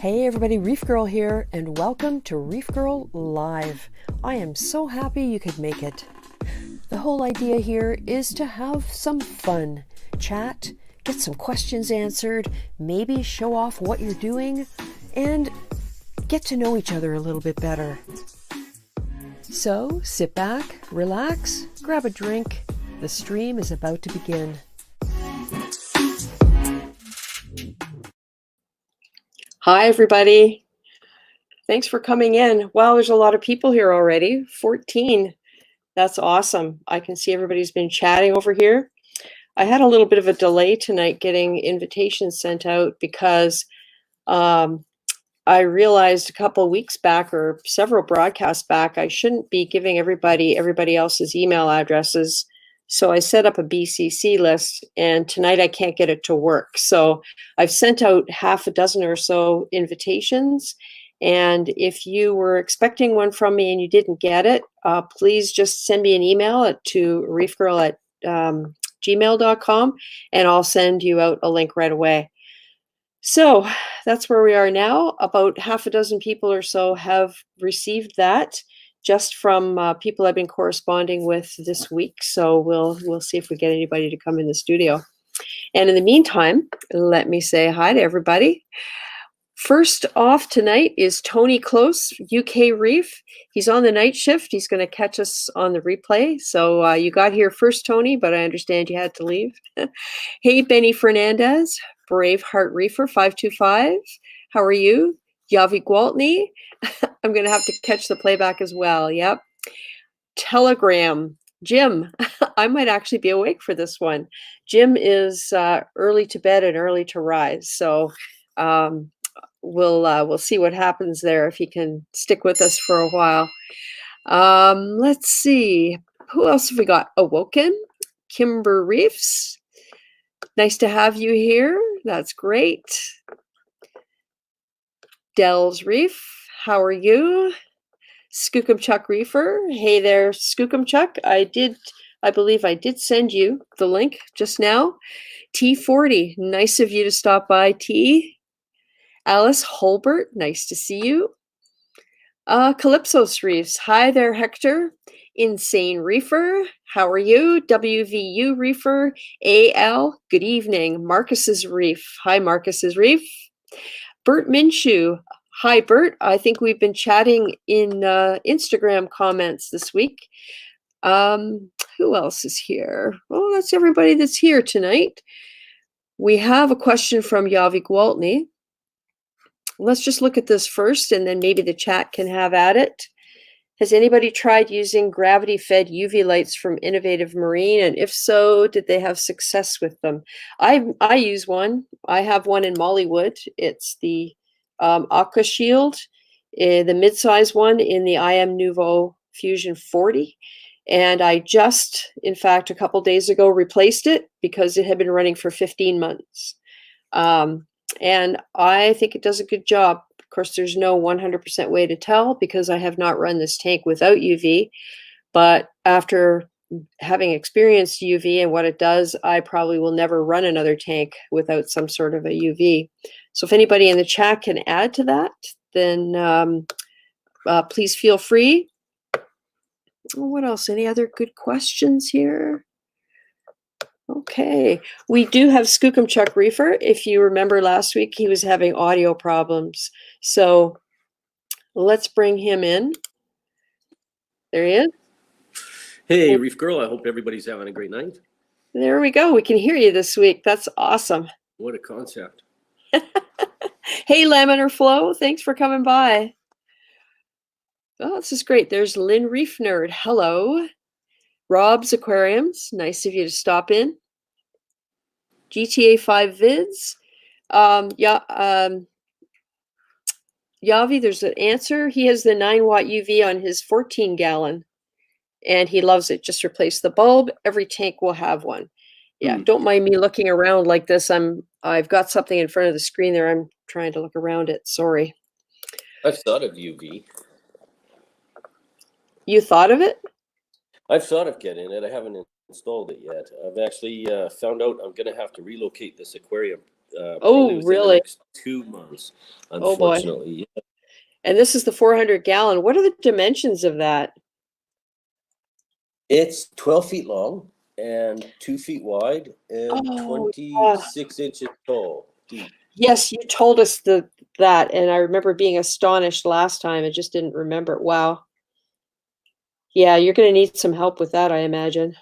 Hey everybody, Reefgrrl here, and welcome to Reefgrrl Live. I am so happy you could make it. The whole idea here is to have some fun, chat, get some questions answered, maybe show off what you're doing, and get to know each other a little bit better. So sit back, relax, grab a drink. The stream is about to begin. Hi, everybody. Thanks for coming in. Wow, there's a lot of people here already. 14. That's awesome. I can see everybody's been chatting over here. I had a little bit of a delay tonight getting invitations sent out because I realized a couple of weeks back or several broadcasts back, I shouldn't be giving everybody else's email addresses. So I set up a BCC list, and tonight I can't get it to work. So I've sent out half a dozen or so invitations. And if you were expecting one from me and you didn't get it, please just send me an email to reefgrrl@gmail.com, and I'll send you out a link right away. So that's where we are now. About half a dozen people or so have received that, just from people I've been corresponding with this week. So we'll see if we get anybody to come in the studio. And in the meantime, let me say hi to everybody. First off tonight is Tony Close, UK Reef. He's on the night shift. He's going to catch us on the replay. So you got here first, Tony, but I understand you had to leave. Hey, Benny Fernandez, Braveheart Reefer 525. How are you? Yavi Gwaltney. I'm going to have to catch the playback as well. Yep. Telegram. Jim. I might actually be awake for this one. Jim is early to bed and early to rise. So we'll see what happens there if he can stick with us for a while. Let's see. Who else have we got? Awoken. Kimber Reefs. Nice to have you here. That's great. Dells Reef, how are you? Skookumchuck Reefer, hey there, Skookumchuck. I believe I did send you the link just now. T40, nice of you to stop by, T. Alice Holbert, nice to see you. Calypsos Reefs, hi there, Hector. Insane Reefer, how are you? WVU Reefer, AL, good evening. Marcus's Reef, hi Marcus's Reef. Bert Minshew. Hi, Bert. I think we've been chatting in Instagram comments this week. Who else is here? Oh, that's everybody that's here tonight. We have a question from Yavi Gwaltney. Let's just look at this first, and then maybe the chat can have at it. Has anybody tried using gravity-fed UV lights from Innovative Marine? And if so, did they have success with them? I use one. I have one in Mollywood. It's the Aqua Shield, the mid-size one in the IM Nouveau Fusion 40. And I just, in fact, a couple days ago replaced it because it had been running for 15 months. And I think it does a good job. Of course, there's no 100% way to tell because I have not run this tank without UV. But after having experienced UV and what it does, I probably will never run another tank without some sort of a UV. So if anybody in the chat can add to that, then please feel free. What else? Any other good questions here? Okay, we do have Skookumchuck Reefer. If you remember last week, he was having audio problems. So let's bring him in. There he is. Hey, Reefgrrl, I hope everybody's having a great night. There we go. We can hear you this week. That's awesome. What a concept. Hey, Laminar Flow, thanks for coming by. Oh, this is great. There's Lynn Reef Nerd. Hello. Rob's Aquariums. Nice of you to stop in. GTA 5 Vids. Yavi, there's an answer. He has the 9-watt UV on his 14-gallon, and he loves it. Just replace the bulb. Every tank will have one. Yeah, don't mind me looking around like this. I've got something in front of the screen there. I'm trying to look around it. Sorry. I've thought of UV. You thought of it? I've thought of getting it. I haven't installed it yet. I've actually found out I'm going to have to relocate this aquarium Oh, probably within the really? next 2 months, Oh boy. unfortunately. Yeah. And this is the 400 gallon. What are the dimensions of that? It's 12 feet long and 2 feet wide and Oh, yeah. 26 inches tall, deep. Yes, you told us that, and I remember being astonished last time. I just didn't remember it. Wow. Yeah, you're gonna need some help with that, I imagine.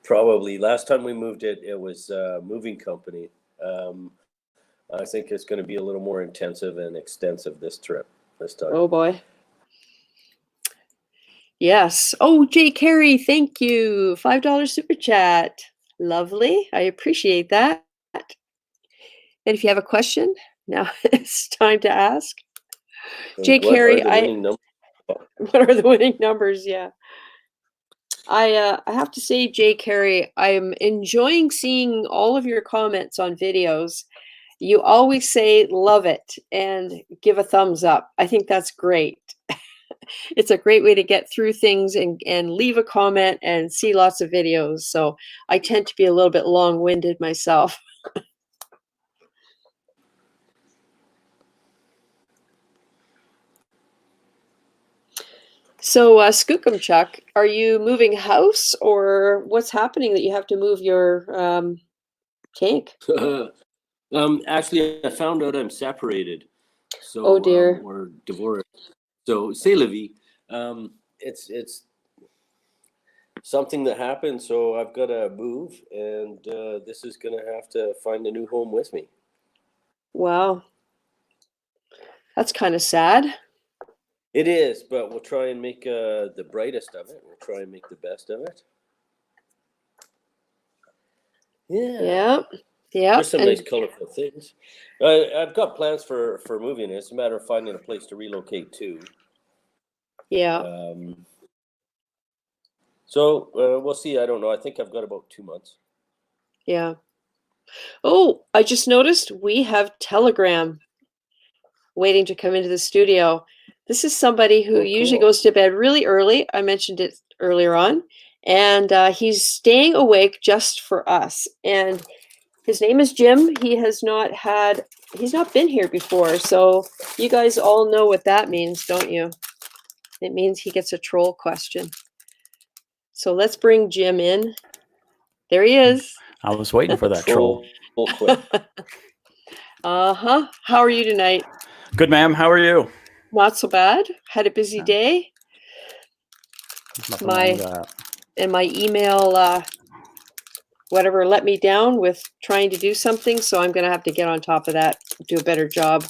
Probably. Last time we moved it, it was a moving company. Um, I think it's going to be a little more intensive and extensive this time. Oh boy. Yes. Oh, Jay Carey, thank you. $5 super chat. Lovely. I appreciate that. And if you have a question, now it's time to ask. And Jay what are Carey, the winning numbers? what are the winning numbers? Yeah. I have to say, Jay Carey, I'm enjoying seeing all of your comments on videos. You always say love it and give a thumbs up. I think that's great. It's a great way to get through things and leave a comment and see lots of videos. So I tend to be a little bit long-winded myself. So, Skookumchuck, are you moving house or what's happening that you have to move your tank? Actually, I found out I'm separated, Oh so dear. we're divorced. So, c'est la vie. It's something that happened, so I've got to move, and this is going to have to find a new home with me. Wow. That's kind of sad. It is, but we'll try and make the brightest of it. We'll try and make the best of it. Yeah. Yeah. Yeah. There's some nice colorful things. I've got plans for moving. It's a matter of finding a place to relocate to. Yeah. So we'll see. I don't know. I think I've got about 2 months. Yeah. Oh, I just noticed we have Telegram waiting to come into the studio. This is somebody who usually cool. goes to bed really early. I mentioned it earlier on. And he's staying awake just for us. And his name is Jim. He's not been here before. So you guys all know what that means, don't you? It means he gets a troll question. So let's bring Jim in. There he is. I was waiting for that troll. Uh-huh. How are you tonight? Good, ma'am. How are you? Not so bad. Had a busy day. Nothing wrong with that. And my email, whatever, let me down with trying to do something. So I'm going to have to get on top of that, do a better job.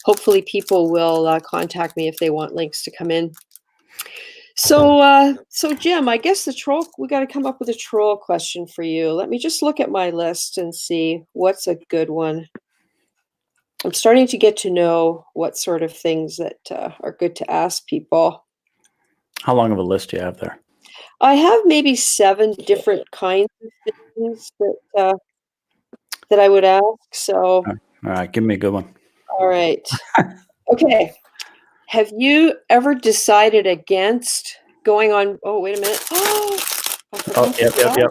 Hopefully people will contact me if they want links to come in. So, so Jim, I guess we got to come up with a troll question for you. Let me just look at my list and see what's a good one. I'm starting to get to know what sort of things that are good to ask people. How long of a list do you have there? I have maybe 7 different kinds of things that I would ask. So, All right, give me a good one. all right. Okay. Have you ever decided against going on? Oh, wait a minute. Oh, yep.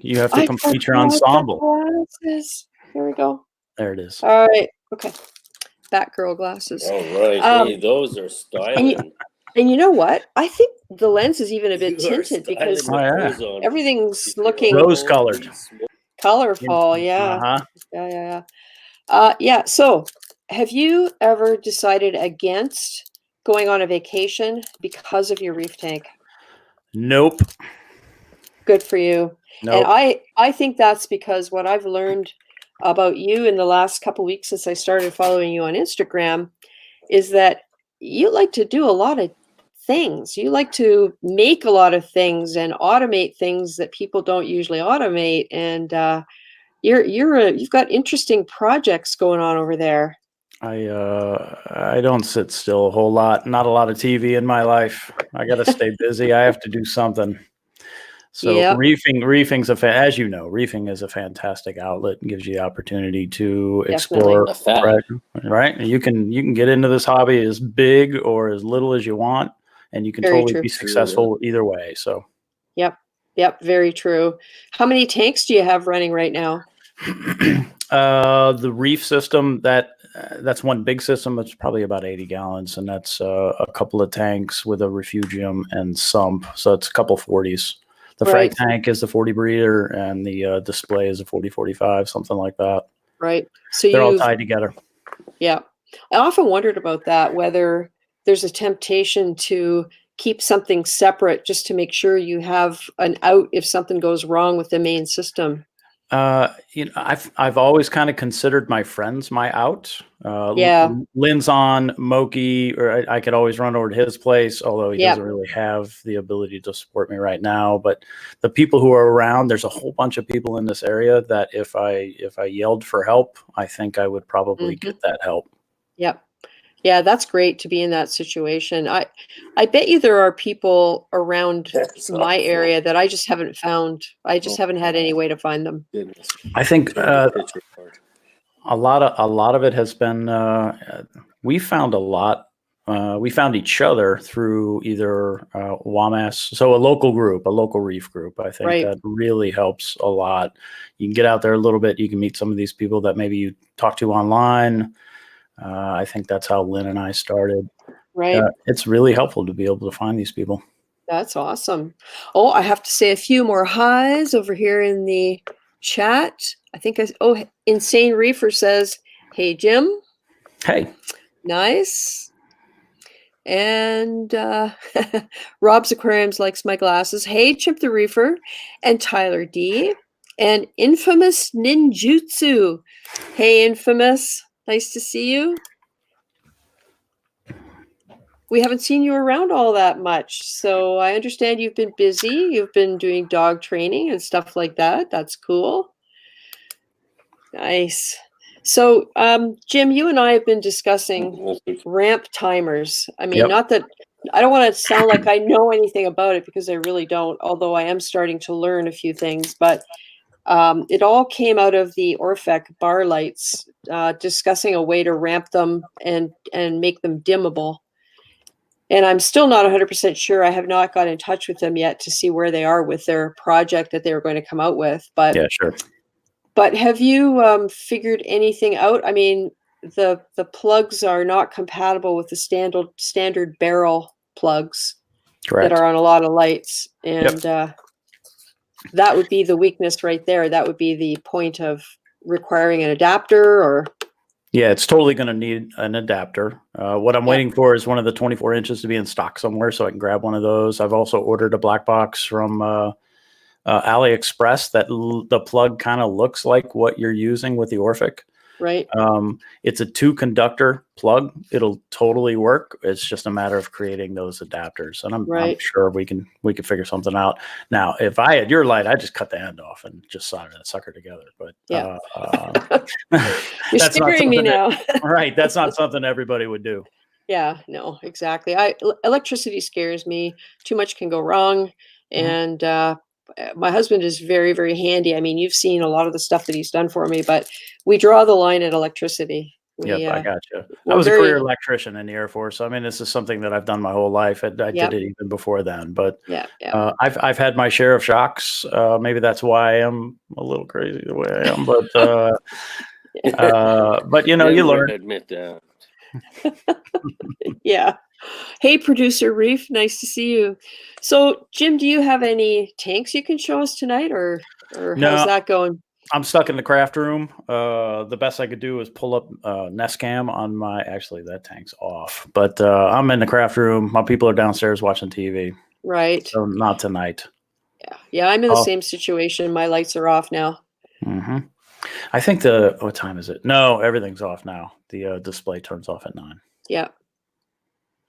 You have to complete your ensemble. Glasses. Here we go. There it is. All right. Okay. Batgirl glasses. All right. Hey, those are styling. And you know what? I think the lens is even a bit tinted because everything's looking rose-colored, colorful. Yeah. Yeah. So, have you ever decided against going on a vacation because of your reef tank? Nope. Good for you. Nope. And I think that's because what I've learned about you in the last couple weeks since I started following you on Instagram is that you like to do a lot of things. You like to make a lot of things and automate things that people don't usually automate. And you've got interesting projects going on over there. I don't sit still a whole lot. Not a lot of TV in my life. I got to stay busy. I have to do something. So reefing's as you know, reefing is a fantastic outlet and gives you the opportunity to explore, right? You can get into this hobby as big or as little as you want, and you can totally be successful either way. So Yep, very true. How many tanks do you have running right now? The reef system, that's one big system. It's probably about 80 gallons, and that's a couple of tanks with a refugium and sump. So it's a couple 40s. The frag tank is the 40 breeder, and the display is a 40-45, something like that. Right. So they're all tied together. Yeah. I often wondered about that, whether there's a temptation to keep something separate just to make sure you have an out if something goes wrong with the main system. I've always kind of considered my friends my out. Yeah. Lynn's on Moki, or I could always run over to his place, although he doesn't really have the ability to support me right now. But the people who are around, there's a whole bunch of people in this area that if I yelled for help, I think I would probably get that help. Yep. Yeah, that's great to be in that situation. I bet you there are people around my area that I just haven't found. I just haven't had any way to find them. I think a lot of it has been we found a lot. We found each other through either WAMAS, so a local group, a local reef group. I think that really helps a lot. You can get out there a little bit. You can meet some of these people that maybe you talk to online. I think that's how Lynn and I started. Right. It's really helpful to be able to find these people. That's awesome. Oh, I have to say a few more highs over here in the chat. I think Insane Reefer says, "Hey, Jim." Hey. Nice. And Rob's Aquariums likes my glasses. Hey, Chip the Reefer. And Tyler D. And Infamous Ninjutsu. Hey, Infamous. Nice to see you. We haven't seen you around all that much. So I understand you've been busy. You've been doing dog training and stuff like that. That's cool. Nice. So, Jim, you and I have been discussing ramp timers. I mean, not that I don't want to sound like I know anything about it, because I really don't, although I am starting to learn a few things. But it all came out of the Orfec bar lights, discussing a way to ramp them and make them dimmable. And I'm still not 100% sure. I have not got in touch with them yet to see where they are with their project that they were going to come out with. But yeah, sure. But have you figured anything out? I mean, the plugs are not compatible with the standard barrel plugs that are on a lot of lights, and that would be the weakness right there. That would be the point of requiring an adapter, or yeah, it's totally going to need an adapter. What I'm waiting for is one of the 24 inches to be in stock somewhere, so I can grab one of those. I've also ordered a black box from AliExpress that the plug kind of looks like what you're using with the Orphic. Right. It's a 2-conductor plug. It'll totally work. It's just a matter of creating those adapters, and I'm sure we can figure something out. Now, if I had your light, I'd just cut the end off and just solder that sucker together. But you're scaring me now. Right. That's not something everybody would do. Yeah, no, exactly. Electricity scares me. Too much can go wrong. And my husband is very, very handy. I mean, you've seen a lot of the stuff that he's done for me, but we draw the line at electricity. Yep, I got you. I was a career electrician in the Air Force. I mean, this is something that I've done my whole life. I did it even before then. But I've had my share of shocks. Maybe that's why I am a little crazy the way I am. But you know, you learn. Admit that. Yeah. Hey, producer Reef, nice to see you. So, Jim, do you have any tanks you can show us tonight, or how's that going? I'm stuck in the craft room. The best I could do is pull up Nest Cam on my. Actually, that tank's off, but I'm in the craft room. My people are downstairs watching TV. Right. So not tonight. Yeah. I'm in the same situation. My lights are off now. Mm-hmm. I think what time is it? No, everything's off now. The display turns off at 9. Yeah.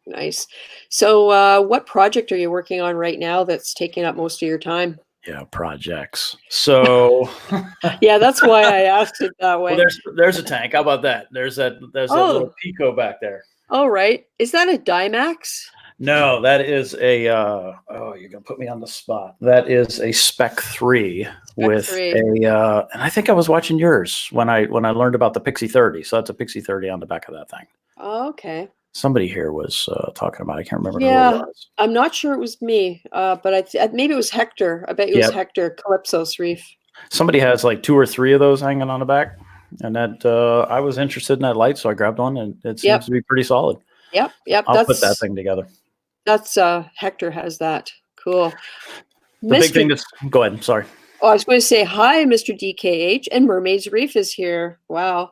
Nice. So what project are you working on right now that's taking up most of your time? Yeah, projects. So yeah, that's why I asked it that way. Well, there's a tank. How about that? There's that little Pico back there. Oh, right. Is that a Dimax? No, that is a you're gonna put me on the spot. That is a Spec 3 with and I think I was watching yours when I learned about the Pixie 30. So that's a Pixie 30 on the back of that thing. Oh, okay. Somebody here was talking about it. I can't remember who it was. I'm not sure it was me, but maybe it was Hector. I bet it was Hector, Calypso's Reef. Somebody has like 2 or 3 of those hanging on the back, and that I was interested in that light, so I grabbed one, and it seems to be pretty solid. Yep. I'll put that thing together. That's Hector has that. Cool. The big thing that's go ahead. Sorry. Oh, I was going to say hi, Mr. DKH, and Mermaids Reef is here. Wow.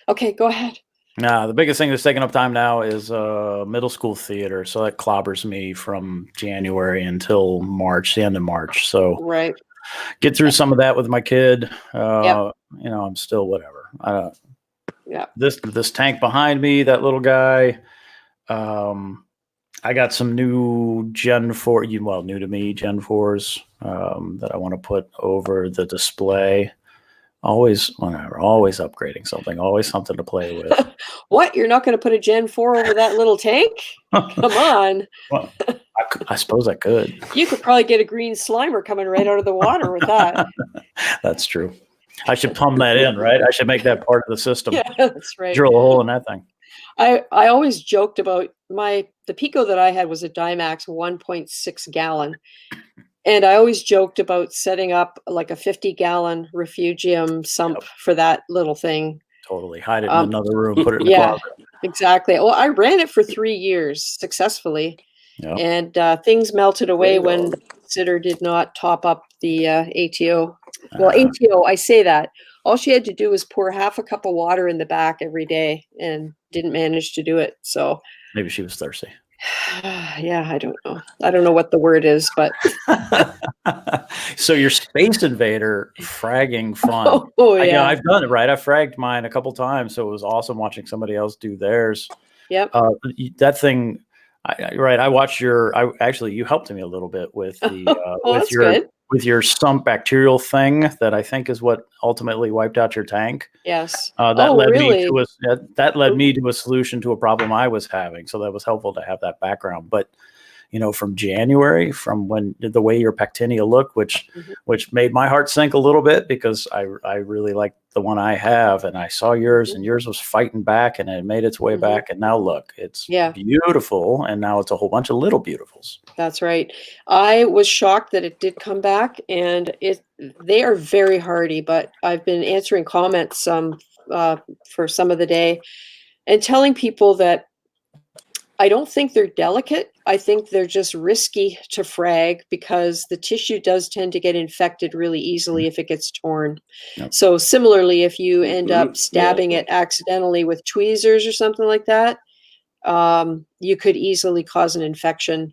Okay, go ahead. The biggest thing that's taking up time now is middle school theater. So that clobbers me from January until March, the end of March. So right. Get through some of that with my kid. You know, I'm still whatever. This tank behind me, that little guy. I got some new Gen 4, well, new to me, Gen 4s that I want to put over the display. Always upgrading something, always something to play with. What? You're not going to put a Gen 4 over that little tank? Come on. Well, I suppose I could. You could probably get a green Slimer coming right out of the water with that. That's true. I should plumb that in, right? I should make that part of the system. Yeah, that's right. Drill a hole in that thing. I always joked about the Pico that I had was a Dymax 1.6 gallon. And I always joked about setting up like a 50-gallon refugium sump for that little thing. Totally. Hide it in another room, put it in the closet. Exactly. Well, I ran it for 3 years successfully. Yep. And things melted away when Sitter did not top up the ATO. Well, ATO, I say that. All she had to do was pour half a cup of water in the back every day and didn't manage to do it. So maybe she was thirsty. Yeah, I don't know. I don't know what the word is, but so your Space Invader fragging fun. Yeah, I've done it, right? I fragged mine a couple times, so it was awesome watching somebody else do theirs. Yep. That thing, I watched actually you helped me a little bit with the with your sump bacterial thing that I think is what ultimately wiped out your tank. Yes. That led me to a solution to a problem I was having. So that was helpful to have that background. But you know, from January, from when the way your Pectinia looked, which made my heart sink a little bit because I really liked the one I have, and I saw yours, and yours was fighting back, and it made its way back, and now look, it's beautiful, and now it's a whole bunch of little beautifuls. That's right. I was shocked that it did come back, and they are very hardy. But I've been answering comments for some of the day, and telling people that I don't think they're delicate. I think they're just risky to frag because the tissue does tend to get infected really easily if it gets torn. Yep. So similarly, if you end up stabbing it accidentally with tweezers or something like that, you could easily cause an infection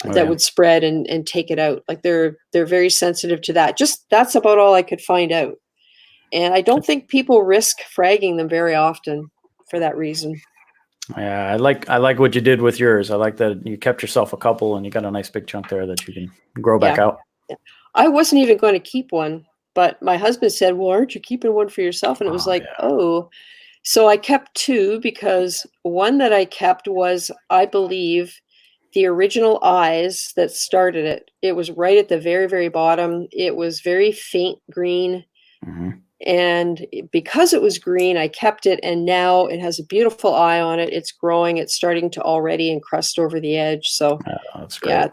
that would spread and take it out. Like they're very sensitive to that. That's about all I could find out. And I don't think people risk fragging them very often for that reason. Yeah, I like what you did with yours. I like that you kept yourself a couple and you got a nice big chunk there that you can grow back out. Yeah. I wasn't even going to keep one, but my husband said, well, aren't you keeping one for yourself? And it was so I kept 2 because one that I kept was, I believe, the original eyes that started it. It was right at the very, very bottom. It was very faint green. Mm-hmm. And because it was green, I kept it, and now it has a beautiful eye on it. It's growing. It's starting to already encrust over the edge. So that's great.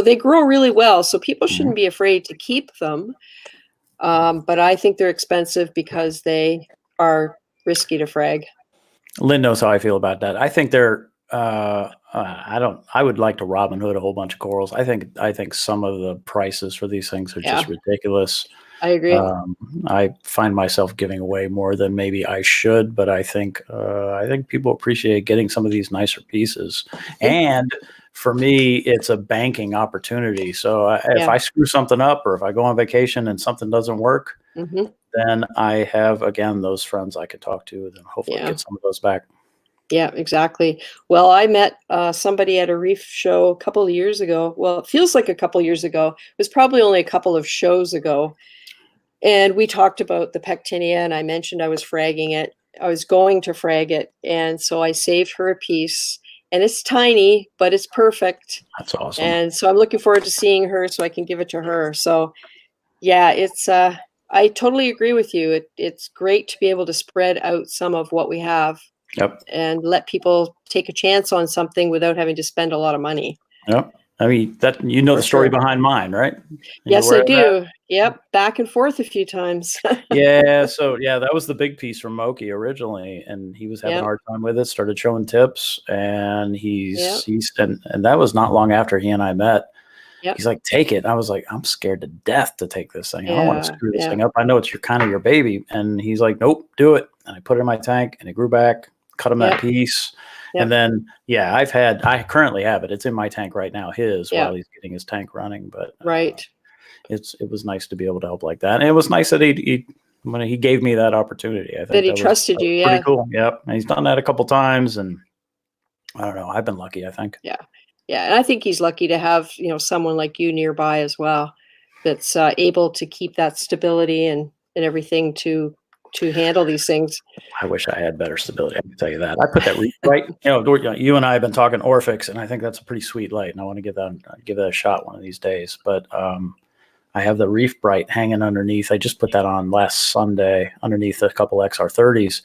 they grow really well. So people shouldn't be afraid to keep them. But I think they're expensive because they are risky to frag. Lynn knows how I feel about that. I think they're. I would like to Robin Hood a whole bunch of corals. I think some of the prices for these things are just ridiculous. I agree. I find myself giving away more than maybe I should, but I think people appreciate getting some of these nicer pieces. And for me, it's a banking opportunity. So if I screw something up, or if I go on vacation and something doesn't work, then I have, again, those friends I could talk to, and hopefully get some of those back. Yeah, exactly. Well, I met somebody at a reef show a couple of years ago. Well, it feels like a couple of years ago. It was probably only a couple of shows ago. And we talked about the Pectinia, and I mentioned I was fragging it. I was going to frag it. And so I saved her a piece. And it's tiny, but it's perfect. That's awesome. And so I'm looking forward to seeing her so I can give it to her. So, yeah, it's I totally agree with you. It's great to be able to spread out some of what we have. Yep. And let people take a chance on something without having to spend a lot of money. Yep. I mean, that you know For the story sure. behind mine, right? Yes, I do. Yep, back and forth a few times. Yeah, so yeah, that was the big piece from Moki originally, and he was having a Yep, hard time with it. Started showing tips, and yep, and that was not long after he and I met. yep. He's like, "Take it." I was like, "I'm scared to death to take this thing. I don't want to Yeah, screw this yeah, thing up. I know it's your kind of your baby." And he's like, "Nope, do it." And I put it in my tank, and it grew back. Cut him that yep, piece, and yep, then yeah, I currently have it. It's in my tank right now. His yep. while he's getting his tank running, but Right. it was nice to be able to help like that. And it was nice that he when he gave me that opportunity. I That think he that was trusted you. pretty Yeah, cool. Yep. And he's done that a couple times, and I don't know. I've been lucky, I think. yeah, yeah. And I think he's lucky to have, someone like you nearby as well, that's able to keep that stability and everything to handle these things. I wish I had better stability. I can tell you that. I put that right. You and I have been talking Orphix, and I think that's a pretty sweet light, and I want to give that a shot one of these days. But I have the Reef Bright hanging underneath. I just put that on last Sunday underneath a couple XR30s,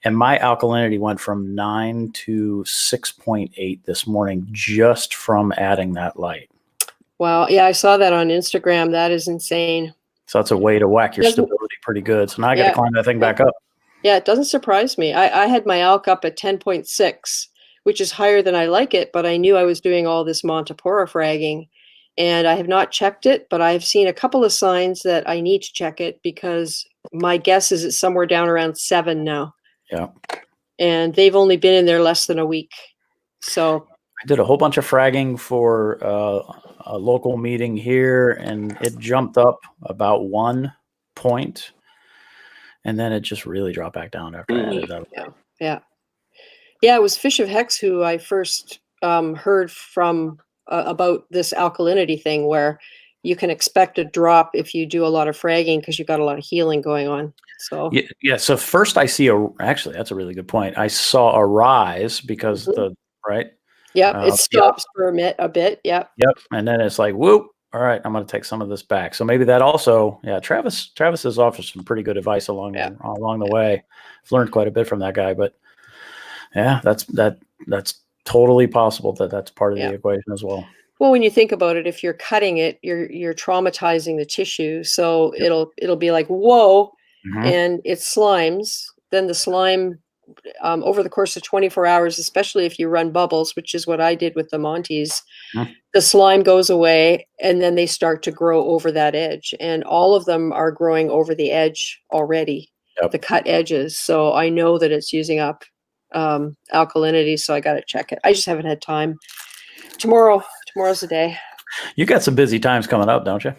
and my alkalinity went from 9 to 6.8 this morning just from adding that light. Wow. Yeah, I saw that on Instagram. That is insane. So that's a way to whack your stability pretty good. So now I got to climb that thing back up. Yeah, it doesn't surprise me. I had my alk up at 10.6, which is higher than I like it, but I knew I was doing all this Montipora fragging, and I have not checked it, but I've seen a couple of signs that I need to check it because my guess is it's somewhere down around 7 now. Yeah. And they've only been in there less than a week. So I did a whole bunch of fragging for a local meeting here, and it jumped up about 1 point, and then it just really dropped back down after I added that. Yeah. It was Fish of Hex who I first heard from about this alkalinity thing, where you can expect a drop if you do a lot of fragging because you've got a lot of healing going on. So yeah. So first I see actually that's a really good point. I saw a rise because right. Yep, it stops for a bit. Yep. Yep. And then it's like, whoop. All right, I'm going to take some of this back. So maybe that also, yeah. Travis has offered some pretty good advice along the way. I've learned quite a bit from that guy, but yeah, that's totally possible that's part of the equation as well. Well, when you think about it, if you're cutting it, you're traumatizing the tissue, so it'll be like, whoa, and it slimes. Then the slime, over the course of 24 hours, especially if you run bubbles, which is what I did with the Monties, the slime goes away, and then they start to grow over that edge, and all of them are growing over the edge already, the cut edges. So I know that it's using up alkalinity, so I got to check it. I just haven't had time. Tomorrow's the day. You got some busy times coming up, don't you?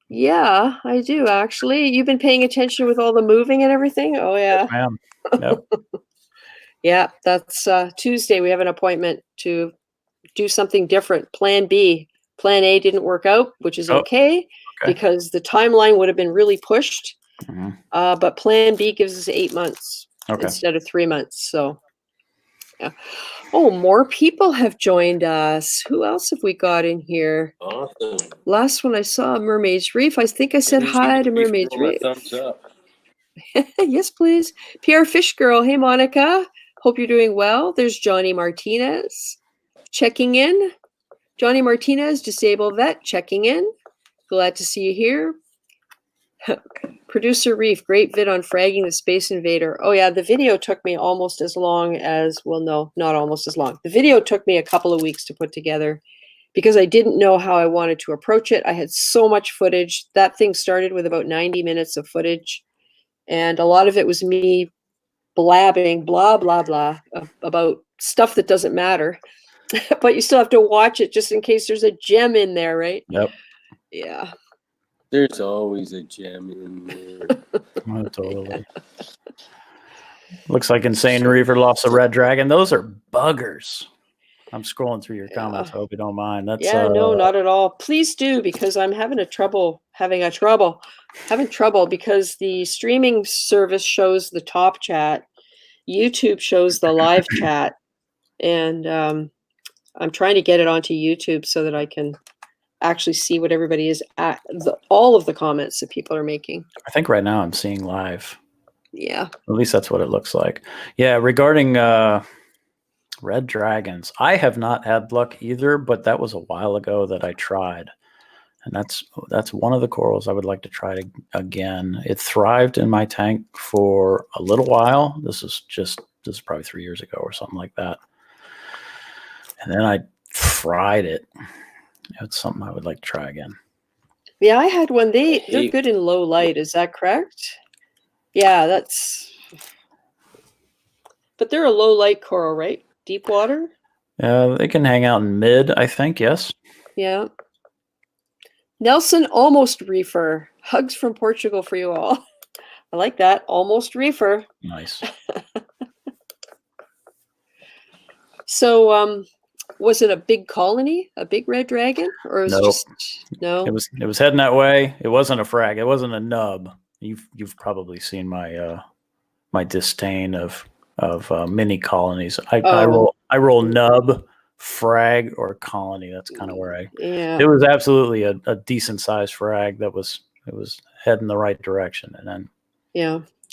Yeah, I do actually. You've been paying attention with all the moving and everything? Oh yeah. Yep. Yeah, that's Tuesday. We have an appointment to do something different. Plan B. Plan A didn't work out, which is okay because the timeline would have been really pushed. But Plan B gives us 8 months instead of 3 months. So yeah. Oh, more people have joined us. Who else have we got in here? Awesome. Last one I saw, Mermaid's Reef. I think I said hi to Mermaid's Reef. Thumbs up. Yes, please. PR Fish Girl. Hey, Monica. Hope you're doing well. There's Johnny Martinez checking in. Johnny Martinez, disabled vet, checking in. Glad to see you here. Producer Reef, great vid on fragging the Space Invader. Oh yeah, the video took me almost as long as, well, no, not almost as long. The video took me a couple of weeks to put together because I didn't know how I wanted to approach it. I had so much footage. That thing started with about 90 minutes of footage, and a lot of it was me blabbing, blah, blah, blah, about stuff that doesn't matter. But you still have to watch it just in case there's a gem in there, right? Yep. Yeah. There's always a gem in there. Oh, totally. Looks like Insane Reaver lost a red dragon. Those are buggers. I'm scrolling through your comments. I hope you don't mind. That's no, not at all. Please do, because I'm having trouble because the streaming service shows the top chat, YouTube shows the live chat, and I'm trying to get it onto YouTube so that I can actually see what everybody is at, all of the comments that people are making. I think right now I'm seeing live. Yeah. At least that's what it looks like. Yeah. Regarding Red dragons. I have not had luck either, but that was a while ago that I tried. And that's one of the corals I would like to try again. It thrived in my tank for a little while. This is probably 3 years ago or something like that. And then I fried it. It's something I would like to try again. Yeah, I had one. They're good in low light. Is that correct? Yeah, but they're a low light coral, right? Deep water? They can hang out in mid, I think, yes. Yeah. Nelson, almost reefer. Hugs from Portugal for you all. I like that. Almost reefer. Nice. So, was it a big colony, a big red dragon, or was it just no? It was heading that way. It wasn't a frag. It wasn't a nub. You've probably seen my my disdain of mini colonies. I roll nub, frag, or colony. That's kind of where Yeah. It was absolutely a decent sized frag it was heading the right direction, and then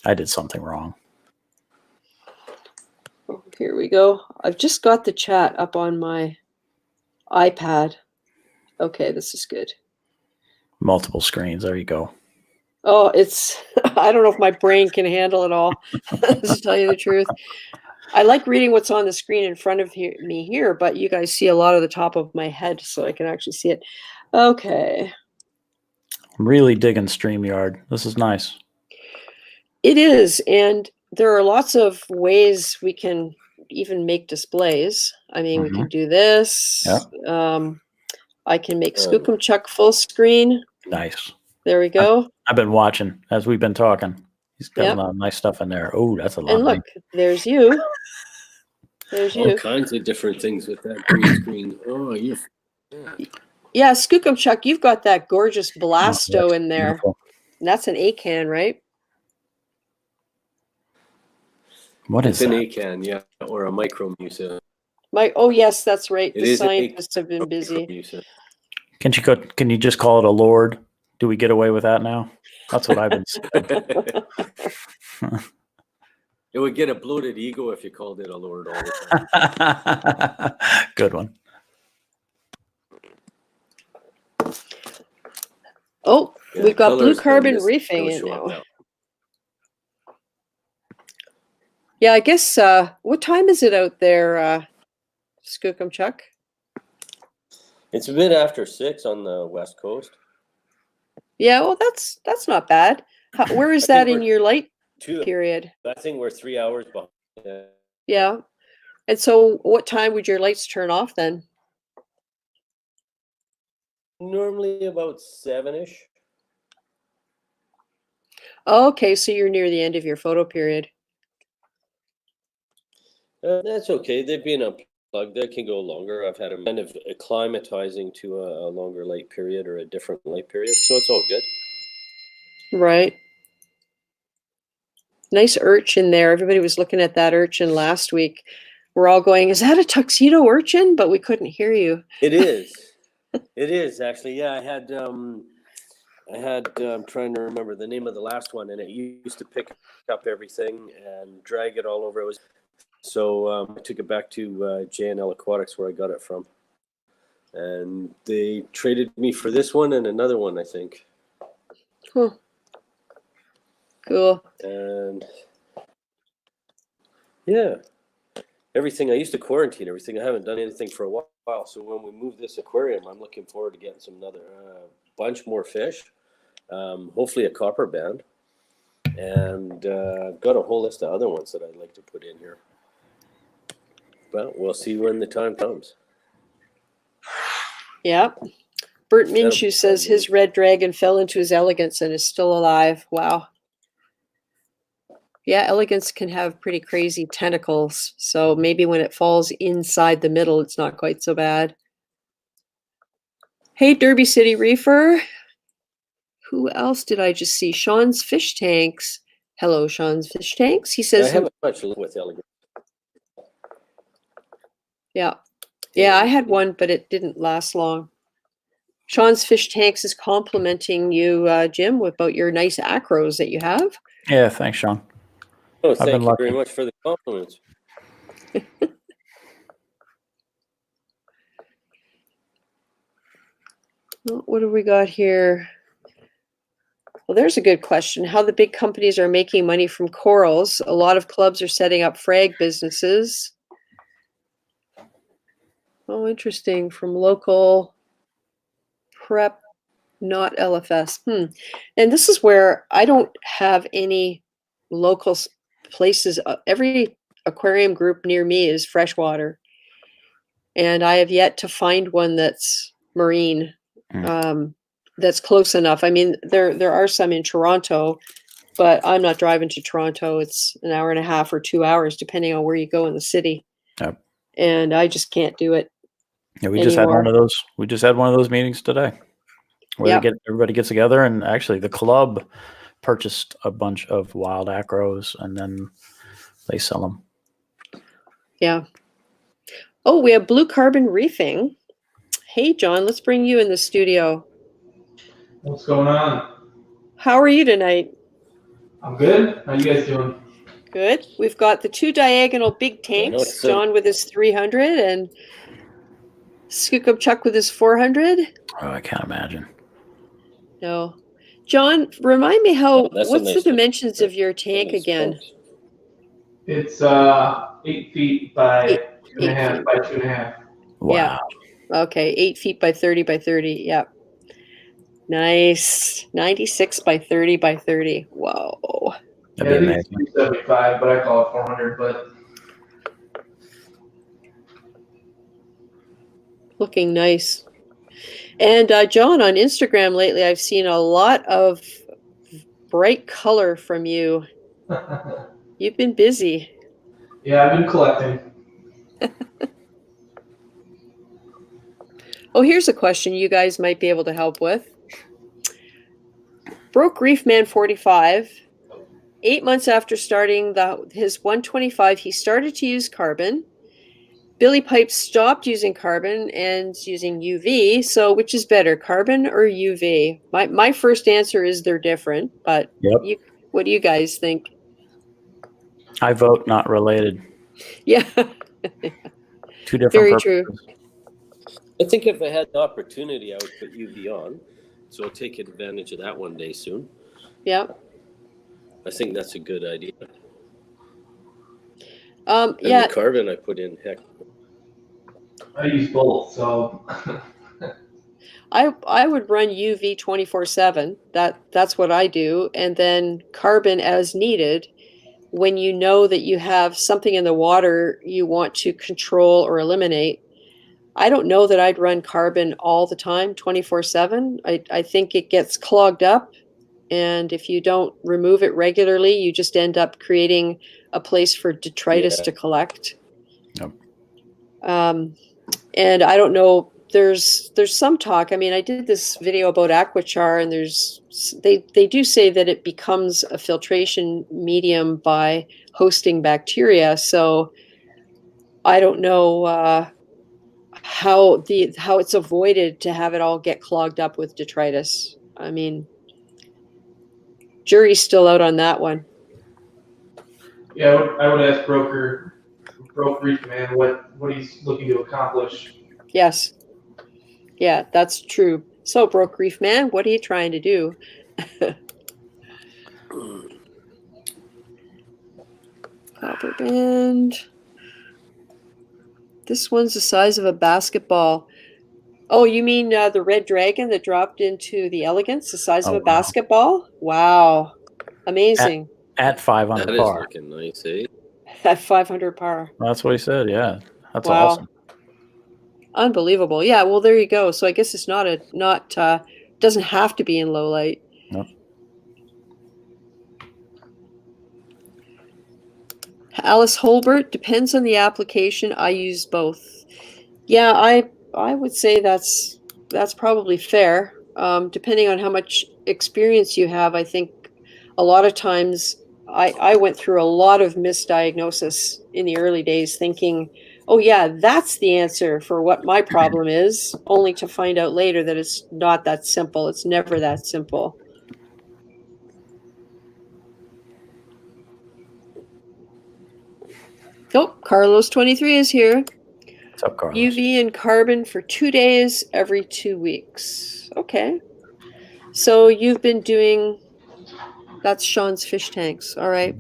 I did something wrong. Here we go. I've just got the chat up on my iPad. Okay, this is good. Multiple screens. There you go. Oh, I don't know if my brain can handle it all, to tell you the truth. I like reading what's on the screen in front of me here, but you guys see a lot of the top of my head, so I can actually see it. Okay. I'm really digging StreamYard. This is nice. It is, and there are lots of ways we can even make displays. I mean, we can do this. Yeah. I can make Skookum Chuck full screen. Nice. There we go. I've been watching as we've been talking. He's got a lot of nice stuff in there. Oh, that's a lot. And look, there's you. There's you. All kinds of different things with that green screen. Oh, yeah, Skookum Chuck, you've got that gorgeous Blasto in there. Beautiful. And that's an acan, right? What is that? It's an acan, yeah, or a micromucil. Oh yes, that's right. The scientists have been busy. Can you just call it a lord? Do we get away with that now? That's what I've been saying. It would get a bloated ego if you called it a lord all the time. Good one. Oh, we've got blue carbon reefing in now. Yeah, I guess, what time is it out there, Skookum Chuck? It's a bit after 6 on the West Coast. Yeah, well, that's not bad. Where is that in your light period? I think we're 3 hours behind. Yeah. And so what time would your lights turn off then? Normally about 7-ish. Okay, so you're near the end of your photo period. That's okay. They've been unplugged. That can go longer. I've had them kind of acclimatizing to a longer light period or a different light period, so it's all good. Right. Nice urchin there. Everybody was looking at that urchin last week. We're all going, is that a tuxedo urchin? But we couldn't hear you. It is. It is actually. Yeah, I'm trying to remember the name of the last one, and it used to pick up everything and drag it all over. So I took it back to J&L Aquatics where I got it from. And they traded me for this one and another one, I think. Cool. Cool. And yeah, everything. I used to quarantine everything. I haven't done anything for a while. So when we move this aquarium, I'm looking forward to getting some another bunch more fish. Hopefully a copper band. And I've got a whole list of other ones that I'd like to put in here. Well, we'll see when the time comes. Yeah. Bert Minshew says his red dragon fell into his elegance and is still alive. Wow. Yeah, elegance can have pretty crazy tentacles. So maybe when it falls inside the middle, it's not quite so bad. Hey, Derby City Reefer. Who else did I just see? Sean's Fish Tanks. Hello, Sean's Fish Tanks. He says... I haven't much luck with elegance. Yeah. Yeah, I had one, but it didn't last long. Sean's Fish Tanks is complimenting you, Jim, about your nice acros that you have. Yeah, thanks, Sean. Oh, thank you very much for the compliments. What do we got here? Well, there's a good question. How the big companies are making money from corals. A lot of clubs are setting up frag businesses. Oh, interesting. From local prep, not LFS. And this is where I don't have any local places. Every aquarium group near me is freshwater. And I have yet to find one that's marine, that's close enough. I mean, there are some in Toronto, but I'm not driving to Toronto. It's an hour and a half or 2 hours, depending on where you go in the city. Yep. And I just can't do it. Yeah, we just had one of those. We just had one of those meetings today, where everybody gets together, and actually the club purchased a bunch of wild acros, and then they sell them. Yeah. Oh, we have blue carbon reefing. Hey, John, let's bring you in the studio. What's going on? How are you tonight? I'm good. How you guys doing? Good. We've got the 2 diagonal big tanks, John with his 300 and Skookum Chuck with his 400. Oh, I can't imagine. No. John, remind me what's the dimensions of your tank again? It's 8 feet by 2.5 by 2.5. Wow. Yeah. Okay, 8 feet by 30 by 30. Yeah. Nice. 96 by 30 by 30. Whoa. That'd be amazing. 375, but I call it 400. But looking nice. And John, on Instagram lately, I've seen a lot of bright color from you. You've been busy. Yeah, I've been collecting. Oh, here's a question you guys might be able to help with. Broke Reef Man 45. 8 months after starting his 125, he started to use carbon. Billy Pipes stopped using carbon and using UV. So which is better, carbon or UV? My first answer is they're different, but what do you guys think? I vote not related. Yeah. 2 different Very purposes. true. I think if I had the opportunity, I would put UV on. So I'll take advantage of that one day soon. Yeah. I think that's a good idea. And the carbon I put in, heck. I use both, so I would run UV 24/7. That's what I do, and then carbon as needed. When you know that you have something in the water you want to control or eliminate. I don't know that I'd run carbon all the time, 24/7. I think it gets clogged up, and if you don't remove it regularly, you just end up creating a place for detritus to collect. Yep. And I don't know, there's some talk. I mean, I did this video about Aquachar, and they do say that it becomes a filtration medium by hosting bacteria. So I don't know how it's avoided to have it all get clogged up with detritus. I mean, jury's still out on that one. yeah, I would ask Broke Reef Man what he's looking to accomplish. Yes. Yeah, that's true. So, Broke Reef Man, what are you trying to do? Copper band. This one's the size of a basketball. Oh, you mean the red dragon that dropped into the Elegance, the size of a basketball? Wow. Amazing. At 500 that par. That is looking nice, eh? At 500 par. Well, that's what he said, yeah. That's awesome. Unbelievable. Yeah, well, there you go. So I guess it's doesn't have to be in low light. No. Alice Holbert, depends on the application. I use both. Yeah, I would say that's probably fair. Depending on how much experience you have, I think a lot of times I went through a lot of misdiagnosis in the early days thinking, oh yeah, that's the answer for what my problem is, only to find out later that it's not that simple. It's never that simple. Oh, Carlos 23 is here. What's up, Carlos? UV and carbon for 2 days every 2 weeks. Okay. So you've been doing, that's Sean's fish tanks. All right.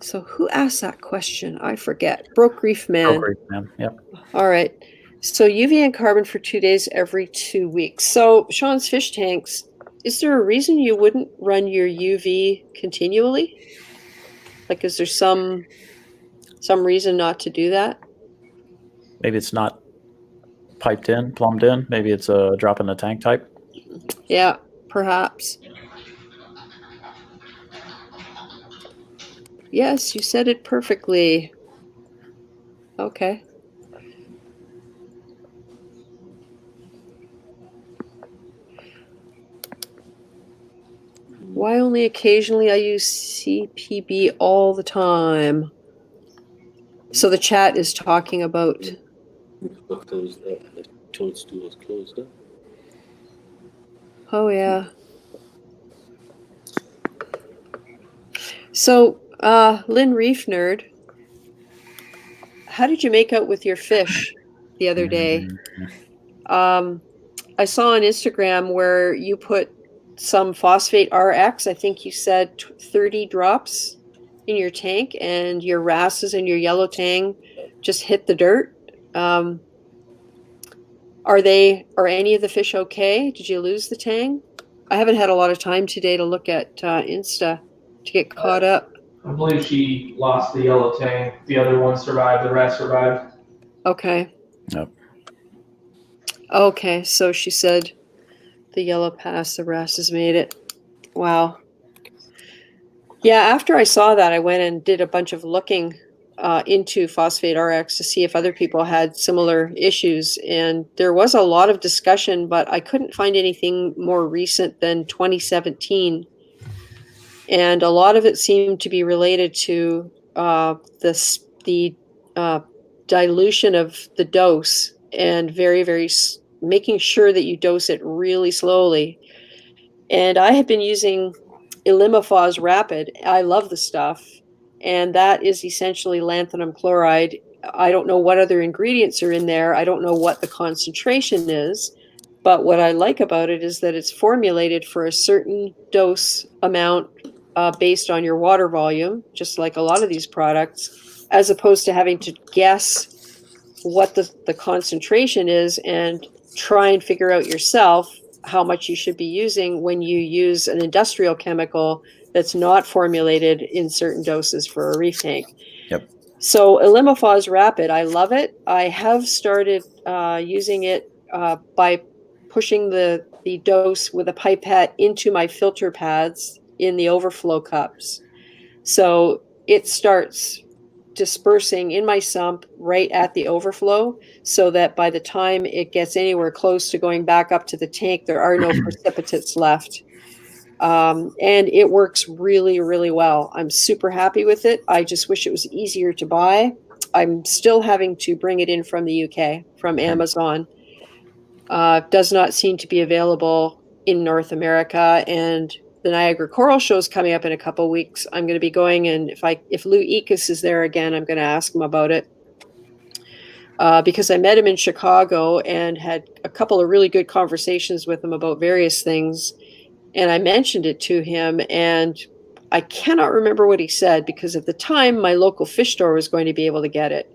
So who asked that question? I forget. Broke Reef Man. Broke Reef Man. Yep. All right. So UV and carbon for 2 days every 2 weeks. So Sean's fish tanks, is there a reason you wouldn't run your UV continually? Like, is there some reason not to do that? Maybe it's not piped in, plumbed in. Maybe it's a drop in the tank type. Yeah, perhaps. Yes, you said it perfectly. Okay. Why only occasionally? I use CPB all the time. So the chat is talking about. Closed up. The toadstool is closed up. Oh yeah. So, Lynn Reef Nerd, how did you make out with your fish the other day? I saw on Instagram where you put some phosphate RX. I think you said 30 drops in your tank, and your wrasses and your yellow tang just hit the dirt. Are any of the fish okay? Did you lose the tang? I haven't had a lot of time today to look at Insta to get caught up. I believe she lost the yellow tang. The other one survived. The rest survived. Okay. Yep. Okay, so she said the yellow passed, the wrasses made it. Wow. Yeah, after I saw that, I went and did a bunch of looking into phosphate RX to see if other people had similar issues. And there was a lot of discussion, but I couldn't find anything more recent than 2017. And a lot of it seemed to be related to the dilution of the dose, and very making sure that you dose it really slowly. And I have been using Elimifos Rapid. I love the stuff, and that is essentially lanthanum chloride. I don't know what other ingredients are in there. I don't know what the concentration is, but what I like about it is that it's formulated for a certain dose amount based on your water volume, just like a lot of these products, as opposed to having to guess what the concentration is and try and figure out yourself how much you should be using when you use an industrial chemical that's not formulated in certain doses for a reef tank. Yep. So Elimifos Rapid, I love it. I have started using it by pushing the dose with a pipette into my filter pads in the overflow cups. So it starts dispersing in my sump right at the overflow, so that by the time it gets anywhere close to going back up to the tank, there are no precipitates left. And it works really, really well. I'm super happy with it. I just wish it was easier to buy. I'm still having to bring it in from the UK, from Amazon. Does not seem to be available in North America, and the Niagara Coral Show is coming up in a couple of weeks. I'm going to be going, and if Lou Ekus is there again, I'm going to ask him about it. Because I met him in Chicago and had a couple of really good conversations with him about various things. And I mentioned it to him, and I cannot remember what he said, because at the time my local fish store was going to be able to get it.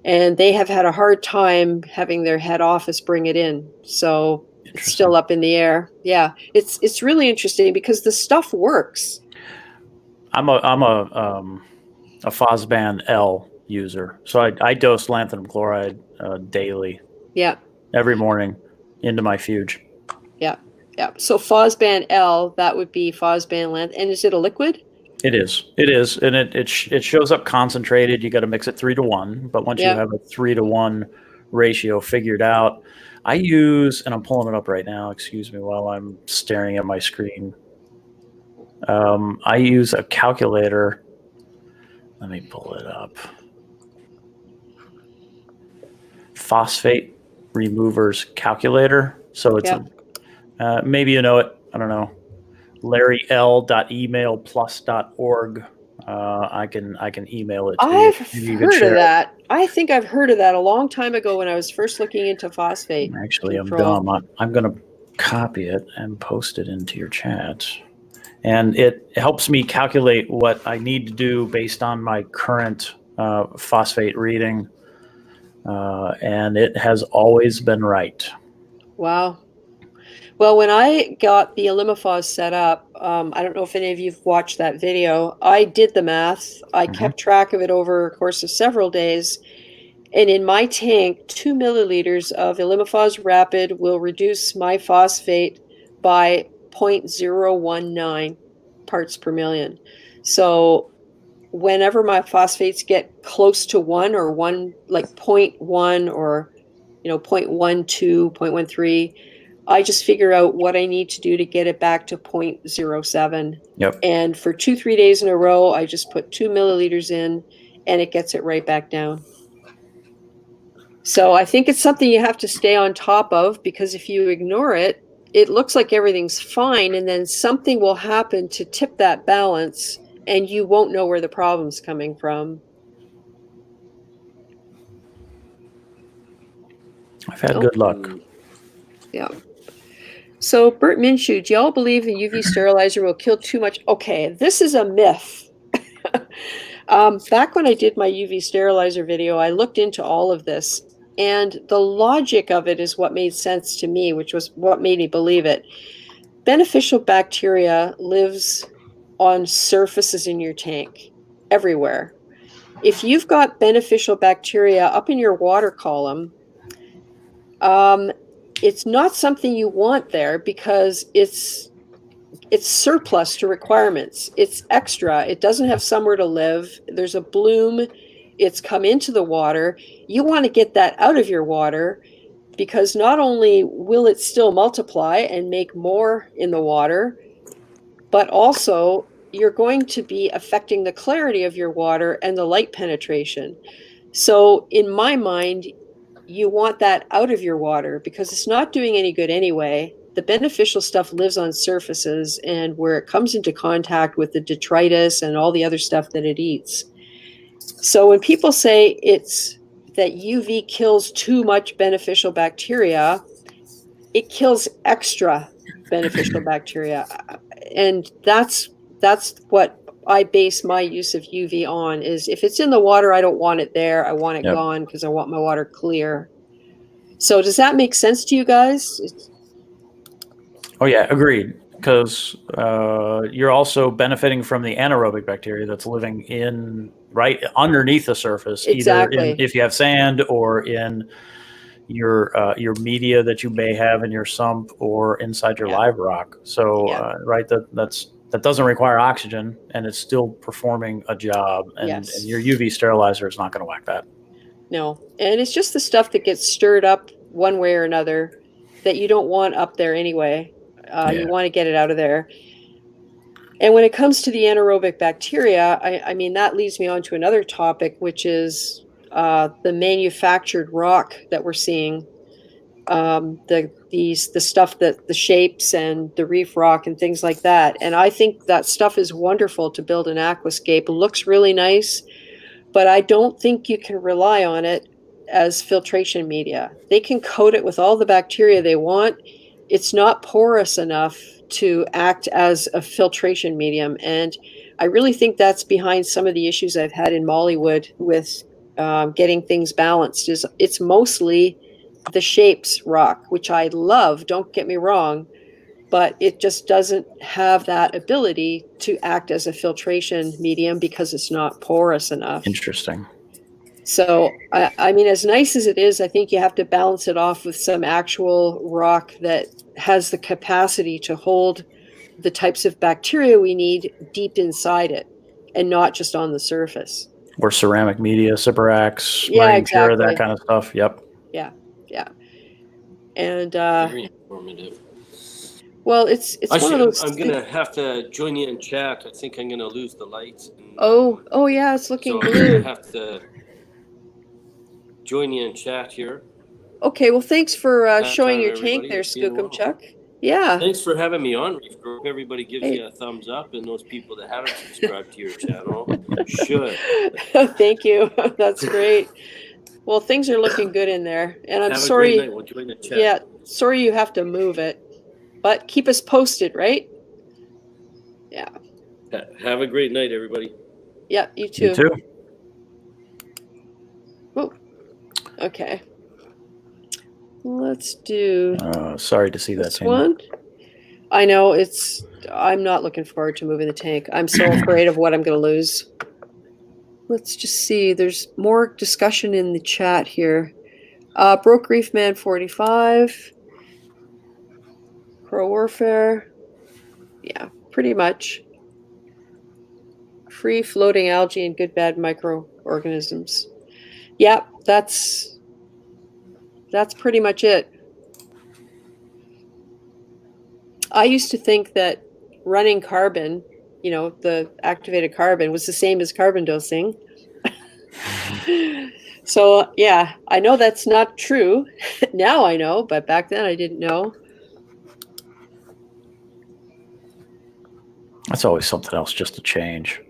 And they have had a hard time having their head office bring it in. So it's still up in the air. Yeah, it's really interesting because the stuff works. I'm a Fosban L user, so I dose lanthanum chloride daily. Yeah. Every morning into my Fuge. Yeah, yeah. So Fosban L, that would be Fosban Lanth, and is it a liquid? It is, and it shows up concentrated. You got to mix it 3-to-1, but once you have a 3-to-1 ratio figured out, I use, and I'm pulling it up right now. Excuse me while I'm staring at my screen. I use a calculator. Let me pull it up. Phosphate removers calculator. So it's maybe you know it. I don't know. LarryL.emailplus.org. I can email it to you. I've Maybe you could heard of share it. that. I think I've heard of that a long time ago when I was first looking into phosphate Actually, control. I'm dumb. I'm going to copy it and post it into your chat. And it helps me calculate what I need to do based on my current phosphate reading. And it has always been right. Wow. Well, when I got the Alimifos set up, I don't know if any of you've watched that video. I did the math. I kept track of it over a course of several days. And in my tank, 2 milliliters of Alimifos Rapid will reduce my phosphate by 0.019 parts per million. So whenever my phosphates get close to 1 or 1, like 0.1 or 0.12, 0.13, I just figure out what I need to do to get it back to 0.07. Yep. And for 2-3 days in a row, I just put 2 milliliters in and it gets it right back down. So I think it's something you have to stay on top of, because if you ignore it, it looks like everything's fine, and then something will happen to tip that balance and you won't know where the problem's coming from. I've had good luck. Yeah. So Bert Minshew, do y'all believe the UV sterilizer will kill too much? Okay, this is a myth. Back when I did my UV sterilizer video, I looked into all of this, and the logic of it is what made sense to me, which was what made me believe it. Beneficial bacteria lives on surfaces in your tank, everywhere. If you've got beneficial bacteria up in your water column, it's not something you want there, because it's surplus to requirements. It's extra. It doesn't have somewhere to live. There's a bloom. It's come into the water. You want to get that out of your water, because not only will it still multiply and make more in the water, but also you're going to be affecting the clarity of your water and the light penetration. So in my mind, you want that out of your water, because it's not doing any good anyway. The beneficial stuff lives on surfaces, and where it comes into contact with the detritus and all the other stuff that it eats. So when people say it's that UV kills too much beneficial bacteria, it kills extra beneficial bacteria. And that's what I base my use of UV on, is if it's in the water, I don't want it there. I want it gone, because I want my water clear. So does that make sense to you guys? Oh yeah, agreed. Because you're also benefiting from the anaerobic bacteria that's living in right underneath the surface, exactly. Either if you have sand, or in your media that you may have in your sump, or inside your live rock. So right, that doesn't require oxygen, and it's still performing a job. And your UV sterilizer is not going to whack that. No, and it's just the stuff that gets stirred up one way or another that you don't want up there anyway. You want to get it out of there. And when it comes to the anaerobic bacteria, I mean, that leads me on to another topic, which is the manufactured rock that we're seeing. The stuff, that the shapes and the reef rock and things like that. And I think that stuff is wonderful to build an aquascape. It looks really nice, but I don't think you can rely on it as filtration media. They can coat it with all the bacteria they want. It's not porous enough to act as a filtration medium. And I really think that's behind some of the issues I've had in Mollywood with getting things balanced. Is it's mostly the shapes rock, which I love, don't get me wrong, but it just doesn't have that ability to act as a filtration medium because it's not porous enough. Interesting. So, I mean, as nice as it is, I think you have to balance it off with some actual rock that has the capacity to hold the types of bacteria we need deep inside it, and not just on the surface. Or ceramic media, Cyperax, marine pure, that kind of stuff. Yep. Yeah. And very informative. Well, it's one of those. I'm gonna have to join you in chat. I think I'm gonna lose the lights. Oh yeah, it's looking blue. I'm gonna have to join you in chat here. Okay, well, thanks for showing your tank there, Skookum Chuck. Yeah. Thanks for having me on, Reefgrrl. Hope everybody gives Hey. you a thumbs up, and those people that haven't subscribed to your channel should. Thank you. That's great. Well, things are looking good in there, and I'm Have sorry. a great night. We'll join the chat. Yeah, sorry you have to move it, but keep us posted, right? Yeah. Have a great night, everybody. Yeah, you too. You too. Oh, okay. Let's do Sorry to see that, this Tina. one. I know I'm not looking forward to moving the tank. I'm so afraid of what I'm going to lose. Let's just see. There's more discussion in the chat here. Broke Reef Man 45. Crow Warfare. Yeah, pretty much. Free floating algae and good bad microorganisms. Yeah, that's pretty much it. I used to think that running carbon, the activated carbon, was the same as carbon dosing. So, yeah, I know that's not true. Now I know, but back then I didn't know. That's always something else just to change.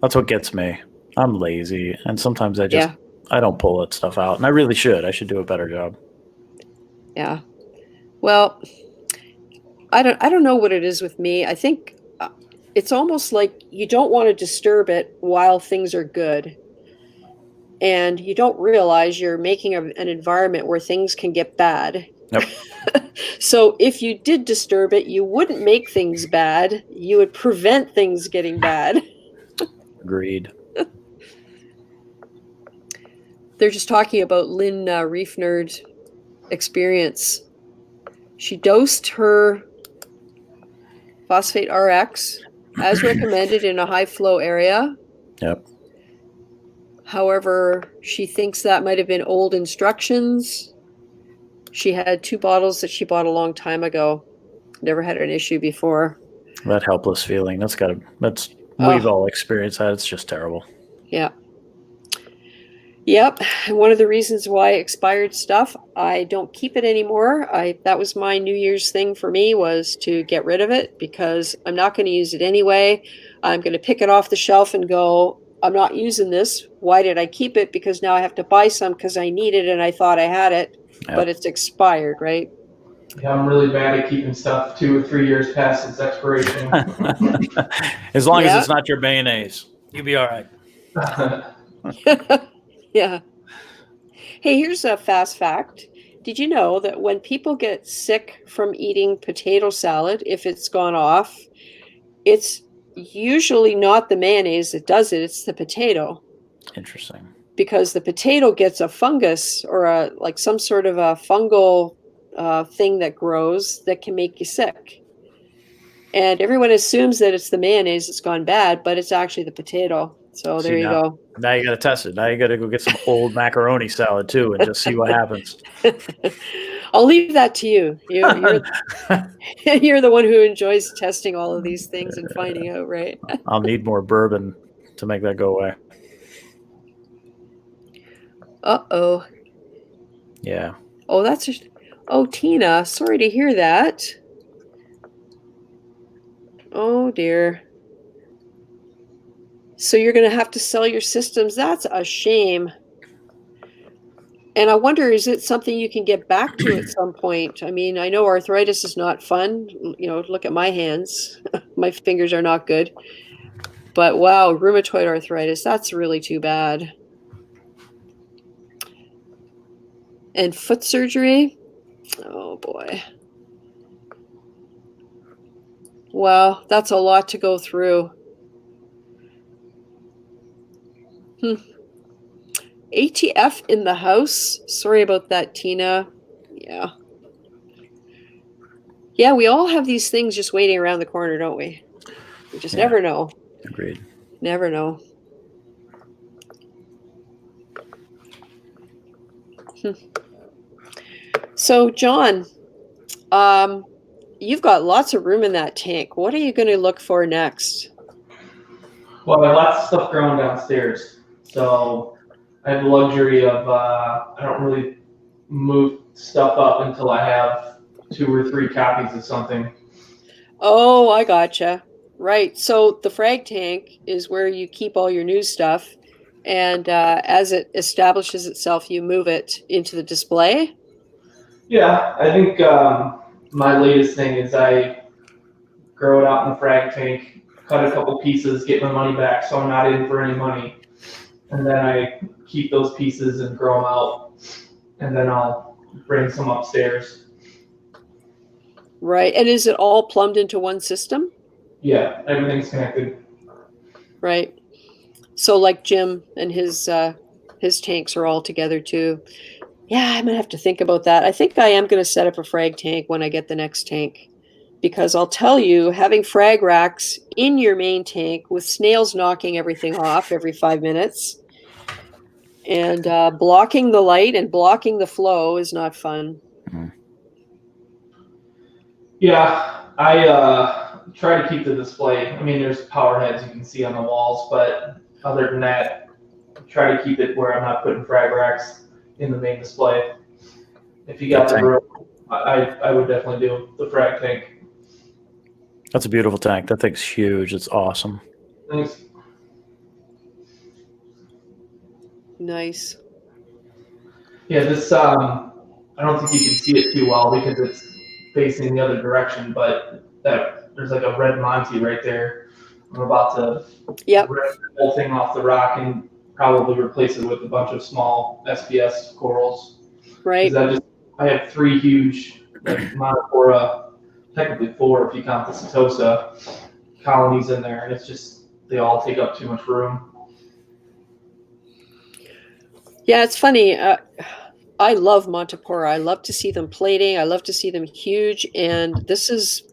That's what gets me. I'm lazy, and sometimes I don't pull that stuff out, and I really should. I should do a better job. Yeah. Well, I don't know what it is with me. I think it's almost like you don't want to disturb it while things are good. And you don't realize you're making an environment where things can get bad. Yep. So if you did disturb it, you wouldn't make things bad. You would prevent things getting bad. Agreed. They're just talking about Lynn Reef Nerd experience. She dosed her phosphate RX as recommended in a high flow area. Yep. However, she thinks that might have been old instructions. She had 2 bottles that she bought a long time ago. Never had an issue before. That helpless feeling. We've all experienced that. It's just terrible. Yeah. Yep. And one of the reasons why expired stuff, I don't keep it anymore. That was my New Year's thing for me, was to get rid of it because I'm not going to use it anyway. I'm going to pick it off the shelf and go, I'm not using this. Why did I keep it? Because now I have to buy some because I need it and I thought I had it, but it's expired, right? Yeah, I'm really bad at keeping stuff 2 or 3 years past its expiration. As long as it's not your mayonnaise, you'll be all right. Yeah. Hey, here's a fast fact. Did you know that when people get sick from eating potato salad, if it's gone off, it's usually not the mayonnaise that does it, it's the potato. Interesting. Because the potato gets a fungus or some sort of a fungal thing that grows that can make you sick. And everyone assumes that it's the mayonnaise that's gone bad, but it's actually the potato. So there you go. Now you got to test it. Now you got to go get some old macaroni salad too and just see what happens. I'll leave that to you. You're the one who enjoys testing all of these things and finding out, right? I'll need more bourbon to make that go away. Uh-oh. Yeah. Oh, Tina, sorry to hear that. Oh, dear. So you're going to have to sell your systems. That's a shame. And I wonder, is it something you can get back to at some point? I mean, I know arthritis is not fun. Look at my hands. My fingers are not good. But wow, rheumatoid arthritis, that's really too bad. And foot surgery? Oh, boy. Wow, that's a lot to go through. ATF in the house. Sorry about that, Tina. Yeah. Yeah, we all have these things just waiting around the corner, don't we? We just never know. Agreed. Never know. So, John, you've got lots of room in that tank. What are you going to look for next? Well, I have lots of stuff growing downstairs. So I have the luxury of, I don't really move stuff up until I have 2 or 3 copies of something. Oh, I gotcha. Right. So the frag tank is where you keep all your new stuff, and as it establishes itself, you move it into the display. Yeah, I think my latest thing is I grow it out in the frag tank, cut a couple pieces, get my money back, so I'm not in for any money, and then I keep those pieces and grow them out, and then I'll bring some upstairs. Right. And is it all plumbed into one system? Yeah, everything's connected. Right. So like Jim and his tanks are all together too. Yeah, I'm gonna have to think about that. I think I am gonna set up a frag tank when I get the next tank, because I'll tell you, having frag racks in your main tank with snails knocking everything off every 5 minutes and blocking the light and blocking the flow is not fun. Yeah, I try to keep the display. I mean, there's power heads you can see on the walls, but other than that, try to keep it where I'm not putting frag racks in the main display. If you got the room, I would definitely do the frag tank. That's a beautiful tank. That thing's huge. It's awesome. Thanks. Nice. Yeah, this I don't think you can see it too well because it's facing the other direction, but there's like a red Monty right there. I'm about to rip the whole thing off the rock and probably replace it with a bunch of small SPS corals. Right. I have 3 huge like Monophora, technically 4 if you count the Setosa colonies in there, and it's just they all take up too much room. Yeah, it's funny. I love Montipora. I love to see them plating. I love to see them huge. And this is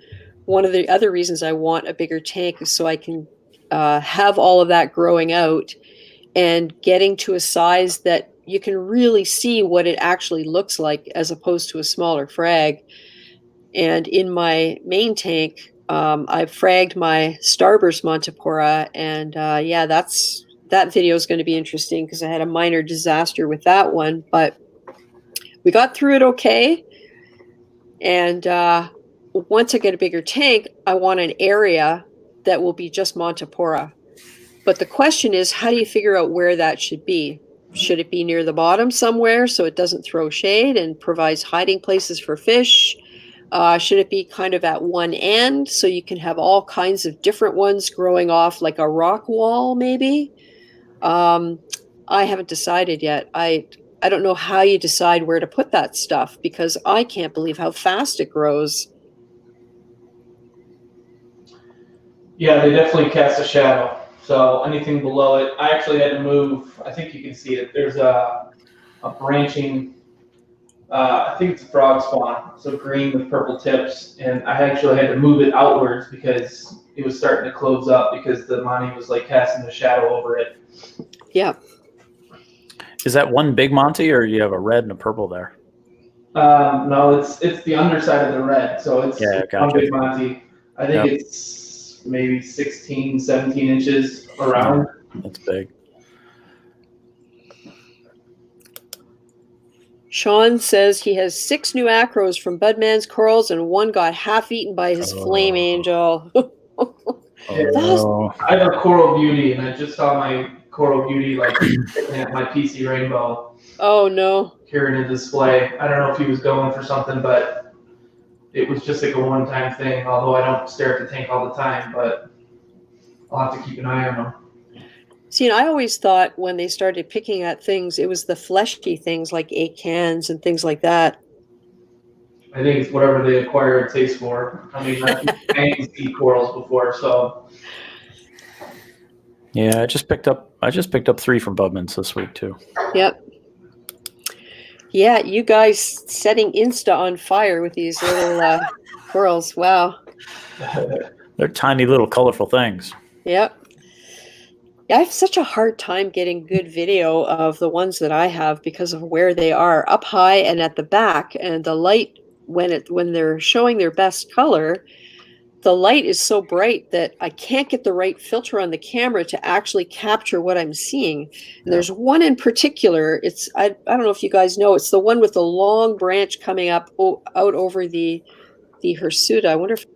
one of the other reasons I want a bigger tank, so I can have all of that growing out and getting to a size that you can really see what it actually looks like as opposed to a smaller frag. And in my main tank, I've fragged my starburst Montipora, and yeah, that video is going to be interesting because I had a minor disaster with that one, but we got through it okay. And once I get a bigger tank, I want an area that will be just Montipora. But the question is, how do you figure out where that should be? Should it be near the bottom somewhere so it doesn't throw shade and provides hiding places for fish? Should it be kind of at one end so you can have all kinds of different ones growing off like a rock wall maybe? I haven't decided yet. I don't know how you decide where to put that stuff because I can't believe how fast it grows. Yeah, they definitely cast a shadow. So anything below it, I actually had to move. I think you can see it. There's a branching, I think it's a frog spawn, so green with purple tips. And I actually had to move it outwards because it was starting to close up because the Monty was like casting a shadow over it. Yeah. Is that one big Monty, or you have a red and a purple there? No, it's the underside of the red. So it's one big Monty. I think it's maybe 16, 17 inches around. That's big. Sean says he has 6 new acros from Budman's corals and 1 got half eaten by his flame angel. I have a coral beauty, and I just saw my coral beauty like picking at my PC rainbow. Oh no! Carrying a display. I don't know if he was going for something, but it was just like a one-time thing. Although I don't stare at the tank all the time, but I'll have to keep an eye on them. See, and I always thought when they started picking at things, it was the fleshy things like acans and things like that. I think it's whatever they acquire a taste for. I mean, I've eaten corals before, so. Yeah, I just picked up 3 from Budman's this week too. Yep. Yeah, you guys setting Insta on fire with these little corals. Wow. They're tiny little colorful things. Yep. I have such a hard time getting good video of the ones that I have because of where they are up high and at the back, and the light when they're showing their best color, the light is so bright that I can't get the right filter on the camera to actually capture what I'm seeing. And there's one in particular. It's I don't know if you guys know. It's the one with the long branch coming up out over the hirsuta. I wonder if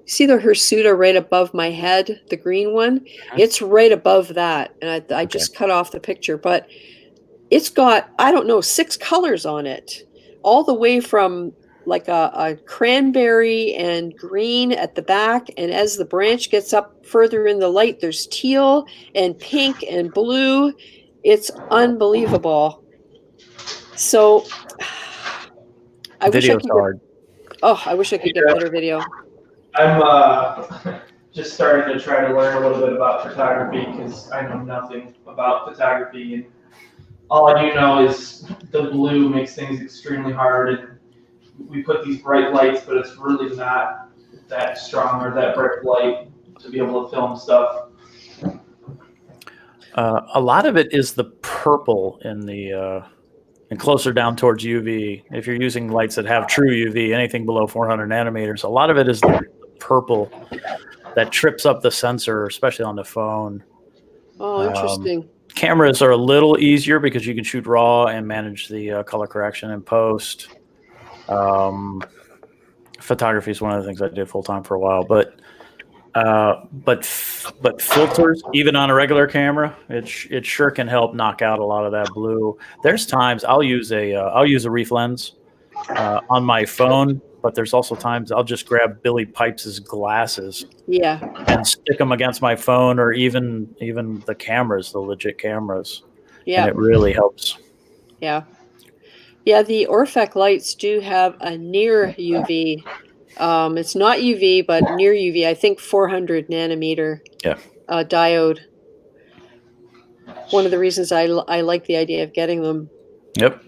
see the hirsuta right above my head, the green one. It's right above that, and I just cut off the picture, but it's got, I don't know, 6 colors on it, all the way from like a cranberry and green at the back, and as the branch gets up further in the light, there's teal and pink and blue. It's unbelievable. So I wish I could I wish I could get better video. I'm just starting to try to learn a little bit about photography because I know nothing about photography, and all I do know is the blue makes things extremely hard, and we put these bright lights, but it's really not that strong or that bright light to be able to film stuff. A lot of it is the purple in the and closer down towards UV. If you're using lights that have true UV, anything below 400 nanometers, a lot of it is the purple that trips up the sensor, especially on the phone. Oh, interesting. Cameras are a little easier because you can shoot raw and manage the color correction in post. Photography is one of the things I did full time for a while, but filters, even on a regular camera, it sure can help knock out a lot of that blue. There's times I'll use a reef lens on my phone, but there's also times I'll just grab Billy Pipes's glasses, and stick them against my phone, or even the cameras, the legit cameras, and it really helps. Yeah, the Orphec lights do have a near UV. It's not UV, but near UV. I think 400 nanometer diode. One of the reasons I like the idea of getting them. Yep.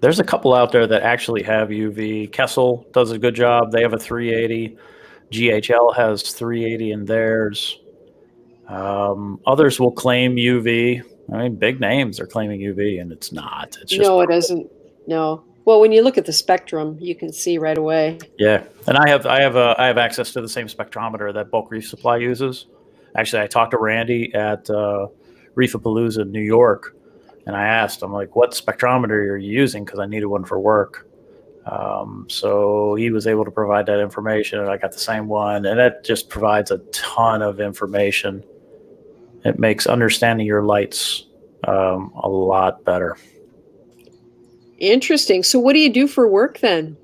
There's a couple out there that actually have UV. Kessel does a good job. They have a 380. GHL has 380 in theirs. Others will claim UV. I mean, big names are claiming UV, and it's not. It's just it isn't. No. Well, when you look at the spectrum, you can see right away. Yeah, and I have access to the same spectrometer that Bulk Reef Supply uses. Actually, I talked to Randy at Reefapalooza in New York, and I asked him, like, what spectrometer are you using? Because I needed one for work. So he was able to provide that information, and I got the same one, and that just provides a ton of information. It makes understanding your lights a lot better. Interesting. So what do you do for work then?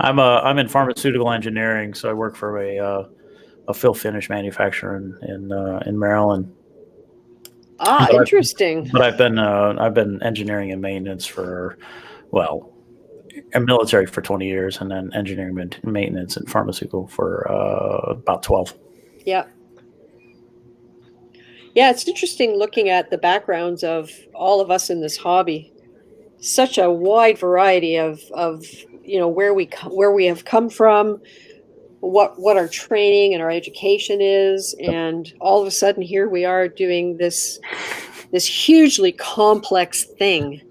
I'm in pharmaceutical engineering, so I work for a fill finish manufacturer in Maryland. Interesting. But I've been engineering and maintenance for, in military for 20 years, and then engineering and maintenance and pharmaceutical for about 12. Yeah. Yeah, it's interesting looking at the backgrounds of all of us in this hobby. Such a wide variety of where we have come from, what our training and our education is, and all of a sudden here we are doing this hugely complex thing.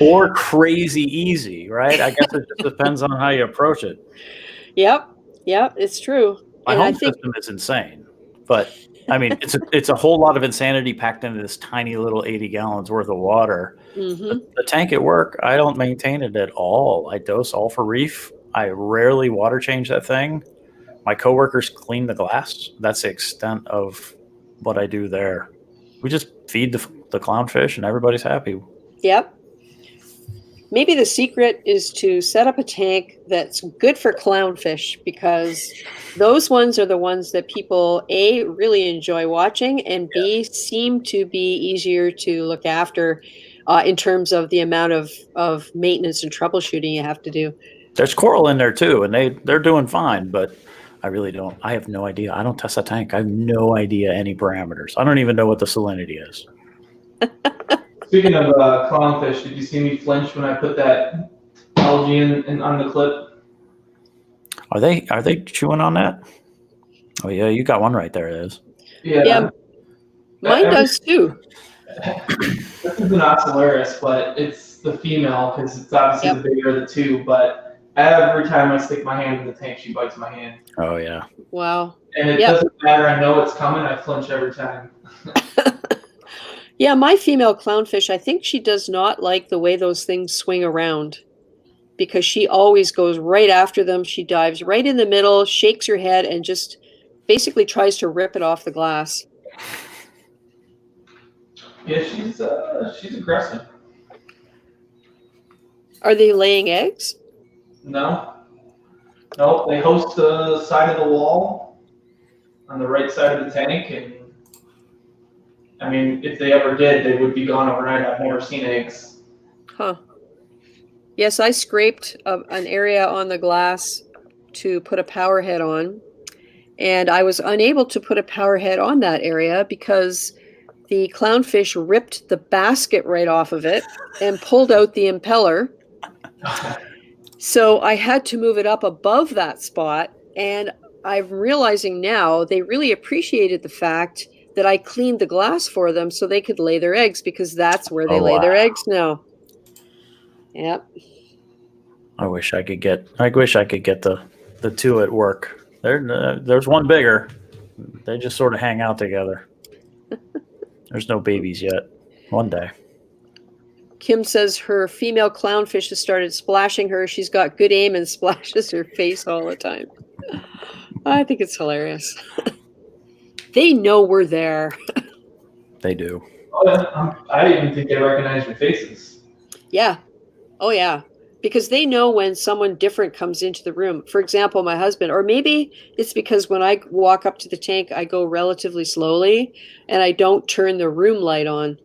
Or crazy easy, right? I guess it just depends on how you approach it. Yep, it's true. My home system is insane, but I mean, it's a whole lot of insanity packed into this tiny little 80 gallons worth of water. Mm-hmm. The tank at work, I don't maintain it at all. I dose all for reef. I rarely water change that thing. My coworkers clean the glass. That's the extent of what I do there. We just feed the clownfish, and everybody's happy. Yep. Maybe the secret is to set up a tank that's good for clownfish, because those ones are the ones that people, A, really enjoy watching, and B, seem to be easier to look after in terms of the amount of maintenance and troubleshooting you have to do. There's coral in there too, and they're doing fine, but I really don't. I have no idea. I don't test that tank. I have no idea any parameters. I don't even know what the salinity is. Speaking of clownfish, did you see me flinch when I put that algae in on the clip? Are they chewing on that? Oh yeah, you got one right there. It is. Yeah. Mine does too. This is an Ocellaris, but it's the female because it's obviously the bigger of the two. But every time I stick my hand in the tank, she bites my hand. Oh yeah. Wow. And it doesn't matter. I know it's coming. I flinch every time. Yeah, my female clownfish, I think she does not like the way those things swing around because she always goes right after them. She dives right in the middle, shakes her head, and just basically tries to rip it off the glass. Yeah, she's aggressive. Are they laying eggs? No. No, they host the side of the wall on the right side of the tank, and I mean, if they ever did, they would be gone overnight. I've never seen eggs. Huh. Yes, I scraped an area on the glass to put a power head on, and I was unable to put a power head on that area because the clownfish ripped the basket right off of it and pulled out the impeller. So I had to move it up above that spot, and I'm realizing now they really appreciated the fact that I cleaned the glass for them so they could lay their eggs because that's where they lay their eggs now. Yep. I wish I could get the two at work. There's one bigger. They just sort of hang out together. There's no babies yet. One day. Kim says her female clownfish has started splashing her. She's got good aim and splashes her face all the time. I think it's hilarious. They know we're there. They do. Oh, I even think they recognize your faces. Yeah. Oh, yeah. Because they know when someone different comes into the room. For example, my husband, or maybe it's because when I walk up to the tank, I go relatively slowly and I don't turn the room light on.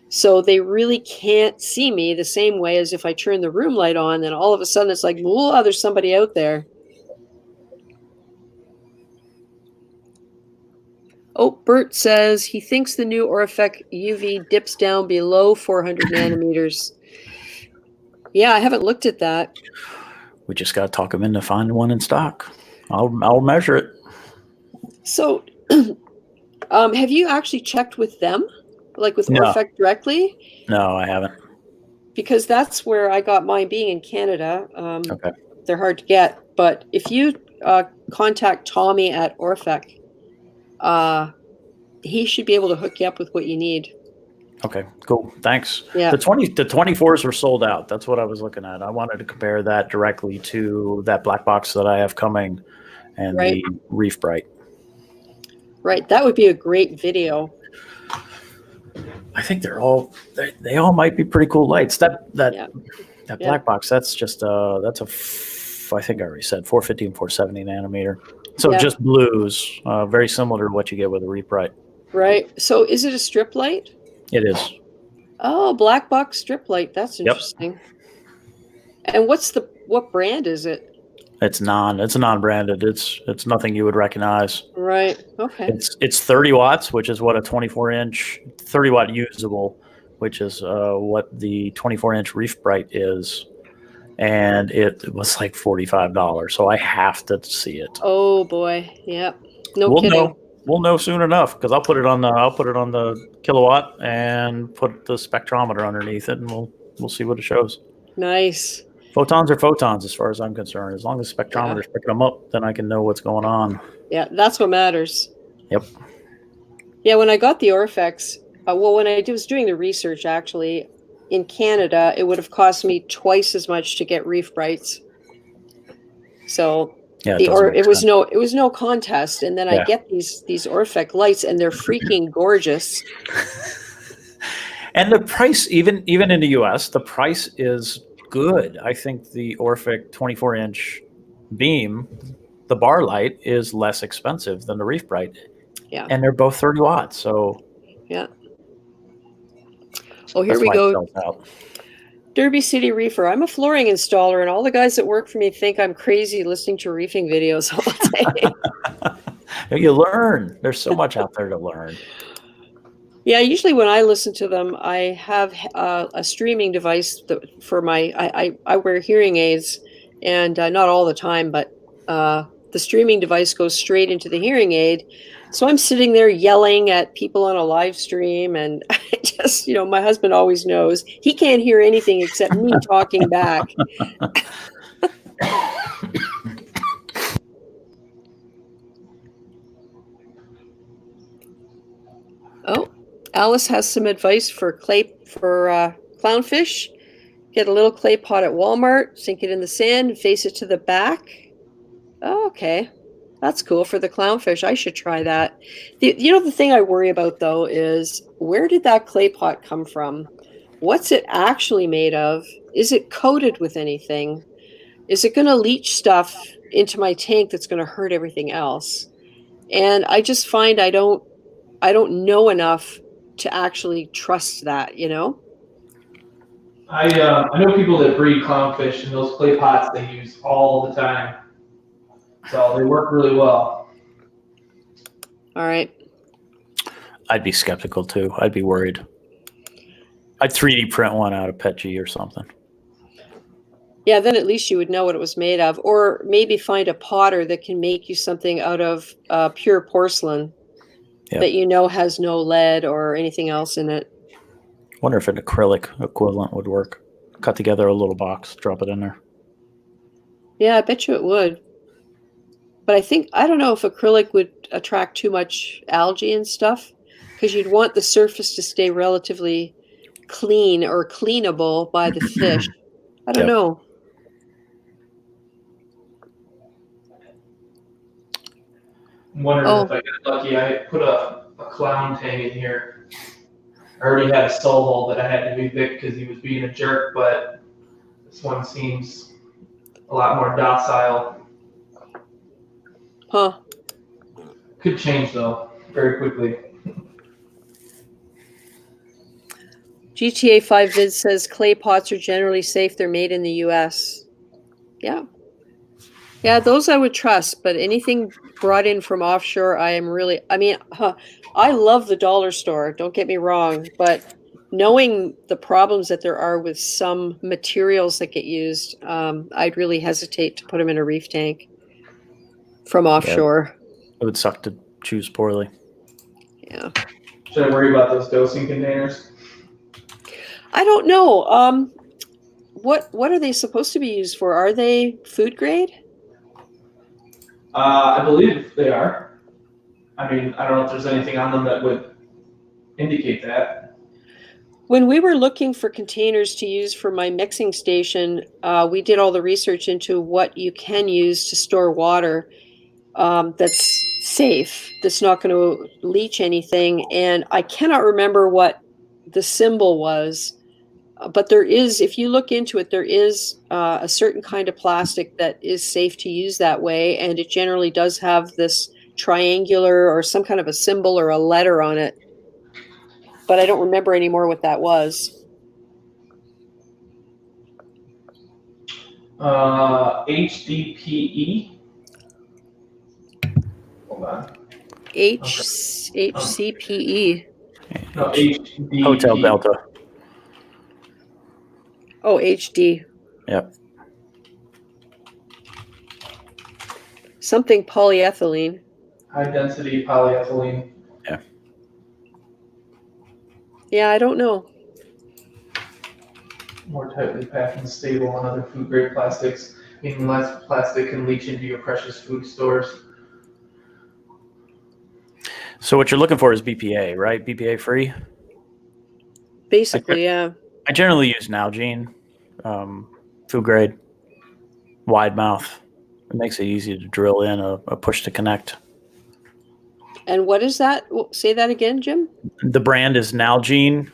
So they really can't see me the same way as if I turn the room light on, then all of a sudden it's like, whoa, there's somebody out there. Oh, Bert says he thinks the new Orifec UV dips down below 400 nanometers. Yeah, I haven't looked at that. We just got to talk them into finding one in stock. I'll measure it. So, have you actually checked with them, like with Orifec directly? No, I haven't. Because that's where I got mine. Being in Canada, Okay. They're hard to get. But if you contact Tommy at Orifec, he should be able to hook you up with what you need. Okay, cool. Thanks. Yeah. The 24s were sold out. That's what I was looking at. I wanted to compare that directly to that black box that I have coming and the Reef Bright. Right. That would be a great video. I think they all might be pretty cool lights. That black box, that's just I think I already said 450 and 470 nanometer. So just blues, very similar to what you get with a Reef Bright. Right. So is it a strip light? It is. Oh, black box strip light. That's interesting. Yep. And what brand is it? It's non-branded. It's nothing you would recognize. Right. Okay. It's 30 watts, which is what a 24-inch 30 watt usable, which is what the 24-inch Reef Bright is. And it was like $45. So I have to see it. Oh boy. Yep. We'll kidding. We'll know soon enough because I'll put it on the kilowatt and put the spectrometer underneath it, and we'll see what it shows. Nice. Photons are photons as far as I'm concerned. As long as the spectrometer's picking them up, then I can know what's going on. Yeah, that's what matters. Yep. Yeah, when I got the Orifex, when I was doing the research, actually, in Canada, it would have cost me twice as much to get Reef Brights. So it was no contest. And then I get these Orifec lights, and they're freaking gorgeous. And the price, even in the US, the price is good. I think the Orifec 24-inch beam, the bar light, is less expensive than the Reef Bright. Yeah. And they're both 30 watts. So yeah. Oh, here we go. Derby City Reefer. I'm a flooring installer, and all the guys that work for me think I'm crazy listening to reefing videos all day. You learn. There's so much out there to learn. Yeah, usually when I listen to them, I have a streaming device for my. I wear hearing aids, and not all the time, but the streaming device goes straight into the hearing aid. So I'm sitting there yelling at people on a live stream, and I just, my husband always knows he can't hear anything except me talking back. Oh, Alice has some advice for clownfish. Get a little clay pot at Walmart, sink it in the sand, and face it to the back. Oh, okay. That's cool for the clownfish. I should try that. The thing I worry about, though, is where did that clay pot come from? What's it actually made of? Is it coated with anything? Is it going to leach stuff into my tank that's going to hurt everything else? And I just find I don't know enough to actually trust that, I know people that breed clownfish, and those clay pots they use all the time, so they work really well. All right. I'd be skeptical too. I'd be worried. I'd 3D print one out of PETG or something. Yeah, then at least you would know what it was made of, or maybe find a potter that can make you something out of pure porcelain that has no lead or anything else in it. Wonder if an acrylic equivalent would work. Cut together a little box, drop it in there. Yeah, I bet you it would. But I don't know if acrylic would attract too much algae and stuff, because you'd want the surface to stay relatively clean or cleanable by the fish. I don't know. I'm wondering if I get lucky. I put a clown tang in here. I already had a soul hole that I had to evict because he was being a jerk, but this one seems a lot more docile. Huh. Could change, though, very quickly. GTA 5 Vid says clay pots are generally safe. They're made in the US. Yeah. Yeah, those I would trust, but anything brought in from offshore, I love the dollar store, don't get me wrong, but knowing the problems that there are with some materials that get used, I'd really hesitate to put them in a reef tank from offshore. It would suck to choose poorly. Yeah. Should I worry about those dosing containers? I don't know. What are they supposed to be used for? Are they food grade? I believe they are. I mean, I don't know if there's anything on them that would indicate that. When we were looking for containers to use for my mixing station, we did all the research into what you can use to store water that's safe, that's not going to leach anything. And I cannot remember what the symbol was, but there is, if you look into it, there is a certain kind of plastic that is safe to use that way. And it generally does have this triangular or some kind of a symbol or a letter on it. But I don't remember anymore what that was. HDPE. Hold on. HCPE. No, HDPE. Hotel Delta. Oh, HD. Yep. Something polyethylene. High density polyethylene. Yeah. Yeah, I don't know. More tightly packed and stable on other food grade plastics, meaning less plastic can leach into your precious food stores. So what you're looking for is BPA, right? BPA free? Basically, yeah. I generally use Nalgene, food grade, wide mouth. It makes it easy to drill in a push to connect. And what is that? Say that again, Jim. The brand is Nalgene.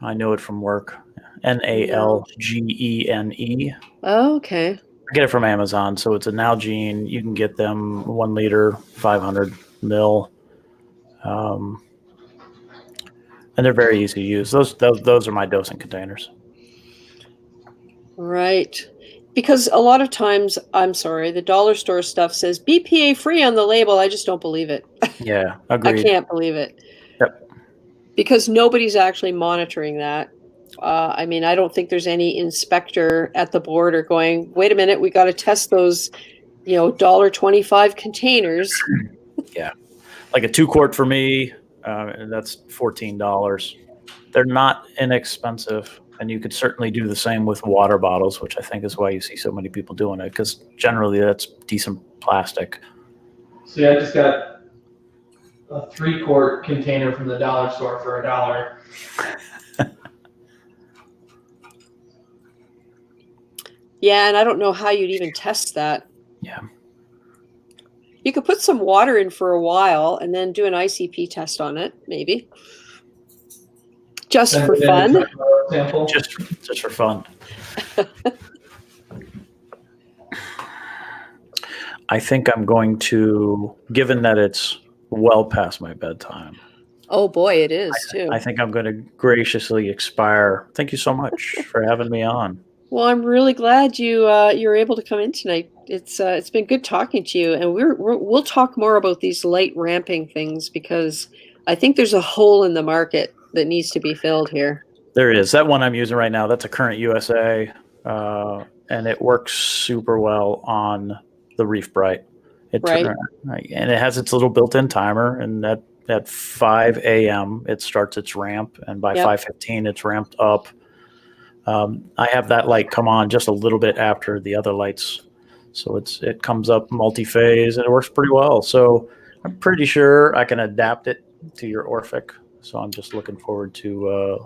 I know it from work. Nalgene. Oh, okay. I get it from Amazon. So it's a Nalgene. You can get them 1 liter, 500 mil. And they're very easy to use. Those are my dosing containers. Right. Because a lot of times, I'm sorry, the dollar store stuff says BPA free on the label. I just don't believe it. Yeah, agreed. I can't believe it. Yep. Because nobody's actually monitoring that. I mean, I don't think there's any inspector at the border going, wait a minute, we got to test those, $1.25 containers. Yeah. Like a 2-quart for me, that's $14. They're not inexpensive. And you could certainly do the same with water bottles, which I think is why you see so many people doing it, because generally that's decent plastic. So yeah, I just got a 3-quart container from the dollar store for $1. Yeah, and I don't know how you'd even test that. Yeah. You could put some water in for a while and then do an ICP test on it, maybe. Just for fun. Just for fun. I think I'm going to, given that it's well past my bedtime. Oh boy, it is too. I think I'm going to graciously expire. Thank you so much for having me on. Well, I'm really glad you were able to come in tonight. It's been good talking to you, and we'll talk more about these light ramping things, because I think there's a hole in the market that needs to be filled here. There is. That one I'm using right now, that's a Current USA, and it works super well on the Reef Bright. Right. And it has its little built-in timer, and at 5 a.m. it starts its ramp, and by 5:15 it's ramped up. I have that light come on just a little bit after the other lights, so it comes up multi-phase, and it works pretty well. So I'm pretty sure I can adapt it to your Orphic. So I'm just looking forward to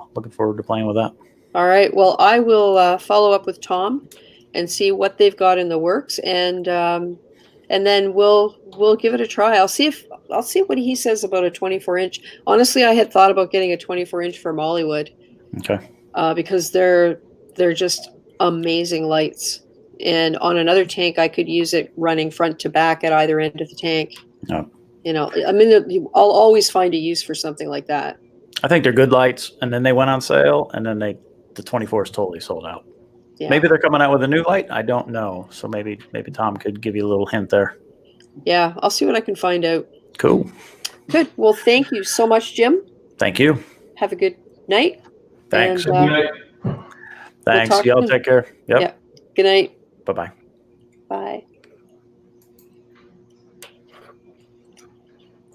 playing with that. All right. Well, I will follow up with Tom and see what they've got in the works, and then we'll give it a try. I'll see what he says about a 24-inch. Honestly, I had thought about getting a 24-inch for Mollywood. Okay. Because they're just amazing lights, and on another tank I could use it running front to back at either end of the tank. Oh. I mean, I'll always find a use for something like that. I think they're good lights, and then they went on sale, and then the 24 is totally sold out. Yeah. Maybe they're coming out with a new light. I don't know. So maybe Tom could give you a little hint there. Yeah, I'll see what I can find out. Cool. Good. Well, thank you so much, Jim. Thank you. Have a good night. Thanks. And, thanks. Y'all take care. Yep. Yeah. Good night. Bye-bye. Bye.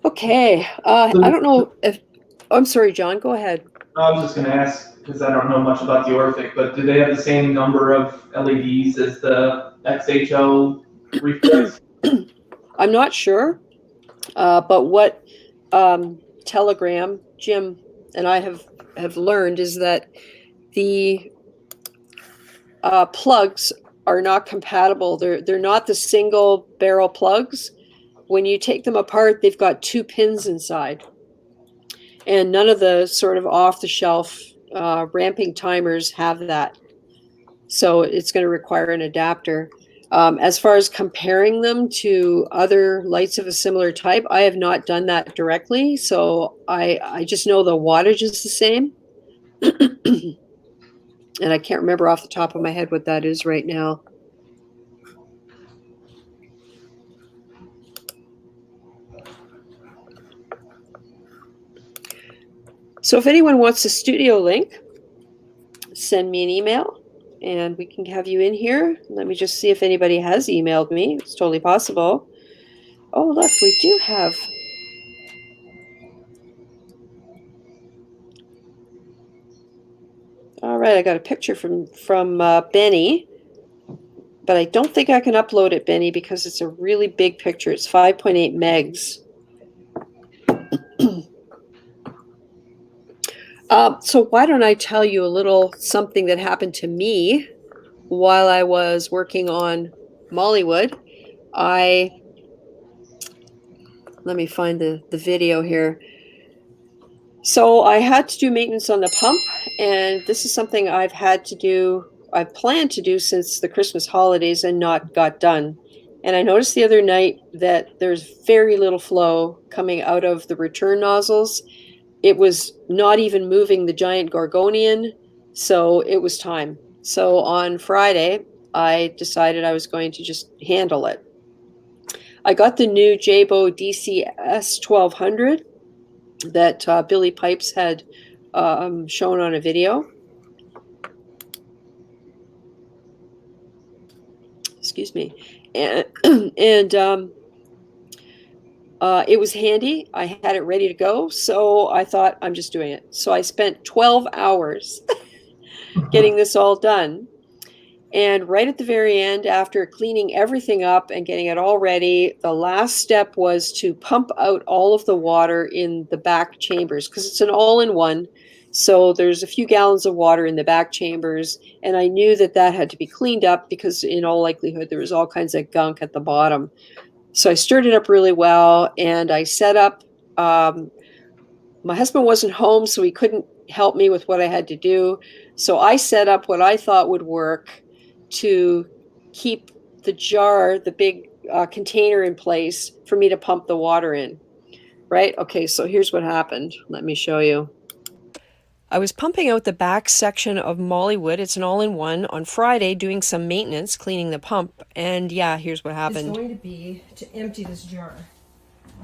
Okay. I don't know if... I'm sorry, John. Go ahead. I was just going to ask, because I don't know much about the Orphic, but do they have the same number of LEDs as the XHO reflex? I'm not sure. But what Telegram, Jim, and I have learned is that the plugs are not compatible. They're not the single barrel plugs. When you take them apart, they've got 2 pins inside, and none of the sort of off-the-shelf ramping timers have that. So it's going to require an adapter. As far as comparing them to other lights of a similar type, I have not done that directly. So I just know the wattage is the same. And I can't remember off the top of my head what that is right now. So if anyone wants a studio link, send me an email and we can have you in here. Let me just see if anybody has emailed me. It's totally possible. Oh, look, we do have... All right, I got a picture from Benny, but I don't think I can upload it, Benny, because it's a really big picture. It's 5.8 megs. So why don't I tell you a little something that happened to me while I was working on Mollywood. Let me find the video here. So I had to do maintenance on the pump, and this is something I've planned to do since the Christmas holidays and not got done. And I noticed the other night that there's very little flow coming out of the return nozzles. It was not even moving the giant Gorgonian, so it was time. So on Friday, I decided I was going to just handle it. I got the new Jabo DCS 1200 that Billy Pipes had shown on a video. Excuse me. and and it was handy. I had it ready to go, so I thought I'm just doing it. So I spent 12 hours getting this all done. And right at the very end, after cleaning everything up and getting it all ready, the last step was to pump out all of the water in the back chambers, because it's an all-in-one. So there's a few gallons of water in the back chambers, and I knew that that had to be cleaned up because in all likelihood there was all kinds of gunk at the bottom. So I stirred it up really well, and I set up. My husband wasn't home, so he couldn't help me with what I had to do. So I set up what I thought would work to keep the jar, the big container in place for me to pump the water in. Right? Okay, so here's what happened. Let me show you. I was pumping out the back section of Mollywood. It's an all-in-one on Friday, doing some maintenance, cleaning the pump. And yeah, here's what happened. It's going to be to empty this jar,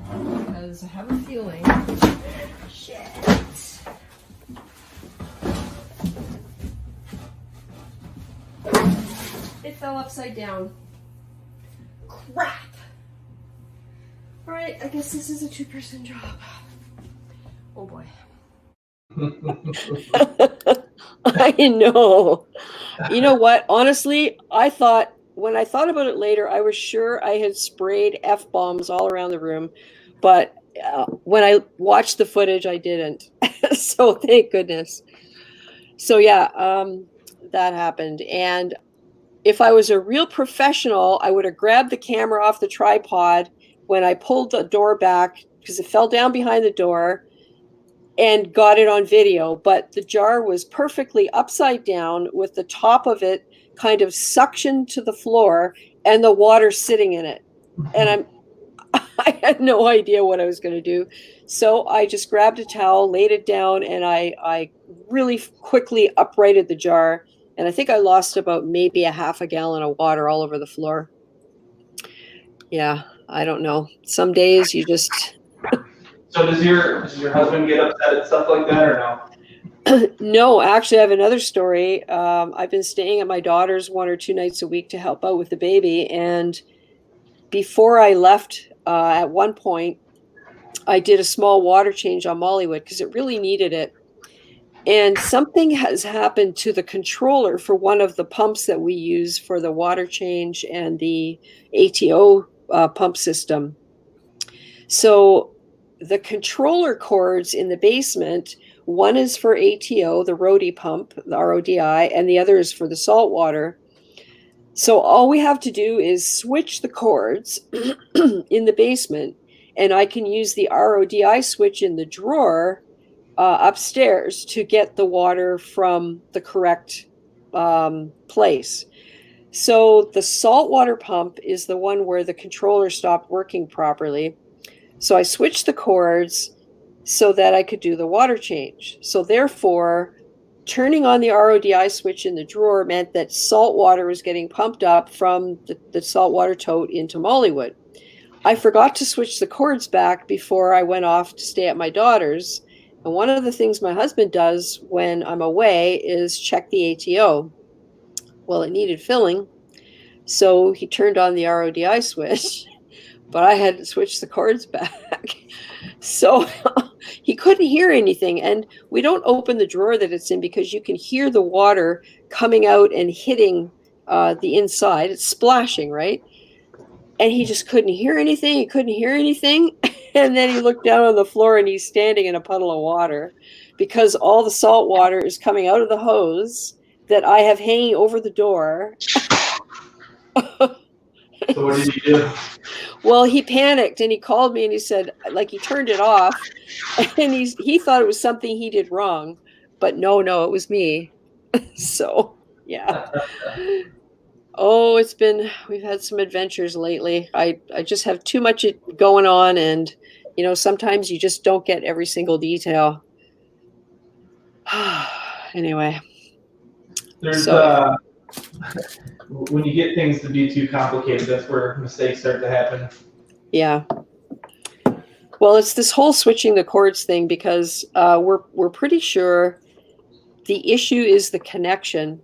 because I have a feeling. Shit. It fell upside down. Crap. All right, I guess this is a two-person job. Oh boy. I know. You know what? Honestly, when I thought about it later, I was sure I had sprayed F-bombs all around the room, but when I watched the footage, I didn't. So thank goodness. So yeah, that happened. And if I was a real professional, I would have grabbed the camera off the tripod when I pulled the door back, because it fell down behind the door, and got it on video. But the jar was perfectly upside down with the top of it kind of suctioned to the floor and the water sitting in it. And I had no idea what I was going to do. So I just grabbed a towel, laid it down, and I really quickly uprighted the jar. And I think I lost about maybe a half a gallon of water all over the floor. Yeah, I don't know. Some days you just... So does your husband get upset at stuff like that, or no? No, actually, I have another story. I've been staying at my daughter's 1 or 2 nights a week to help out with the baby. And before I left, at one point, I did a small water change on Mollywood because it really needed it. And something has happened to the controller for one of the pumps that we use for the water change and the ATO pump system. So the controller cords in the basement, one is for ATO, the RODI pump, the RODI, and the other is for the salt water. So all we have to do is switch the cords in the basement, and I can use the RODI switch in the drawer upstairs to get the water from the correct place. So the saltwater pump is the one where the controller stopped working properly. So I switched the cords so that I could do the water change. So therefore, turning on the RODI switch in the drawer meant that salt water was getting pumped up from the saltwater tote into Mollywood. I forgot to switch the cords back before I went off to stay at my daughter's. And one of the things my husband does when I'm away is check the ATO. Well, it needed filling, so he turned on the RODI switch, but I had to switch the cords back. So he couldn't hear anything. And we don't open the drawer that it's in because you can hear the water coming out and hitting the inside. It's splashing, right? And he just couldn't hear anything. He couldn't hear anything. And then he looked down on the floor and he's standing in a puddle of water because all the salt water is coming out of the hose that I have hanging over the door. So what did he do? Well, he panicked and he called me and he said, like, he turned it off, and he thought it was something he did wrong, but no, it was me. So yeah. Oh, we've had some adventures lately. I just have too much going on, and sometimes you just don't get every single detail. Anyway. There's when you get things to be too complicated, that's where mistakes start to happen. Yeah. Well, it's this whole switching the cords thing because we're pretty sure the issue is the connection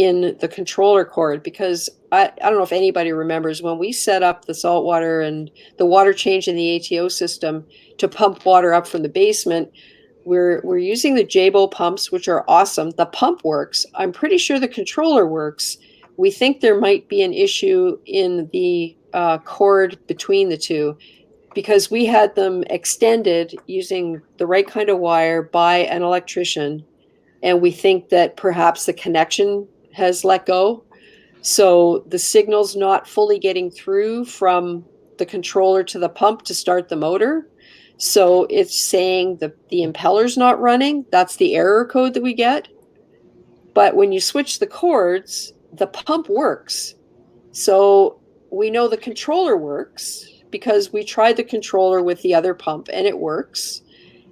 in the controller cord, because I don't know if anybody remembers when we set up the saltwater and the water change in the ATO system to pump water up from the basement. We're using the Jabo pumps, which are awesome. The pump works. I'm pretty sure the controller works. We think there might be an issue in the cord between the two, because we had them extended using the right kind of wire by an electrician. And we think that perhaps the connection has let go. So the signal's not fully getting through from the controller to the pump to start the motor. So it's saying the impeller's not running. That's the error code that we get. But when you switch the cords, the pump works. So we know the controller works because we tried the controller with the other pump and it works.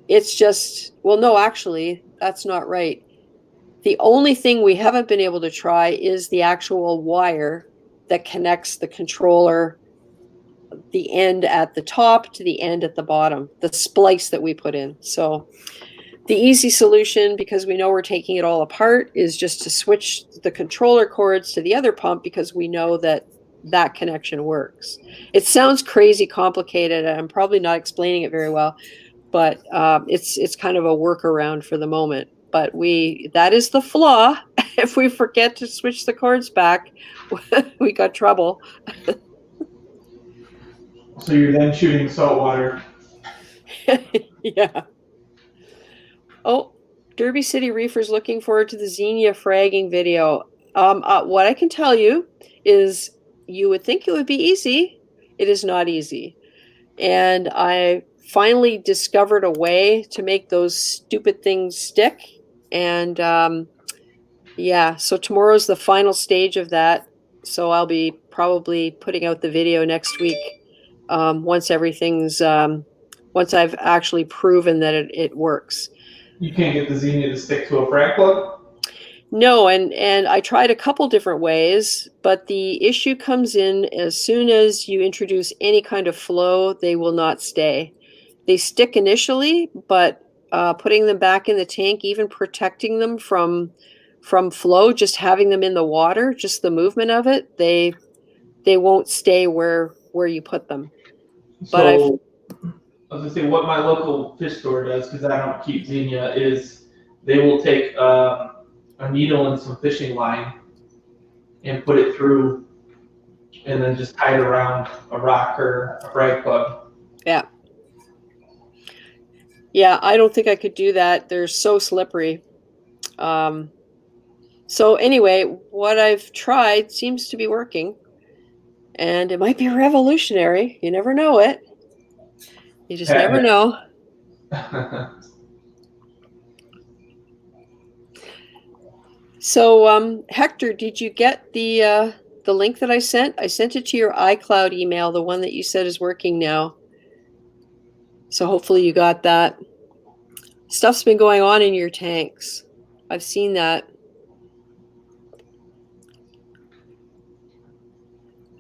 It's just, well, no, actually, that's not right. The only thing we haven't been able to try is the actual wire that connects the controller, the end at the top to the end at the bottom, the splice that we put in. So the easy solution, because we know we're taking it all apart, is just to switch the controller cords to the other pump, because we know that that connection works. It sounds crazy complicated. I'm probably not explaining it very well, but it's kind of a workaround for the moment. But that is the flaw. If we forget to switch the cords back, we got trouble. So you're then shooting the salt water. Yeah. Oh, Derby City Reefers looking forward to the Xenia fragging video. What I can tell you is you would think it would be easy. It is not easy. And I finally discovered a way to make those stupid things stick. And yeah, so tomorrow's the final stage of that. So I'll be probably putting out the video next week once everything's, once I've actually proven that it works. You can't get the Xenia to stick to a frag plug? No, and I tried a couple different ways, but the issue comes in as soon as you introduce any kind of flow, they will not stay. They stick initially, but putting them back in the tank, even protecting them from flow, just having them in the water, just the movement of it, they won't stay where you put them. But I was gonna say, what my local fish store does, because I don't keep Xenia, is they will take a needle and some fishing line and put it through, and then just tie it around a rock or a frag plug. Yeah. Yeah, I don't think I could do that. They're so slippery. So anyway, what I've tried seems to be working, and it might be revolutionary. You never know it. You just never know. So, Hector, did you get the link that I sent? I sent it to your iCloud email, the one that you said is working now. So hopefully you got that. Stuff's been going on in your tanks. I've seen that.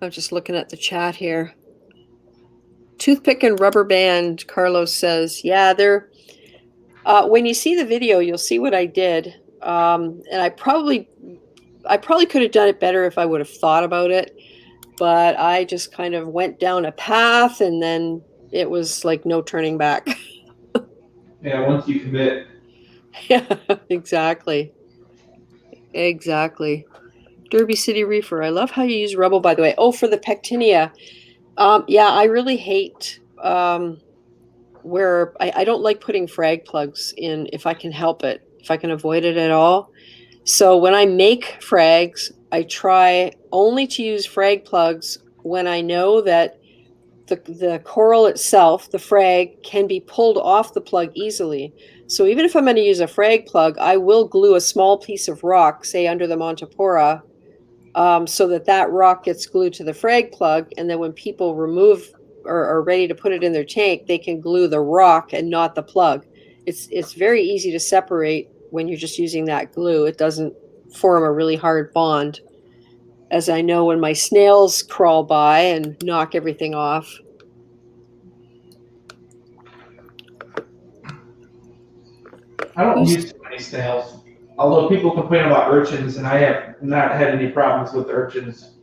I'm just looking at the chat here. Toothpick and rubber band, Carlos says. Yeah, they're... when you see the video, you'll see what I did. And I probably could have done it better if I would have thought about it. But I just kind of went down a path, and then it was like no turning back. Yeah, once you commit. Yeah, exactly. Exactly. Derby City Reefer. I love how you use rubble, by the way. Oh, for the pectinia. Yeah, I really hate where I don't like putting frag plugs in if I can help it, if I can avoid it at all. So when I make frags, I try only to use frag plugs when I know that the coral itself, the frag, can be pulled off the plug easily. So even if I'm going to use a frag plug, I will glue a small piece of rock, say under the Montipora, so that rock gets glued to the frag plug, and then when people remove or are ready to put it in their tank, they can glue the rock and not the plug. It's very easy to separate when you're just using that glue. It doesn't form a really hard bond, as I know when my snails crawl by and knock everything off. I don't use too many snails. Although people complain about urchins, and I have not had any problems with urchins.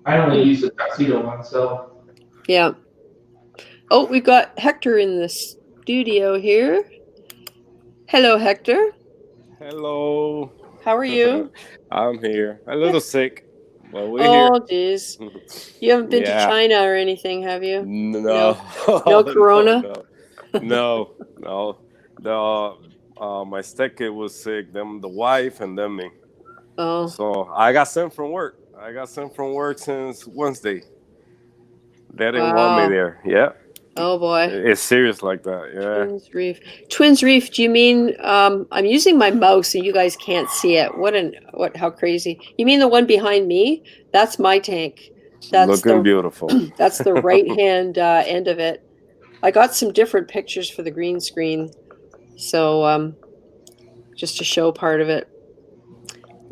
I only use the tuxedo one, so. Yeah. Oh, we've got Hector in the studio here. Hello, Hector. Hello. How are you? I'm here. A little sick, but we're Oh, here. geez. You haven't been to Yeah. China or anything, have you? No. No corona? No. My stepkid was sick, then the wife, and then me. Oh. So I got sent from work. Since Wednesday. They didn't want me there. Yeah. Oh boy. It's serious like that. Yeah. Twins Reef. Twins Reef, do you mean I'm using my mouse and you guys can't see it. How crazy. You mean the one behind me? That's my tank. That's Looking beautiful. That's the right hand end of it. I got some different pictures for the green screen. So just to show part of it.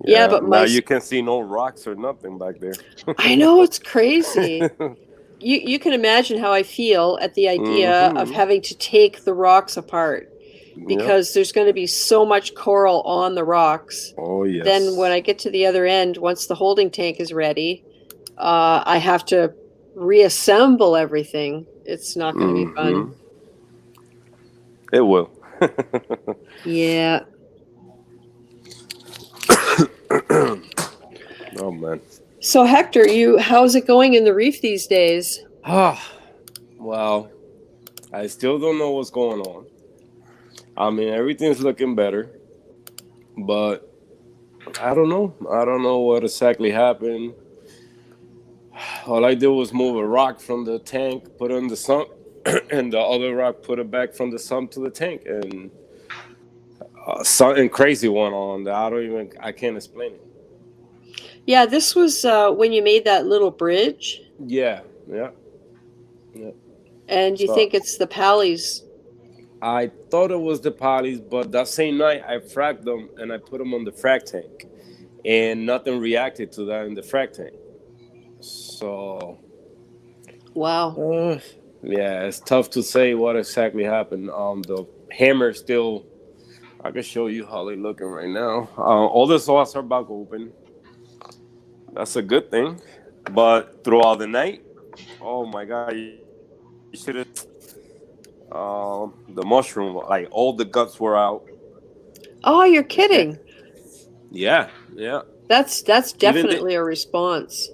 Yeah, but now you can see no rocks or nothing back there. I know, it's crazy. You can imagine how I feel at the idea of having to take the rocks apart because there's going to be so much coral on the rocks. Oh, yes. Then when I get to the other end, once the holding tank is ready, I have to reassemble everything. It's not going to be fun. It will. Yeah. Oh, man. So Hector, how's it going in the reef these days? Well, I still don't know what's going on. I mean, everything's looking better, but I don't know. I don't know what exactly happened. All I did was move a rock from the tank, put it in the sump, and the other rock put it back from the sump to the tank, and something crazy went on that I can't explain it. Yeah, this was when you made that little bridge. Yeah. And you think it's the pallies? I thought it was the pallies, but that same night I fragged them and I put them on the frag tank, and nothing reacted to that in the frag tank. So, wow. Yeah, it's tough to say what exactly happened. The hammer still. I can show you how they're looking right now. All the saws are back open. That's a good thing. But throughout the night, oh my God, you should have. The mushroom, like all the guts were out. Oh, you're kidding. Yeah. That's definitely a response.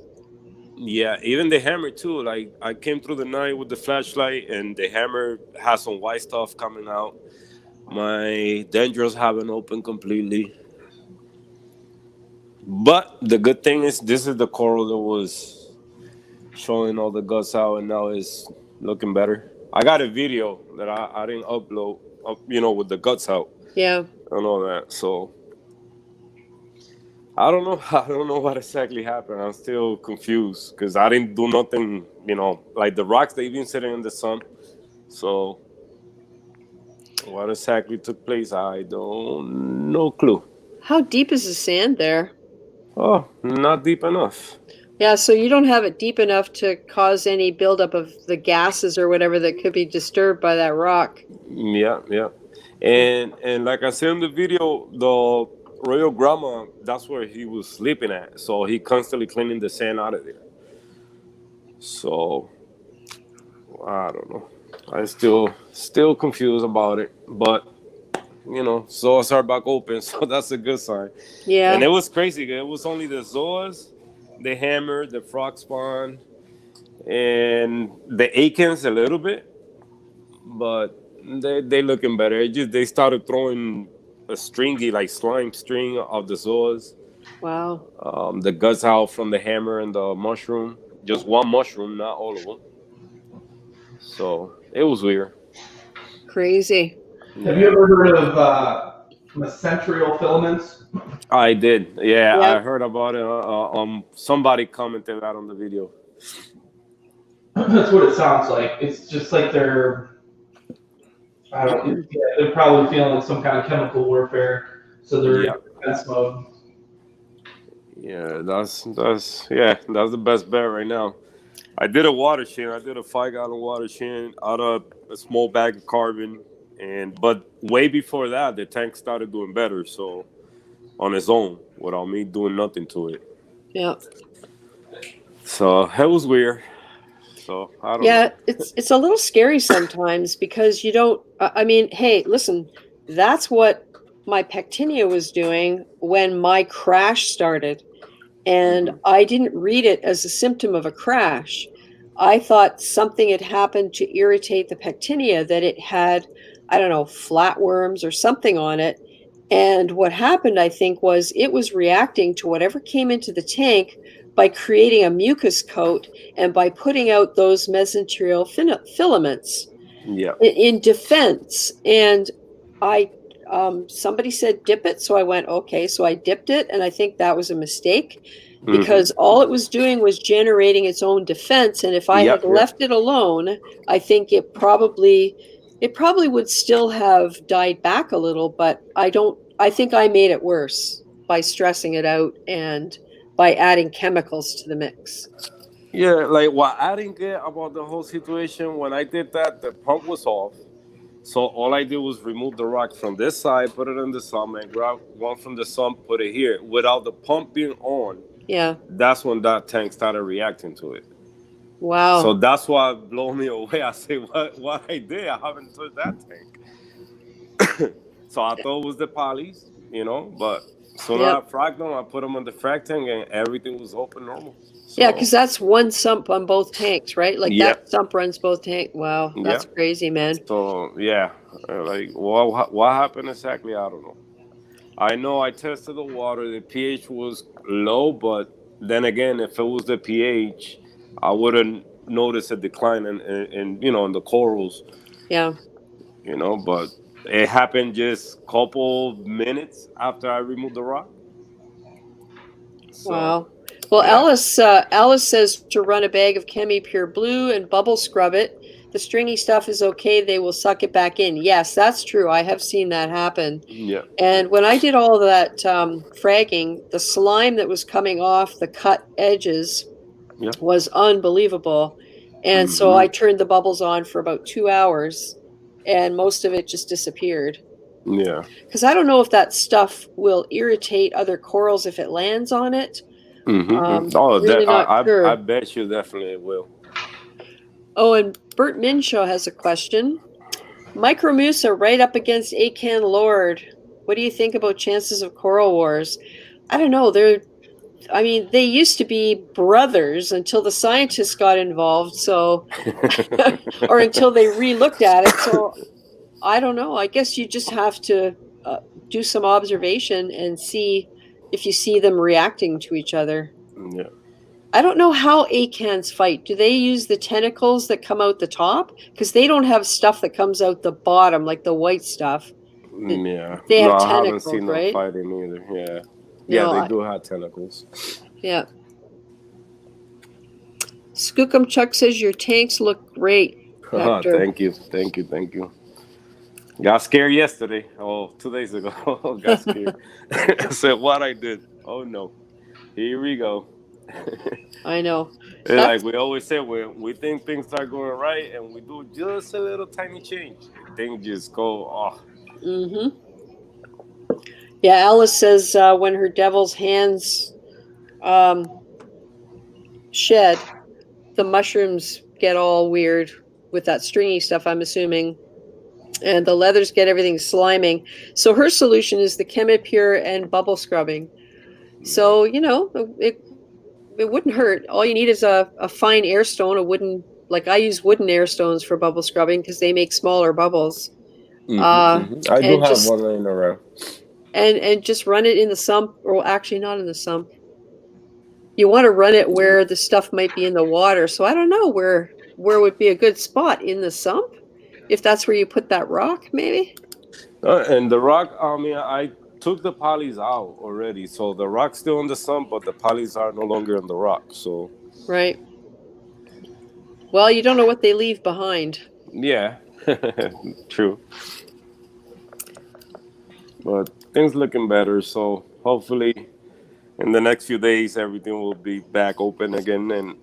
Yeah, even the hammer too. Like I came through the night with the flashlight, and the hammer has some white stuff coming out. My dendrils haven't opened completely. But the good thing is, this is the coral that was showing all the guts out, and now it's looking better. I got a video that I didn't upload, with the guts out. Yeah. And all that. So I don't know. I don't know what exactly happened. I'm still confused because I didn't do nothing, like the rocks, they've been sitting in the sun. So what exactly took place, I don't no clue. How deep is the sand there? Oh, not deep enough. Yeah, so you don't have it deep enough to cause any buildup of the gases or whatever that could be disturbed by that rock. Yeah. And like I said in the video, the royal grandma, that's where he was sleeping at. So he constantly cleaning the sand out of there. So I don't know. I still confused about it. But zoas are back open, so that's a good sign. Yeah. And it was crazy. It was only the zoas, the hammer, the frog spawn, and the akins a little bit. But they looking better. They started throwing a stringy, like slime string of the zoas. Wow. The guts out from the hammer and the mushroom. Just one mushroom, not all of them. So it was weird. Crazy. Have you ever heard of mesenterial filaments? I did. Yeah, I heard about it. Somebody commented that on the video. That's what it sounds like. It's just like they're probably feeling some kind of chemical warfare, so they're in defense mode. Yeah, that's the best bet right now. I did a water chain. I did a 5-gallon water chain out of a small bag of carbon, But way before that, the tank started doing better. So on its own, without me doing nothing to it. Yeah. So it was weird. So I don't know. Yeah, it's a little scary sometimes because you don't. I mean, hey, listen, that's what my pectinia was doing when my crash started, and I didn't read it as a symptom of a crash. I thought something had happened to irritate the pectinia, that it had, I don't know, flatworms or something on it. And what happened, I think, was it was reacting to whatever came into the tank by creating a mucus coat and by putting out those mesenterial filaments Yeah. in defense. And I, somebody said dip it, so I went okay. So I dipped it, and I think that was a mistake because all it was doing was generating its own defense. And if I had left it alone, I think it probably would still have died back a little. But I think I made it worse by stressing it out and by adding chemicals to the mix. Yeah, like what I didn't get about the whole situation, when I did that, the pump was off. So all I did was remove the rock from this side, put it in the sump, and grab one from the sump, put it here. Without the pump being on, Yeah. that's when that tank started reacting to it. Wow. So that's why it blew me away. I say, what I did? I haven't touched that tank. So I thought it was the polys, but soon as I fragged them, I put them on the frag tank, and everything was open normal. So, yeah, because that's one sump on both tanks, right? Like that sump runs both tanks. Wow, that's crazy, man. So like what happened exactly? I don't know. I know I tested the water. The pH was low, but then again, if it was the pH, I wouldn't notice a decline in in the corals. Yeah. But it happened just a couple minutes after I removed the rock. So, wow. Well, Alice says to run a bag of Chemi Pure Blue and bubble scrub it. The stringy stuff is okay. They will suck it back in. Yes, that's true. I have seen that happen. Yeah. And when I did all that fragging, the slime that was coming off the cut edges was unbelievable. And so I turned the bubbles on for about 2 hours, and most of it just disappeared. Yeah. Because I don't know if that stuff will irritate other corals if it lands on it. Really not sure. I bet you definitely will. Oh, and Bert Minshaw has a question. Micromusa right up against Acan Lord. What do you think about chances of coral wars? I don't know. They used to be brothers until the scientists got involved. So, or until they re-looked at it. So, I don't know. I guess you just have to do some observation and see if you see them reacting to each other. Yeah. I don't know how acans fight. Do they use the tentacles that come out the top? Because they don't have stuff that comes out the bottom, like the white stuff. Yeah. They have I tentacles, haven't seen right? them fighting either. Yeah. No, they do have tentacles. Yeah. Skookum Chuck says your tanks look great. Thank you. Got scared yesterday. 2 days ago. Got scared. I said what I did. Oh no. Here we go. I know. Like we always say, we think things are going right and we do just a little tiny change. Things just go off. Mm-hmm. Yeah, Alice says when her devil's hands shed, the mushrooms get all weird with that stringy stuff, I'm assuming. And the leathers get everything sliming. So her solution is the Chemipure and bubble scrubbing. So, it wouldn't hurt. All you need is a fine air stone, like I use wooden air stones for bubble scrubbing because they make smaller bubbles. I do have one laying around. And just run it in the sump, or actually not in the sump. You want to run it where the stuff might be in the water. So I don't know where would be a good spot in the sump. If that's where you put that rock, maybe. And the rock, I took the polys out already, so the rock's still in the sump, but the polys are no longer in the rock. So right. Well, you don't know what they leave behind. Yeah, true. But things looking better, so hopefully in the next few days everything will be back open again and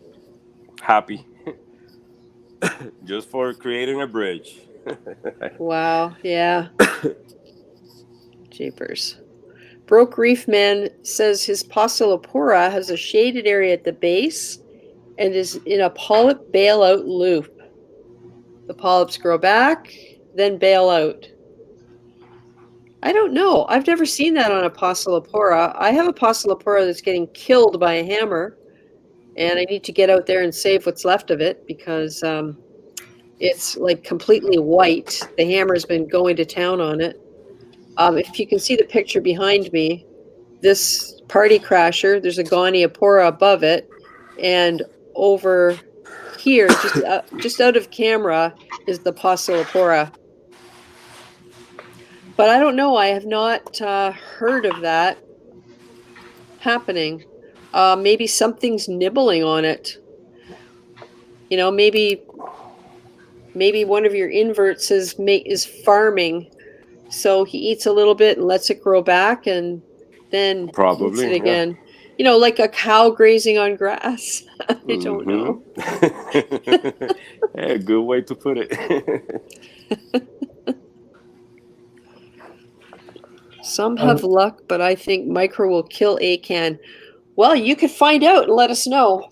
happy. Just for creating a bridge. Wow. Yeah. Jeepers. Broke Reef Man says his Poecilopora has a shaded area at the base and is in a polyp bailout loop. The polyps grow back, then bail out. I don't know. I've never seen that on a Poecilopora. I have a Poecilopora that's getting killed by a hammer, and I need to get out there and save what's left of it because it's like completely white. The hammer's been going to town on it. If you can see the picture behind me, this party crasher, there's a Goniopora above it, and over here, just out of camera, is the Poecilopora. But I don't know. I have not heard of that happening. Maybe something's nibbling on it. You know, maybe one of your inverts is farming, so he eats a little bit and lets it grow back, and then Probably, eats it again. Yeah. You know, like a cow grazing on grass. I don't know. Yeah, good way to put it. Some have luck, but I think micro will kill acan. Well, you could find out and let us know.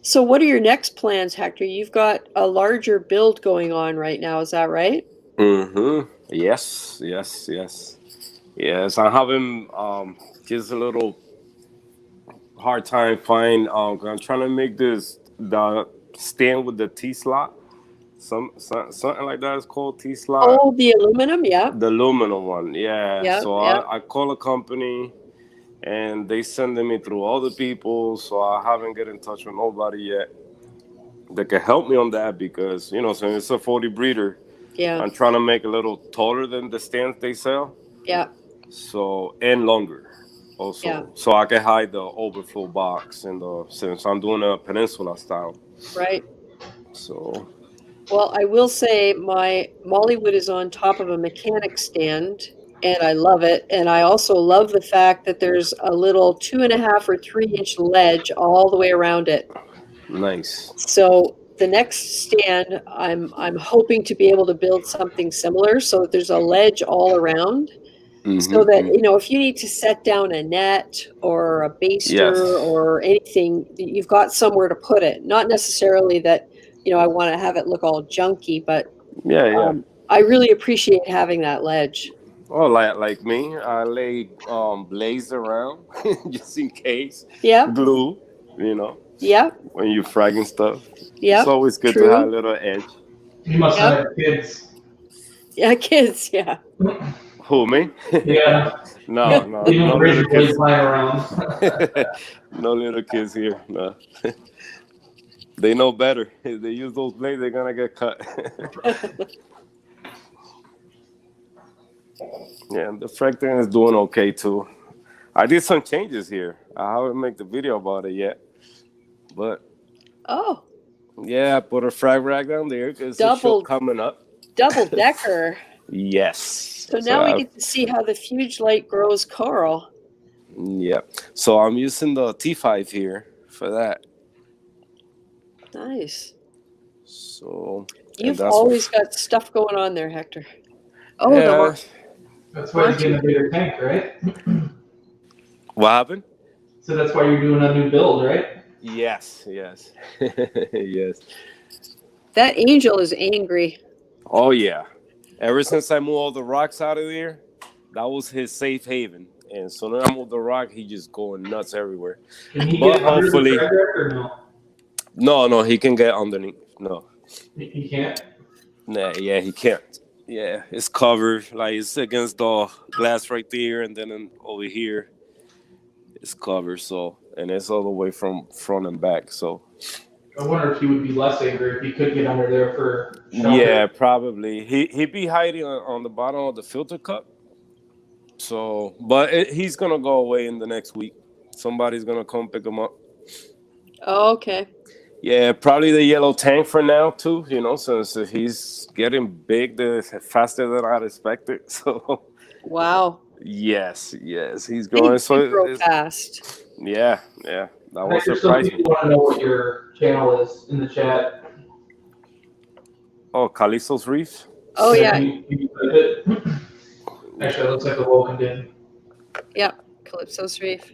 So what are your next plans, Hector? You've got a larger build going on right now, is that right? Yes. I'm having just a little hard time find. I'm trying to make the stand with the T-slot. Something like that is called T-slot. Oh, the aluminum, yeah. The aluminum one, yeah. So yeah. I call a company, and they sending me through all the people. So I haven't get in touch with nobody yet that can help me on that because so it's a 40 breeder. Yeah. I'm trying to make a little taller than the stands they sell. Yeah. So and longer, also. Yeah. So I can hide the overflow box since I'm doing a peninsula style. Right. So. Well, I will say my Mollywood is on top of a mechanic stand, and I love it. And I also love the fact that there's a little 2.5 or 3 inch ledge all the way around it. Nice. So the next stand, I'm hoping to be able to build something similar so that there's a ledge all around. So that, if you need to set down a net or a baster or anything, you've got somewhere to put it. Not necessarily that, I want to have it look all junky, but I really appreciate having that ledge. Oh, like me, I lay blaze around just in case. Yeah. Glue, Yeah. When you're fragging stuff. Yeah. It's always good to have a little edge. You must have kids. Yeah, kids. Yeah. Who, me? Yeah. No little kids flying around. No little kids here. No. They know better. If they use those blades, they're gonna get cut. Yeah, the frag thing is doing okay too. I did some changes here. I haven't made the video about it yet, but yeah, I put a frag rack down there because it's show coming up. Double decker. Yes. So now we get to see how the Fuge light grows coral. Yeah. So I'm using the T5 here for that. Nice. So you've always got stuff going on there, Hector. Oh, yeah. That's why you're getting a bigger tank, right? What happened? So that's why you're doing a new build, right? Yes. Yes. That angel is angry. Oh yeah. Ever since I moved all the rocks out of there, that was his safe haven. And so now I moved the rock, he just going nuts everywhere. Can he get under the frag rack or no? No, he can get underneath. No. He can't? Nah, yeah, he can't. Yeah, it's covered. Like, it's against the glass right there, and then over here, it's covered. So, and it's all the way from front and back. So, I wonder if he would be less angry if he could get under there for shelter. Yeah, probably. He'd be hiding on the bottom of the filter cup. So, but he's gonna go away in the next week. Somebody's gonna come pick him up. Oh, okay. Yeah, probably the yellow tank for now too. Since he's getting big, faster than I'd expected. So. Wow. Yes, he's growing. So grow fast. Yeah. That was Some surprising. people want to know what your channel is in the chat. Oh, Callisto's Reef. Oh yeah. Can you type it? Actually, it looks like the Wogan did. Yep, Calypso's Reef.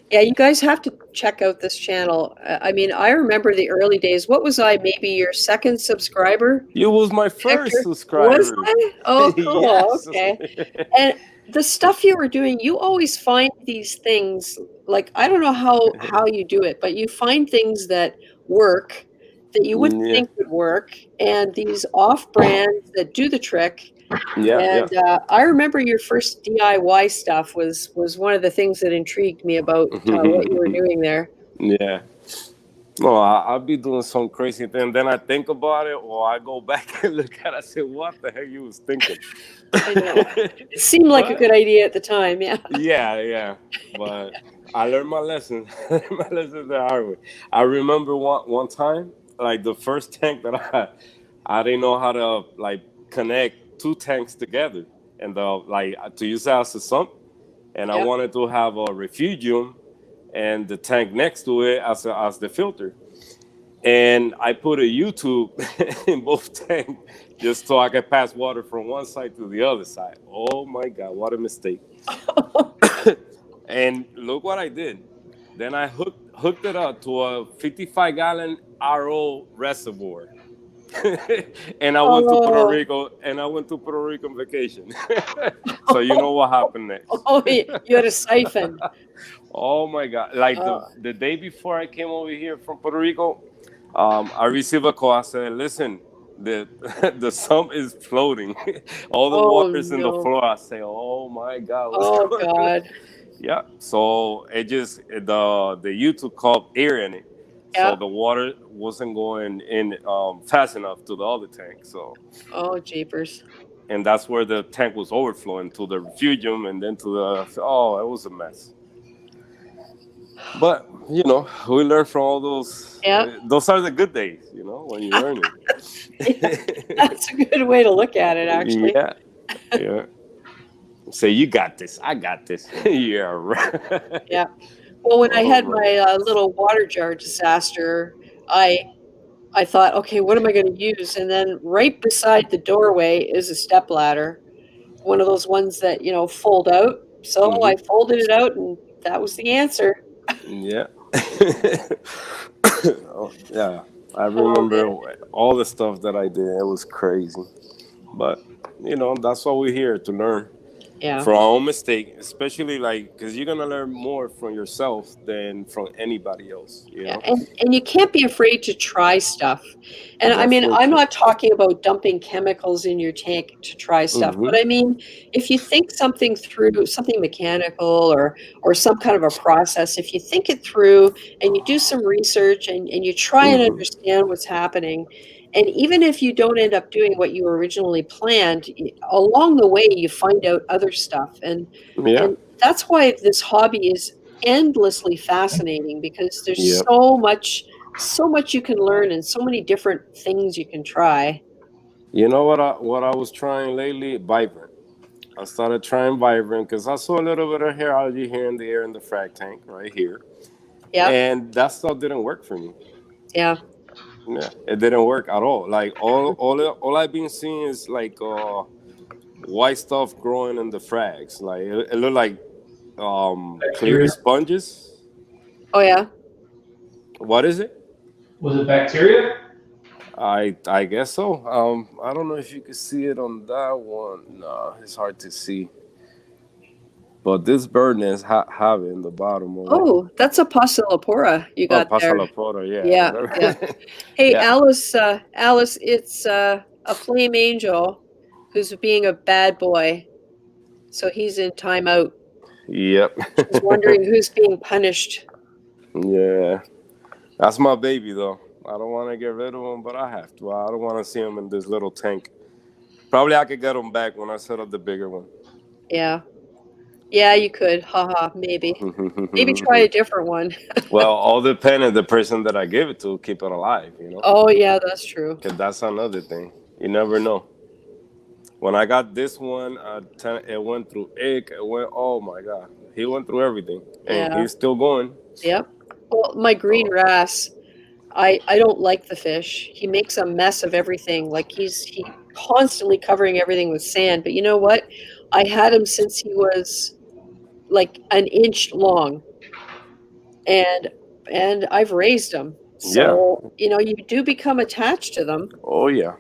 Yeah, you guys have to check out this channel. I mean, I remember the early days. What was I? Maybe your second subscriber? You was my first Hector? subscriber. Was I? Oh, cool. Yes. Okay. And the stuff you were doing, you always find these things. Like, I don't know how you do it, but you find things that work that you wouldn't Yeah. think would work, and these off brands that do the trick. Yeah. And I remember your first DIY stuff was one of the things that intrigued me about what you were doing there. Yeah. No, I'll be doing some crazy thing. Then I think about it, or I go back and look at it. I say, what the heck you was thinking? I know. It seemed like a good idea at the time, yeah. Yeah. But I learned my lesson. My lesson the hard way. I remember one time, like the first tank that I didn't know how to like connect two tanks together, and to use it as a sump, and I wanted to have a refugium and the tank next to it as the filter, and I put a YouTube in both tanks just so I could pass water from one side to the other side. Oh my God, what a mistake! And look what I did. Then I hooked it up to a 55-gallon RO reservoir. And I went to Puerto Rico, and I went to Puerto Rico on vacation. So you know what happened next. Oh, you had a siphon. Oh my God. Like the day before I came over here from Puerto Rico, I received a call. I said, listen, the sump is floating. All the water's in the floor. I say, oh my God. Oh God. Yeah. So it just, the YouTube called air in it. So the water wasn't going in fast enough to the other tank. So. Oh, jeepers. And that's where the tank was overflowing to the refugium and then to the, it was a mess. But, you know, we learn from all those. Yeah. Those are the good days, you know, when you're learning. That's a good way to look at it, actually. Yeah. Say, you got this. I got this. Yeah, right. Yeah. Well, when I had my little water jar disaster, I thought, okay, what am I going to use? And then right beside the doorway is a stepladder, one of those ones that, you know, fold out. So I folded it out, and that was the answer. Yeah. Yeah. I remember all the stuff that I did. It was crazy. But, you know, that's why we're here, to learn. Yeah. From our own mistake, especially because you're gonna learn more from yourself than from anybody else. You know? And you can't be afraid to try stuff. And I mean, I'm not talking about dumping chemicals in your tank to try stuff, but I mean, if you think something through, something mechanical or some kind of a process, if you think it through and you do some research and you try and understand what's happening. And even if you don't end up doing what you originally planned, along the way, you find out other stuff. And that's why this hobby is endlessly fascinating, because there's so much you can learn and so many different things you can try. You know what I was trying lately? Vibrant. I started trying Vibrant because I saw a little bit of hair algae here in the air in the frag tank right here. Yeah. And that stuff didn't work for me. Yeah. Yeah, it didn't work at all. Like all I've been seeing is like white stuff growing in the frags. Like it looked like clear sponges. Oh yeah. What is it? Was it bacteria? I guess so. I don't know if you can see it on that one. No, it's hard to see. But this bird nest have it in the bottom of it. That's a Passilopora you got there. Passilopora, Yeah. Hey, Alice, it's a flame angel who's being a bad boy. So he's in timeout. Yep. He's wondering who's being punished. Yeah. That's my baby, though. I don't want to get rid of him, but I have to. I don't want to see him in this little tank. Probably I could get him back when I set up the bigger one. Yeah. Yeah, you could. Maybe. Maybe try a different one. Well, all depends on the person that I give it to, keep it alive, you know? Oh, yeah, that's true. Because that's another thing. You never know. When I got this one, it went through egg. It went, oh, my God. he went through everything, and Yeah. he's still going. Yep. Well, my green wrasse, I don't like the fish. He makes a mess of everything. Like he constantly covering everything with sand. But you know what? I had him since he was like an inch long, and I've raised him. Yeah. So you know, you do become attached to them. Oh yeah.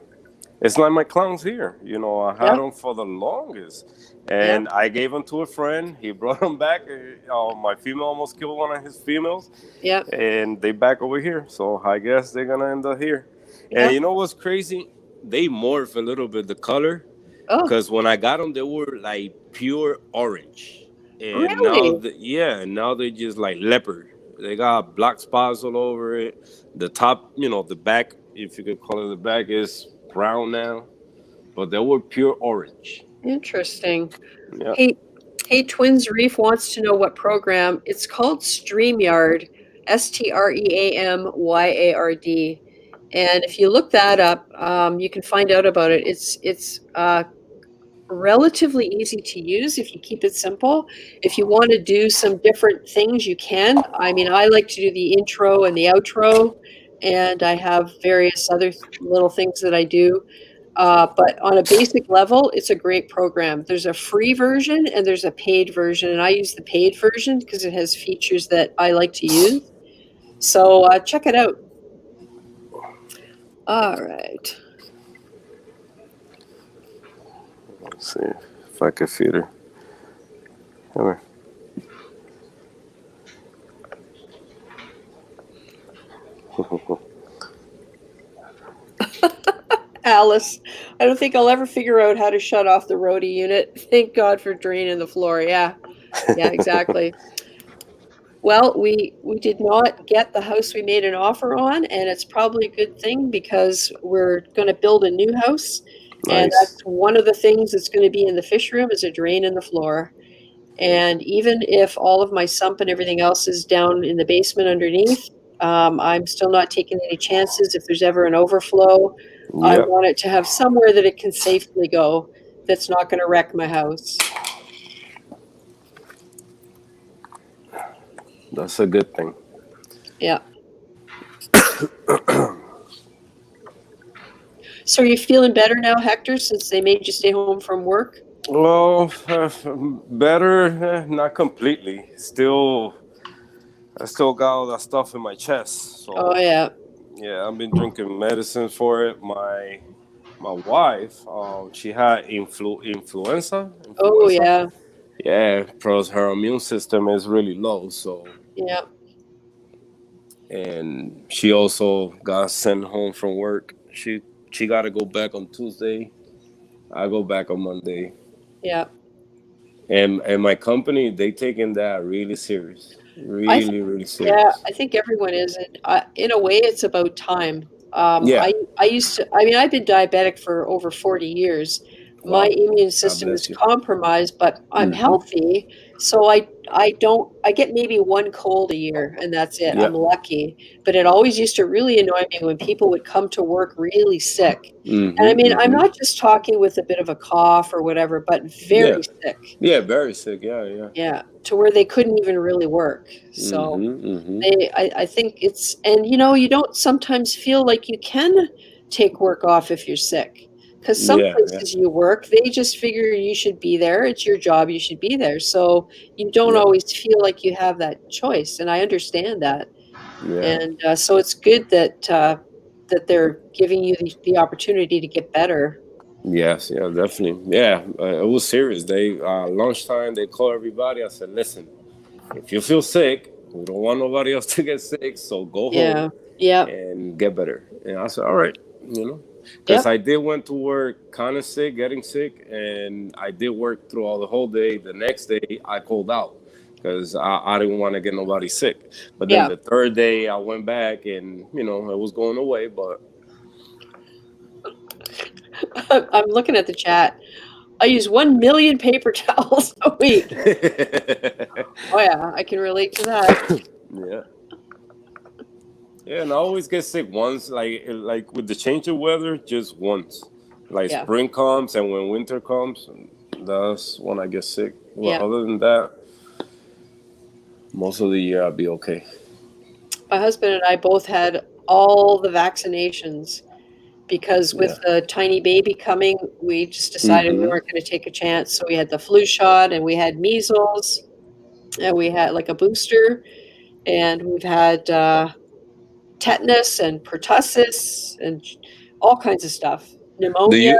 It's like my clowns here. You know, I had Yeah. them for the longest. And I gave them to a friend. He brought them back. My female almost killed one of his females. Yeah. And they back over here. So I guess they're going to end up here. Yeah. And you know what's crazy? They morph a little bit, the color. Oh, Because when I got them, they were like pure orange. And really? now they're just like leopard. They got black spots all over it. The top, the back, if you could call it the back, is brown now. But they were pure orange. Interesting. Yeah. Hey, Twins Reef wants to know what program. It's called StreamYard, StreamYard. And if you look that up, you can find out about it. It's relatively easy to use if you keep it simple. If you want to do some different things, you can. I mean, I like to do the intro and the outro, and I have various other little things that I do. But on a basic level, it's a great program. There's a free version and there's a paid version, and I use the paid version because it has features that I like to use. So check it out. All right. Let's see if I can feed her. Come here. Alice, I don't think I'll ever figure out how to shut off the roadie unit. Thank God for draining the floor. Yeah, exactly. Well, we did not get the house we made an offer on, and it's probably a good thing because we're going to build a new house. Nice. And that's one of the things that's going to be in the fish room is a drain in the floor. And even if all of my sump and everything else is down in the basement underneath, I'm still not taking any chances if there's ever an overflow. I Yep. want it to have somewhere that it can safely go that's not going to wreck my house. That's a good thing. Yeah. So are you feeling better now, Hector, since they made you stay home from work? Well, better, not completely. I still got all that stuff in my chest. So, Oh, yeah. Yeah, I've been drinking medicine for it. My wife, she had influenza. Oh, yeah. Yeah, plus her immune system is really low. So, Yeah. and she also got sent home from work. She got to go back on Tuesday. I go back on Monday. Yeah. And my company, they taking that really serious. Really serious. Yeah, I think everyone is. In a way, it's about time. Yeah. I've been diabetic for over 40 years. Wow. My immune system is compromised, but I'm healthy. So I get maybe one cold a year and that's it. Yeah. I'm lucky. But it always used to really annoy me when people would come to work really sick. And I mean, I'm not just talking with a bit of a cough or whatever, but very sick. Yeah, very sick. Yeah. Yeah, to where they couldn't even really work. So I think it's, and you don't sometimes feel like you can take work off if you're sick. Because some places you work, they just figure you should be there. It's your job. You should be there. So you don't always feel like you have that choice. And I understand that. Yeah. And so it's good that that they're giving you the opportunity to get better. Yes, yeah, definitely. Yeah, it was serious. They lunchtime, they call everybody. I said, listen, if you feel sick, we don't want nobody else to get sick. So go home and get better. And I said, all right, Because I did went to work kind of sick, getting sick, and I did work throughout the whole day. The next day, I called out because I didn't want to get nobody sick. But then the third day, I went back, and, it was going away. But I'm looking at the chat. I use 1 million paper towels a week. Oh, yeah, I can relate to that. Yeah. Yeah, and I always get sick once, like with the change of weather, just once. Like spring comes and when winter comes, that's when I get sick. Well, other than that, most of the year I'll be okay. My husband and I both had all the vaccinations because with the tiny baby coming, we just decided we weren't going to take a chance. So we had the flu shot, and we had measles, and we had like a booster, and we've had tetanus and pertussis and all kinds of stuff. Pneumonia.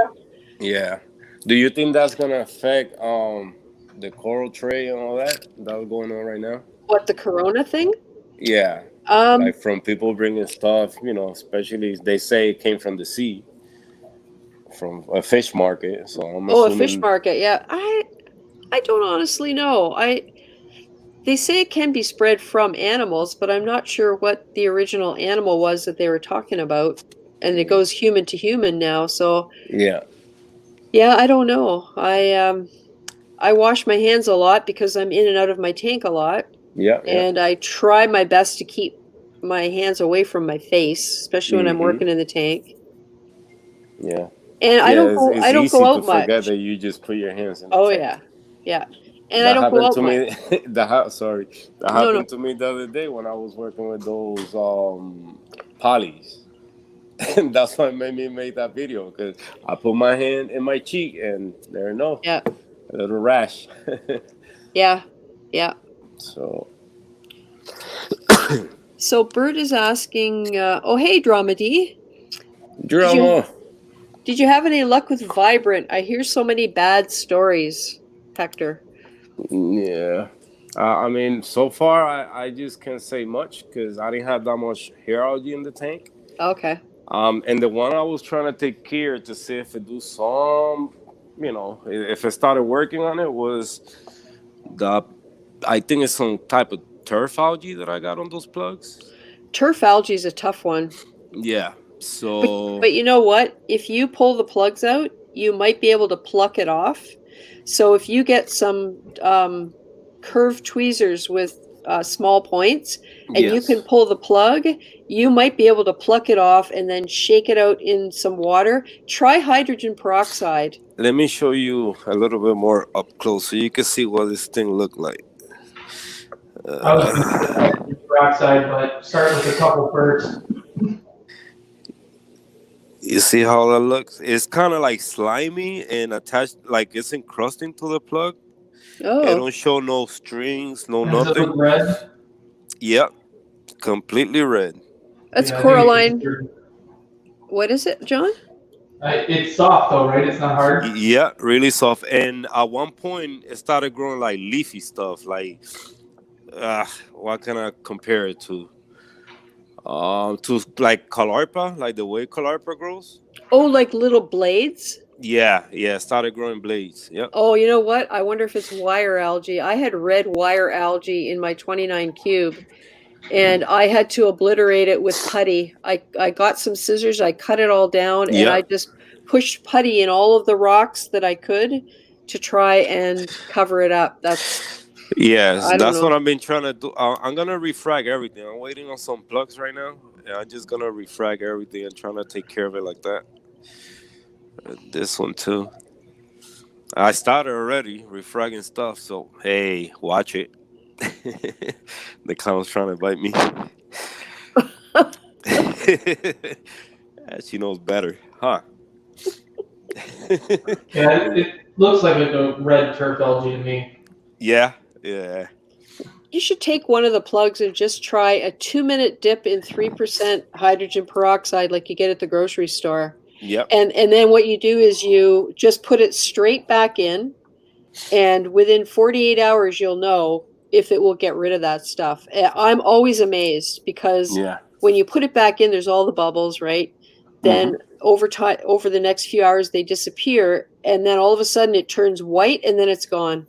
Do you think that's gonna affect the coral trade and all that's going on right now? What, the corona thing? Yeah. Like from people bringing stuff, especially they say it came from the sea, from a fish market. So I'm assuming... a fish market. Yeah, I don't honestly know. They say it can be spread from animals, but I'm not sure what the original animal was that they were talking about. And it goes human to human now. So yeah, I don't know. I wash my hands a lot because I'm in and out of my tank a lot. And I try my best to keep my hands away from my face, especially when I'm working in the tank. Yeah. And I don't go out much. It's easy to forget that you just put your hands in the tank. Yeah. And I don't go out much. That happened to me the other day when I was working with those polys. And that's why made me make that video, because I put my hand in my cheek and there a little rash. Yeah. So Bert is asking, hey, Dramedy. Drama. Did you have any luck with Vibrant? I hear so many bad stories, Hector. Yeah. I mean, so far, I just can't say much because I didn't have that much hair algae in the tank. Okay. And the one I was trying to take care to see if it do some, if it started working on it was I think it's some type of turf algae that I got on those plugs. Turf algae is a tough one. Yeah. So, but you know what? If you pull the plugs out, you might be able to pluck it off. So if you get some curved tweezers with small points, and you can pull the plug, you might be able to pluck it off and then shake it out in some water. Try hydrogen peroxide. Let me show you a little bit more up close so you can see what this thing look like. I was going to say hydrogen peroxide, but start with a couple first. You see how that looks? It's kind of like slimy and attached, like it's encrusting to the plug. Oh. It don't show no strings, no nothing. Does it look red? Yep, completely red. That's coralline. What is it, John? It's soft though, right? It's not hard? Yeah, really soft. And at one point, it started growing like leafy stuff. Like, what can I compare it to? To like Calarpa, like the way Calarpa grows. Oh, like little blades? Yeah, started growing blades. Yep. Oh, you know what? I wonder if it's wire algae. I had red wire algae in my 29 cube, and I had to obliterate it with putty. I got some scissors, I cut it all down, and I just pushed putty in all of the rocks that I could to try and cover it up. That's what I've been trying to do. I'm gonna refrag everything. I'm waiting on some plugs right now. And I'm just gonna refrag everything and trying to take care of it like that. This one too. I started already refragging stuff, so hey, watch it. The clown's trying to bite me. She knows better, huh? Yeah, it looks like a red turf algae to me. Yeah. You should take one of the plugs and just try a 2-minute dip in 3% hydrogen peroxide like you get at the grocery store. Yep. And then what you do is you just put it straight back in, and within 48 hours you'll know if it will get rid of that stuff. I'm always amazed because when you put it back in, there's all the bubbles, right? Then over the next few hours they disappear, and then all of a sudden it turns white and then it's gone.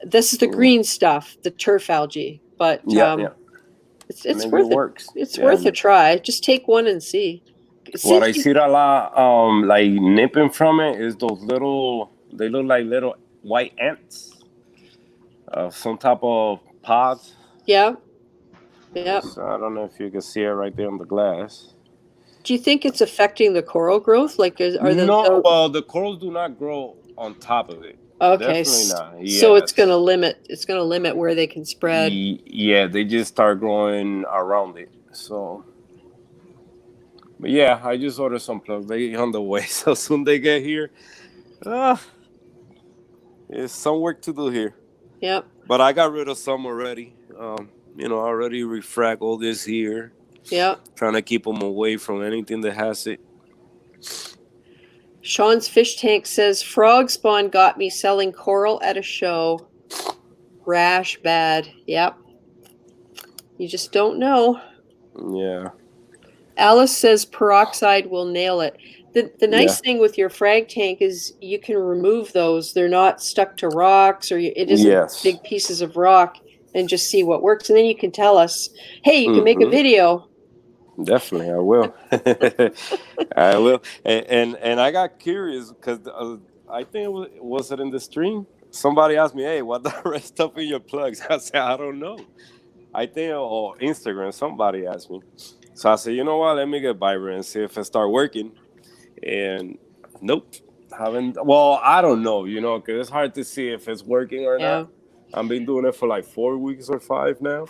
This is the green stuff, the turf algae, but it's worth it. It's worth a try. Just take one and see. What I see a lot, like nipping from it, is those little. They look like little white ants, some type of pods. Yeah. So I don't know if you can see it right there on the glass. Do you think it's affecting the coral growth? Like, well, the corals do not grow on top of it. Okay, Definitely not. so it's going to Yes. limit where they can spread. Yeah, they just start growing around it. So, but yeah, I just ordered some plugs. They on the way. So soon they get here, ah, it's some work to do here. Yep. But I got rid of some already. I already refrag all this here. Yep. Trying to keep them away from anything that has it. Sean's fish tank says frog spawn got me selling coral at a show. Rash bad. Yep. You just don't know. Yeah. Alice says peroxide will nail it. The nice thing with your frag tank is you can remove those. They're not stuck to rocks, or it isn't big pieces of rock, and just see what works. And then you can tell us, hey, you can make a video. Definitely, I will. I will. And I got curious because I think was it in the stream? Somebody asked me, "Hey, what the rest stuff in your plugs?" I said, "I don't know." I think or Instagram. Somebody asked me, so I said, "You know what? Let me get Byron and see if it start working." And nope, haven't. Well, I don't know. Because it's hard to see if it's working or not. I've been doing it for like 4 weeks or 5 now.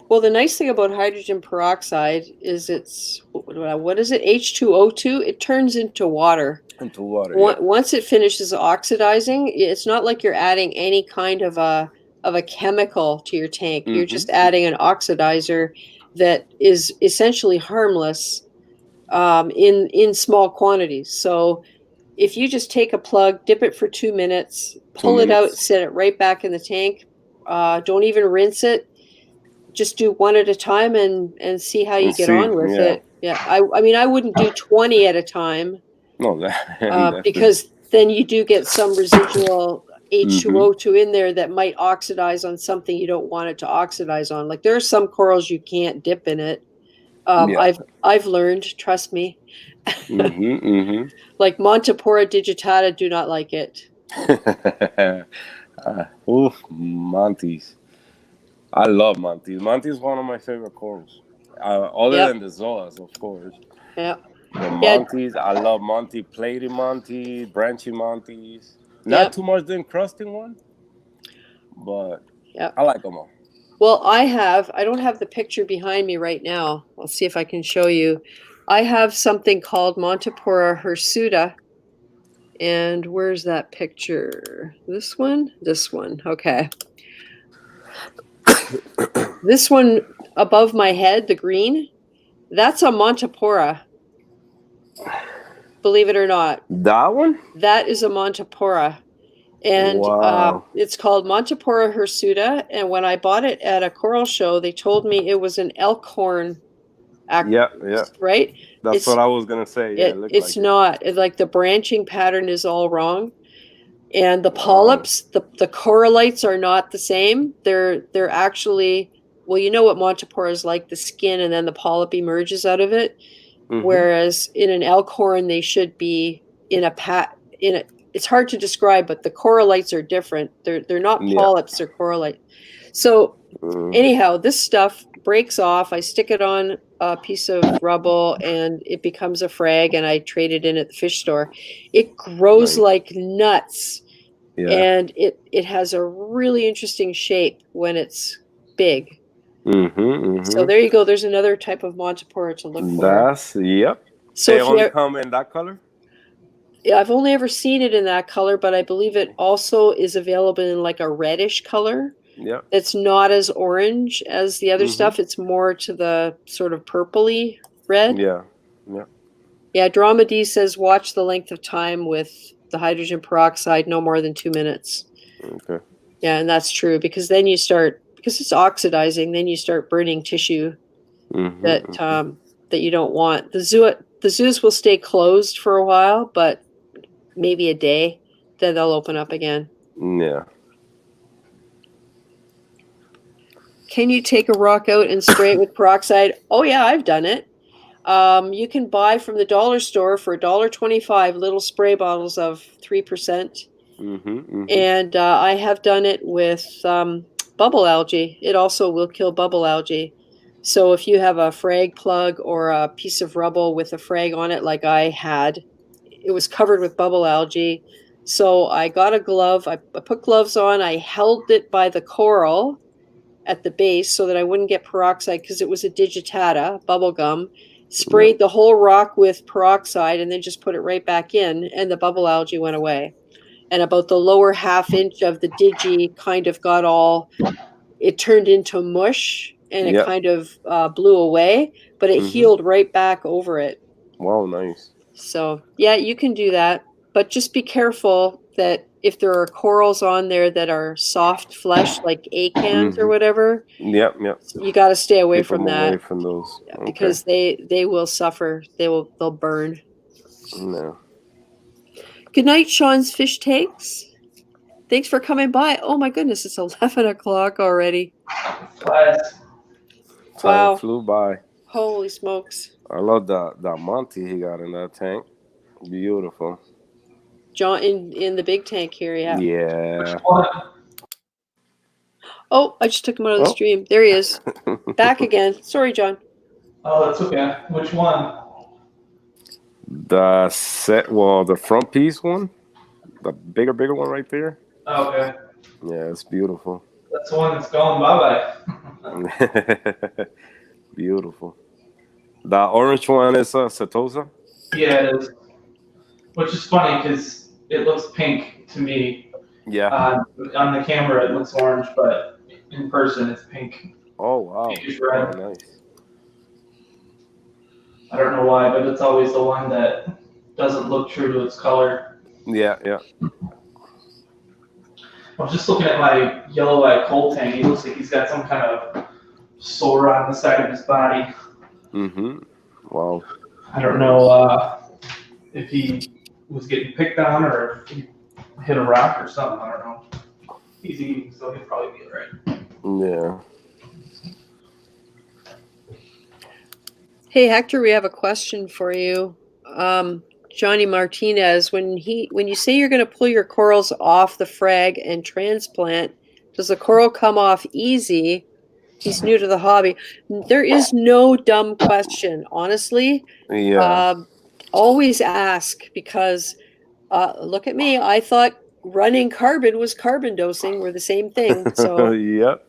Well, the nice thing about hydrogen peroxide is it's, what is it, H2O2? It turns into water. Into water. Once it finishes oxidizing, it's not like you're adding any kind of a chemical to your tank. You're just adding an oxidizer that is essentially harmless in small quantities. So if you just take a plug, dip it for 2 minutes, pull it out, set it right back in the tank, don't even rinse it. Just do one at a time and see how you get on with it. Yeah, I mean, I wouldn't do 20 at a time. No, because then you do get some residual H2O2 in there that might oxidize on something you don't want it to oxidize on. Like there are some corals you can't dip in it. I've learned, trust me. Like Montipora digitata, do not like it. Montes. I love Montes. Montes is one of my favorite corals. Other than the Zoas, of course. Yeah. The Montes, I love Monte, platy Monte, branchy Montes. Not too much the encrusting one, but I like them all. Well, I don't have the picture behind me right now. I'll see if I can show you. I have something called Montipora hirsuta. And where's that picture? This one? This one. Okay. This one above my head, the green, that's a Montipora. Believe it or not. That one? That is a Montipora. And it's called Montipora hirsuta. And when I bought it at a coral show, they told me it was an elkhorn. Right? That's what I was going to say. Yeah, it's not. Like the branching pattern is all wrong. And the polyps, the corallites are not the same. They're actually, well, you know what Montipora is like, the skin, and then the polyp emerges out of it. Whereas in an elkhorn, they should be in a it's hard to describe, but the corallites are different. They're not polyps, they're corallite. So anyhow, this stuff breaks off. I stick it on a piece of rubble and it becomes a frag, and I trade it in at the fish store. It grows like nuts. And it has a really interesting shape when it's big. So there you go. There's another type of Montipora to look for. So they only come in that color? Yeah, I've only ever seen it in that color, but I believe it also is available in like a reddish color. It's not as orange as the other stuff. It's more to the sort of purpley red. Yeah, Dramedy says watch the length of time with the hydrogen peroxide, no more than 2 minutes. Yeah, and that's true, because then you start, because it's oxidizing, then you start burning tissue that you don't want. The zoos will stay closed for a while, but maybe a day, then they'll open up again. Can you take a rock out and spray it with peroxide? Oh yeah, I've done it. You can buy from the dollar store for $1.25 little spray bottles of 3%. And I have done it with bubble algae. It also will kill bubble algae. So if you have a frag plug or a piece of rubble with a frag on it like I had, it was covered with bubble algae, So I got a glove. I put gloves on. I held it by the coral at the base so that I wouldn't get peroxide because it was a digitata, bubble gum. Sprayed the whole rock with peroxide and then just put it right back in, and the bubble algae went away. And about the lower half inch of the digi kind of got all, it turned into mush and it kind of blew away, but it healed right back over it. Wow, nice. So yeah, you can do that, but just be careful that if there are corals on there that are soft flesh, like acans or whatever, Yep. you got to stay away Keep from them that. away from those. Yeah, because they will suffer. They'll burn. No. Good night, Sean's Fish Takes. Thanks for coming by. Oh my goodness, it's 11 o'clock already. Time flew by. Holy smokes. I love that Monty he got in that tank. Beautiful. John in the big tank here, yeah. Yeah. Oh, I just took him out of the stream. There he is. Back again. Sorry, John. Oh, that's okay. Which one? The front piece one. The bigger one right there. Oh, okay. Yeah, it's beautiful. That's the one that's going bye-bye. Beautiful. The orange one is Setosa? Yeah, it is. Which is funny because it looks pink to me. Yeah. On the camera, it looks orange, but in person, it's pink. Oh, wow. Pinkish red. Oh, nice. I don't know why, but it's always the one that doesn't look true to its color. Yeah. I was just looking at my yellow-eyed coal tank. He looks like he's got some kind of sore on the side of his body. Wow. I don't know if he was getting picked on or if he hit a rock or something. I don't know. He's eating, so he'll probably be all right. Yeah. Hey, Hector, we have a question for you. Johnny Martinez, when you say you're going to pull your corals off the frag and transplant, does the coral come off easy? He's new to the hobby. There is no dumb question, honestly. Yeah. Always ask because look at me. I thought running carbon was carbon dosing. We're the same thing. So yep.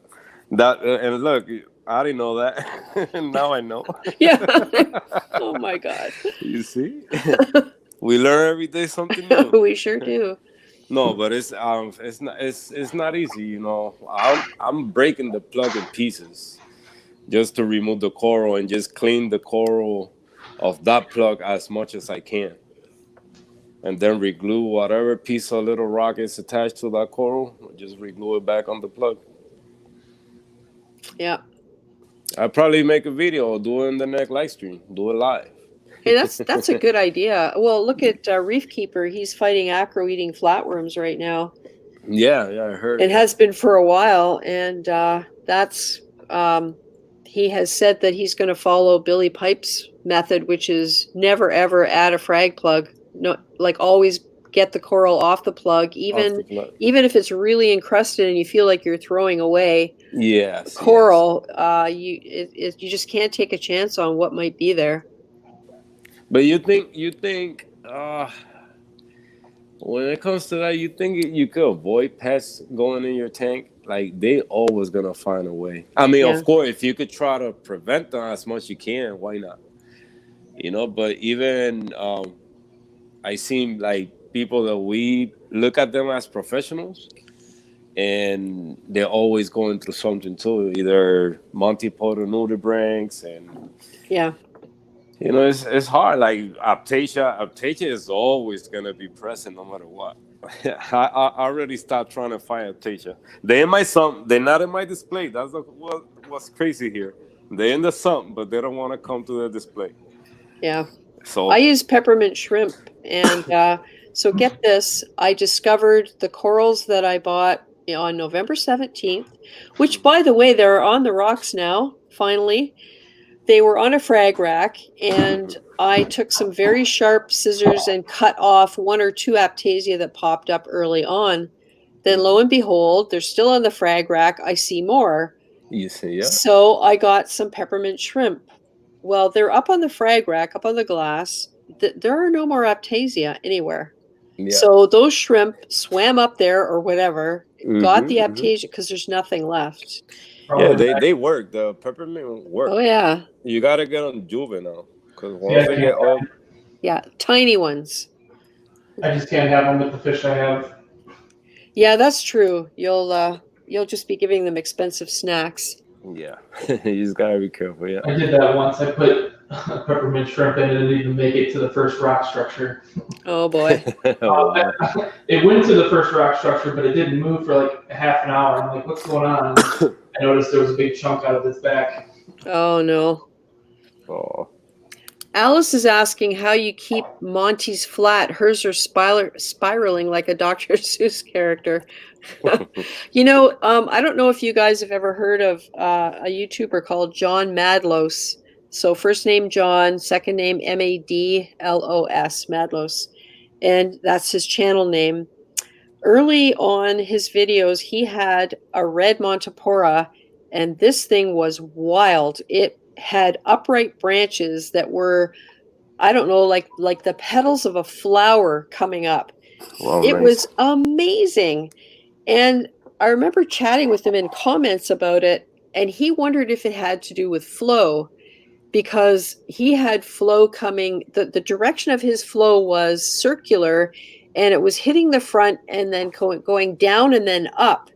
That and look, I didn't know that. Now I know. Yeah. Oh my God. You see? We learn every day something new. We sure do. No, but it's not easy, you know. I'm breaking the plug in pieces just to remove the coral and just clean the coral of that plug as much as I can. And then reglue whatever piece of little rock is attached to that coral, just reglue it back on the plug. Yeah. I'll probably make a video or do it in the next live stream. Do it live. Hey, that's a good idea. Well, look at Reef Keeper. He's fighting acro-eating flatworms right now. Yeah, I heard. It has been for a while, and that's he has said that he's going to follow Billy Pipe's method, which is never ever add a frag plug. No, like always get the coral off the plug, even if it's really encrusted and you feel like you're throwing away. Coral. You just can't take a chance on what might be there. But you think when it comes to that, you think you could avoid pests going in your tank? Like, they always gonna find a way. I mean, of course, if you could try to prevent them as much as you can, why not? You know, but even I seem like people that we look at them as professionals, and they're always going through something too, either multipolar nudibranchs and you know, it's hard. Like Aptasia is always gonna be present no matter what. I already stopped trying to find Aptasia. They're in my sump. They're not in my display. That's what's crazy here. They're in the sump, but they don't want to come to the display. Yeah. So I use peppermint shrimp, and so get this. I discovered the corals that I bought on November 17th, which, by the way, they're on the rocks now. Finally. They were on a frag rack, and I took some very sharp scissors and cut off 1 or 2 Aptasia that popped up early on. Then lo and behold, they're still on the frag rack. I see more. You see, yeah. So I got some peppermint shrimp. Well, they're up on the frag rack, up on the glass. There are no more Aptasia anywhere. Yeah. So those shrimp swam up there or whatever, got the Mhm. aptasia because there's nothing left. Yeah, they work. The peppermint work. Oh yeah, You gotta get on juvenile because See, I once they get old, yeah, tiny ones. just can't have them with the fish I have. Yeah, that's true. You'll just be giving them expensive snacks. yeah, you just gotta be careful. Yeah. I did that once. I put peppermint shrimp in, and it didn't even make it to the first rock structure. Oh boy. Oh, wow. It went to the first rock structure, but it didn't move for like a half an hour. I'm like, what's going on? And I noticed there was a big chunk out of its back. Oh no. Oh. Alice is asking how you keep Monty's flat. Hers are spiraling like a Dr. Seuss character. I don't know if you guys have ever heard of a YouTuber called John Madlos. So first name John, second name Madlos, Madlos. And that's his channel name. Early on his videos, he had a red Montipora, and this thing was wild. It had upright branches that were, I don't know, like the petals of a flower coming up. Well, It nice. was amazing. And I remember chatting with him in comments about it, and he wondered if it had to do with flow, because he had flow coming, the direction of his flow was circular, and it was hitting the front and then going down and then up.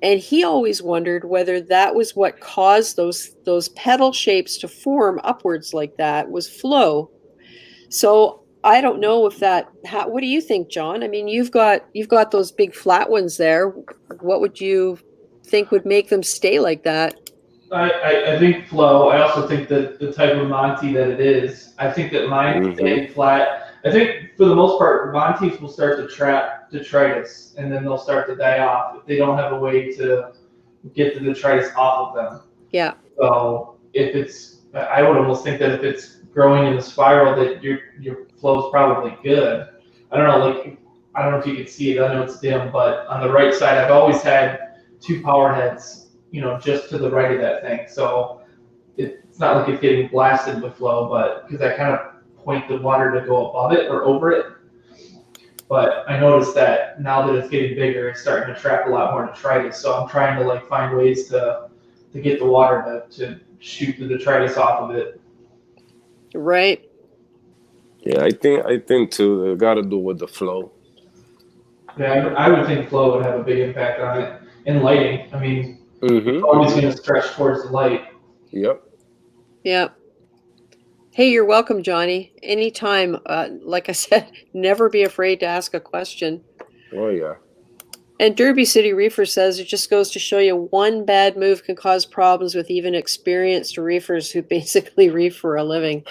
And he always wondered whether that was what caused those petal shapes to form upwards like that, was flow. So I don't know if what do you think, John? I mean, you've got those big flat ones there. What would you think would make them stay like that? I think flow. I also think that the type of Monty that it is. I think that mine stay flat. I think for the most part, Monties will start to trap detritus, and then they'll start to die off if they don't have a way to get the detritus off of them. Yeah. So I would almost think that if it's growing in a spiral, that your flow is probably good. I don't know if you can see it. I know it's dim, but on the right side, I've always had two power heads, just to the right of that thing. So it's not like it's getting blasted with flow, but because I kind of point the water to go above it or over it. But I noticed that now that it's getting bigger, it's starting to trap a lot more detritus. So I'm trying to find ways to get the water to shoot the detritus off of it. Right. Yeah, I think too. They got to do with the flow. Yeah, I would think flow would have a big impact on it. And lighting. I mean, it's always going to stretch towards the light. Yep. Yep. Hey, you're welcome, Johnny. Anytime. Like I said, never be afraid to ask a question. Oh yeah. And Derby City Reefer says it just goes to show you one bad move can cause problems with even experienced reefers who basically reef for a living.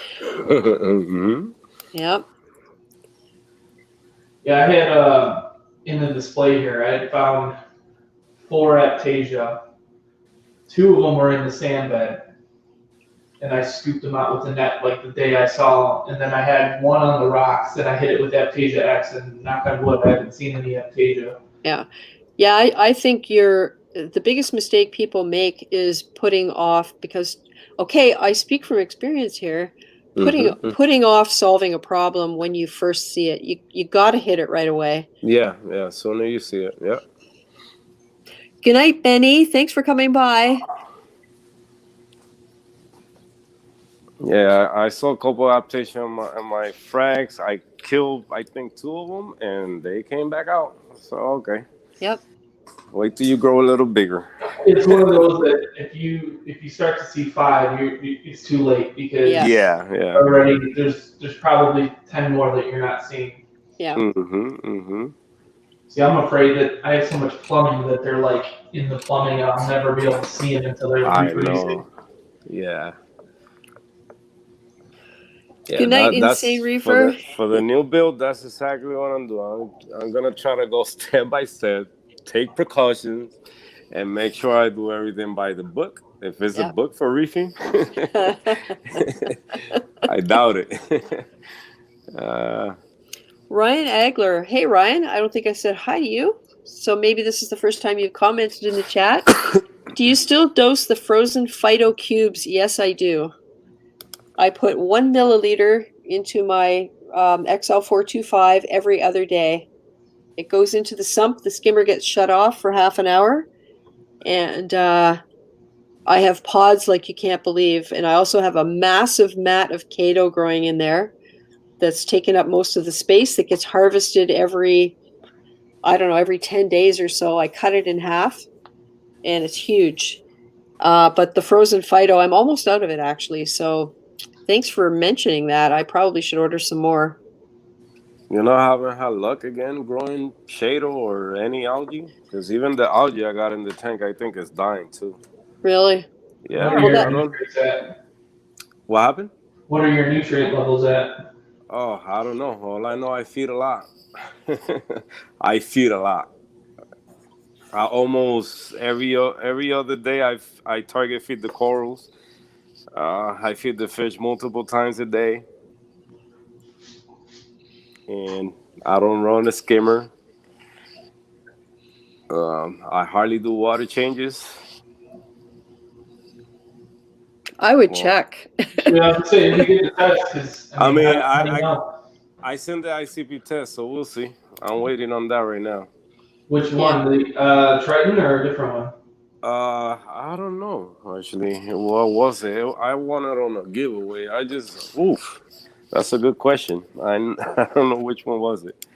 Yep. Yeah, I had in the display here, I had found 4 aptasia. 2 of them were in the sand bed, and I scooped them out with the net like the day I saw them. And then I had 1 on the rocks, and I hit it with aptasia X, and knock on wood, I haven't seen any aptasia. Yeah. Yeah, I think the biggest mistake people make is putting off, because, okay, I speak from experience here, putting off solving a problem when you first see it. You got to hit it right away. Yeah. Sooner you see it. Yeah. Good night, Benny. Thanks for coming by. Yeah, I saw a couple of aptasia on my frags. I killed, I think, 2 of them, and they came back out. So okay. Yep. Wait till you grow a little bigger. It's one of those that if you start to see 5, it's too late, because Yeah. already there's probably 10 more that you're not seeing. Yeah. See, I'm afraid that I have so much plumbing that they're in the plumbing, I'll never be able to see them until they're reproducing. know. Yeah. Good night, Insane Reefer. For the new build, that's exactly what I'm doing. I'm going to try to go step by step, take precautions, and make sure I do everything by the book. If it's a book for reefing, I doubt it. Ryan Agler. Hey, Ryan. I don't think I said hi to you. So maybe this is the first time you've commented in the chat. Do you still dose the frozen Phyto cubes? Yes, I do. I put 1 milliliter into my XL425 every other day. It goes into the sump. The skimmer gets shut off for half an hour. And I have pods like you can't believe. And I also have a massive mat of Cato growing in there that's taken up most of the space, that gets harvested every 10 days or so. I cut it in half, and it's huge. But the frozen Phyto, I'm almost out of it, actually. So thanks for mentioning that. I probably should order some more. You know, I haven't had luck again growing shado or any algae, because even the algae I got in the tank, I think is dying too. Really? Yeah. What are your nutrients at? What happened? What are your nutrient levels at? Oh, I don't know. All I know, I feed a lot. I feed a lot. I almost every other day I target feed the corals. I feed the fish multiple times a day, and I don't run a skimmer. I hardly do water changes. I would check. Yeah, I would say if you get the test, because I sent the ICP test, so we'll see. I'm waiting on that right now. Which one, the Triton or a different one? I don't know actually. What was it? I won it on a giveaway. That's a good question. I don't know which one was it.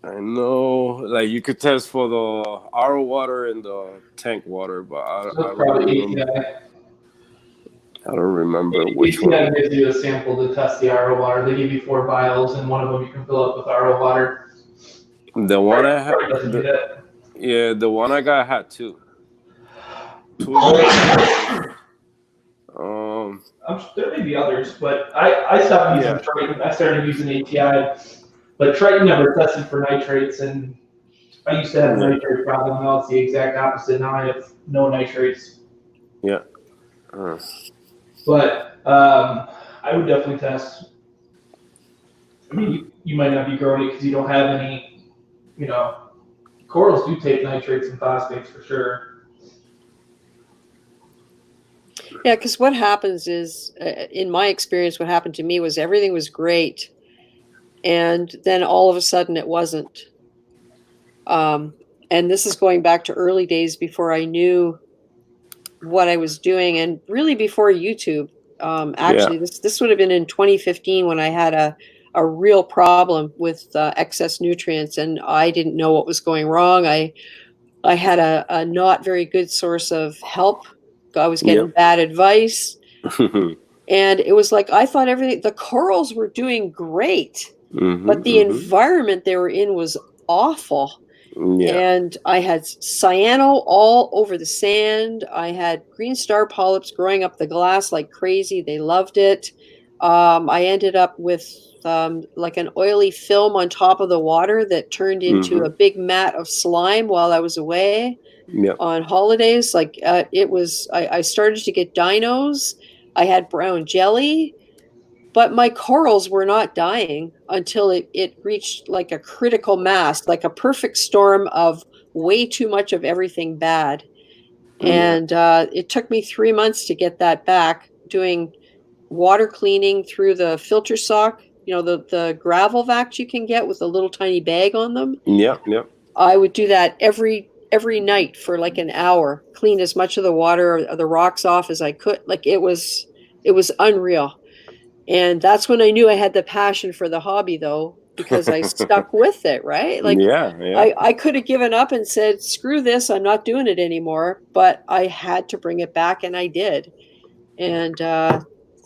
I know, like, you could test for the RO water and the tank water, but I don't remember which one. ATI gives you a sample to test the RO water. They give you 4 vials, and one of them you can fill up with RO water. The one I had, the one I got had 2. There may be others, but I stopped using Triton. I started using ATI, but Triton never tested for nitrates, and I used to have a nitrate problem. Now it's the exact opposite. Now I have no nitrates. Yeah. But I would definitely test. I mean, you might not be growing it because you don't have any, corals do take nitrates and phosphates for sure. Yeah, because what happens is, in my experience, what happened to me was everything was great, and then all of a sudden it wasn't. And this is going back to early days before I knew what I was doing, and really before YouTube. This would have been in 2015 when I had a real problem with excess nutrients, and I didn't know what was going wrong. I had a not very good source of help. I was getting bad advice. And it was like, I thought the corals were doing great, but the environment they were in was awful. Yeah. And I had cyano all over the sand. I had green star polyps growing up the glass like crazy. They loved it. I ended up with like an oily film on top of the water that turned into a big mat of slime while I was away on holidays. Like I started to get dinos. I had brown jelly. But my corals were not dying until it reached like a critical mass, like a perfect storm of way too much of everything bad. And it took me 3 months to get that back, doing water cleaning through the filter sock, the gravel vacs you can get with a little tiny bag on them. I would do that every night for like an hour, clean as much of the water or the rocks off as I could. Like it was unreal. And that's when I knew I had the passion for the hobby, though, because I stuck with it, right? Like, I could have given up and said, screw this, I'm not doing it anymore. But I had to bring it back, and I did. And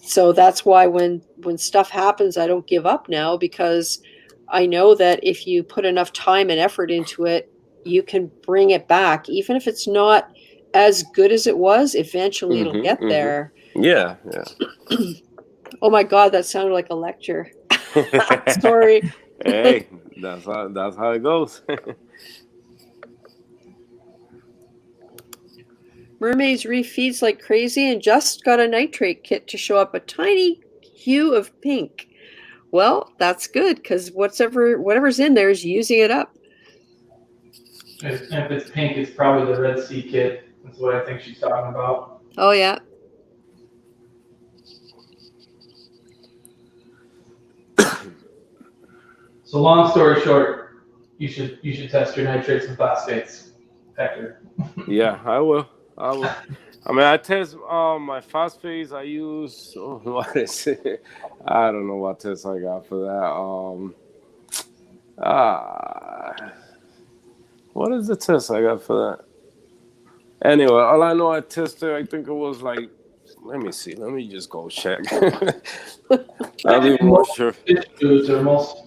so that's why when stuff happens, I don't give up now, because I know that if you put enough time and effort into it, you can bring it back. Even if it's not as good as it was, eventually it'll get there. Yeah. Oh my God, that sounded like a lecture. Sorry. Hey, that's how it goes. Mermaids Reef feeds like crazy and just got a nitrate kit to show up a tiny hue of pink. Well, that's good, because whatever's in there is using it up. If it's pink, it's probably the Red Sea kit. That's what I think she's talking about. Oh, yeah. So long story short, you should test your nitrates and phosphates, Hector. Yeah, I will. I will. I mean, I test my phosphates. I use what is it? I don't know what test I got for that. What is the test I got for that? Anyway, all I know I tested. I think it was like. Let me see. Let me just go check. I'll be more sure. Fish foods are most.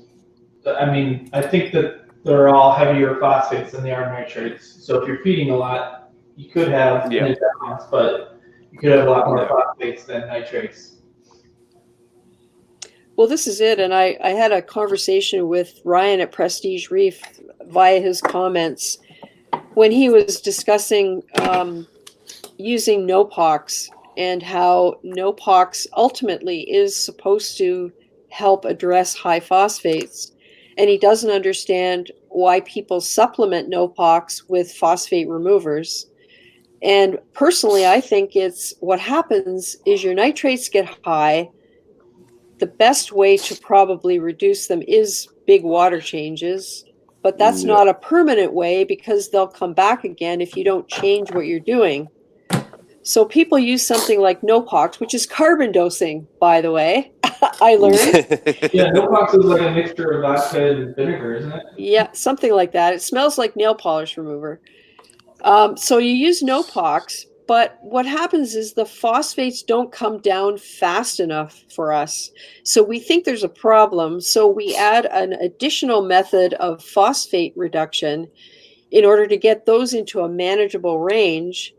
I mean, I think that they're all heavier phosphates than they are nitrates. So if you're feeding a lot, you could have an imbalance, but you could have a lot more phosphates than nitrates. Well, this is it. And I had a conversation with Ryan at Prestige Reef via his comments when he was discussing using no-pox and how no-pox ultimately is supposed to help address high phosphates. And he doesn't understand why people supplement no-pox with phosphate removers. And personally, I think it's what happens is your nitrates get high. The best way to probably reduce them is big water changes, but that's not a permanent way because they'll come back again if you don't change what you're doing. So people use something like no-pox, which is carbon dosing, by the way. I learned. Yeah, no-pox is like a mixture of vodka and vinegar, isn't it? Yeah, something like that. It smells like nail polish remover. So you use no-pox, but what happens is the phosphates don't come down fast enough for us. So we think there's a problem. So we add an additional method of phosphate reduction in order to get those into a manageable range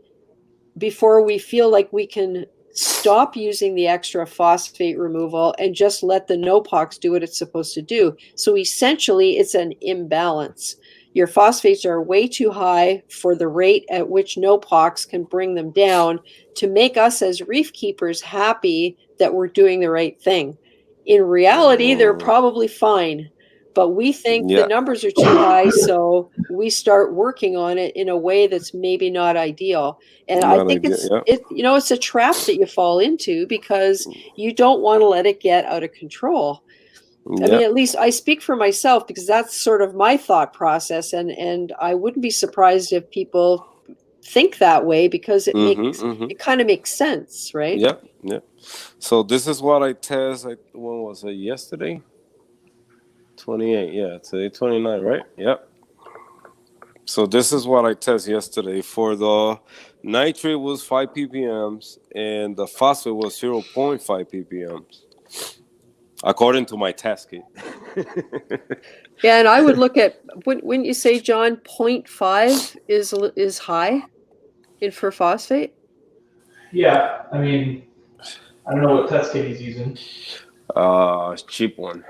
before we feel like we can stop using the extra phosphate removal and just let the no-pox do what it's supposed to do. So essentially, it's an imbalance. Your phosphates are way too high for the rate at which no-pox can bring them down to make us as reef keepers happy that we're doing the right thing. In reality, they're probably fine, but we think the numbers are too high, so we start working on it in a way that's maybe not ideal. And I think it's a trap that you fall into because you don't want to let it get out of control. I mean, at least I speak for myself because that's sort of my thought process, and I wouldn't be surprised if people think that way because it it kind of makes sense, right? Yeah. So this is what I test. When was it? Yesterday? 28. Yeah, today 29, right? Yep. So this is what I tested yesterday. For the nitrate was 5 ppms and the phosphate was 0.5 ppms. According to my test kit. Yeah, and I would look at when you say, John, 0.5 is high for phosphate. Yeah, I mean, I don't know what test kit he's using. Cheap one.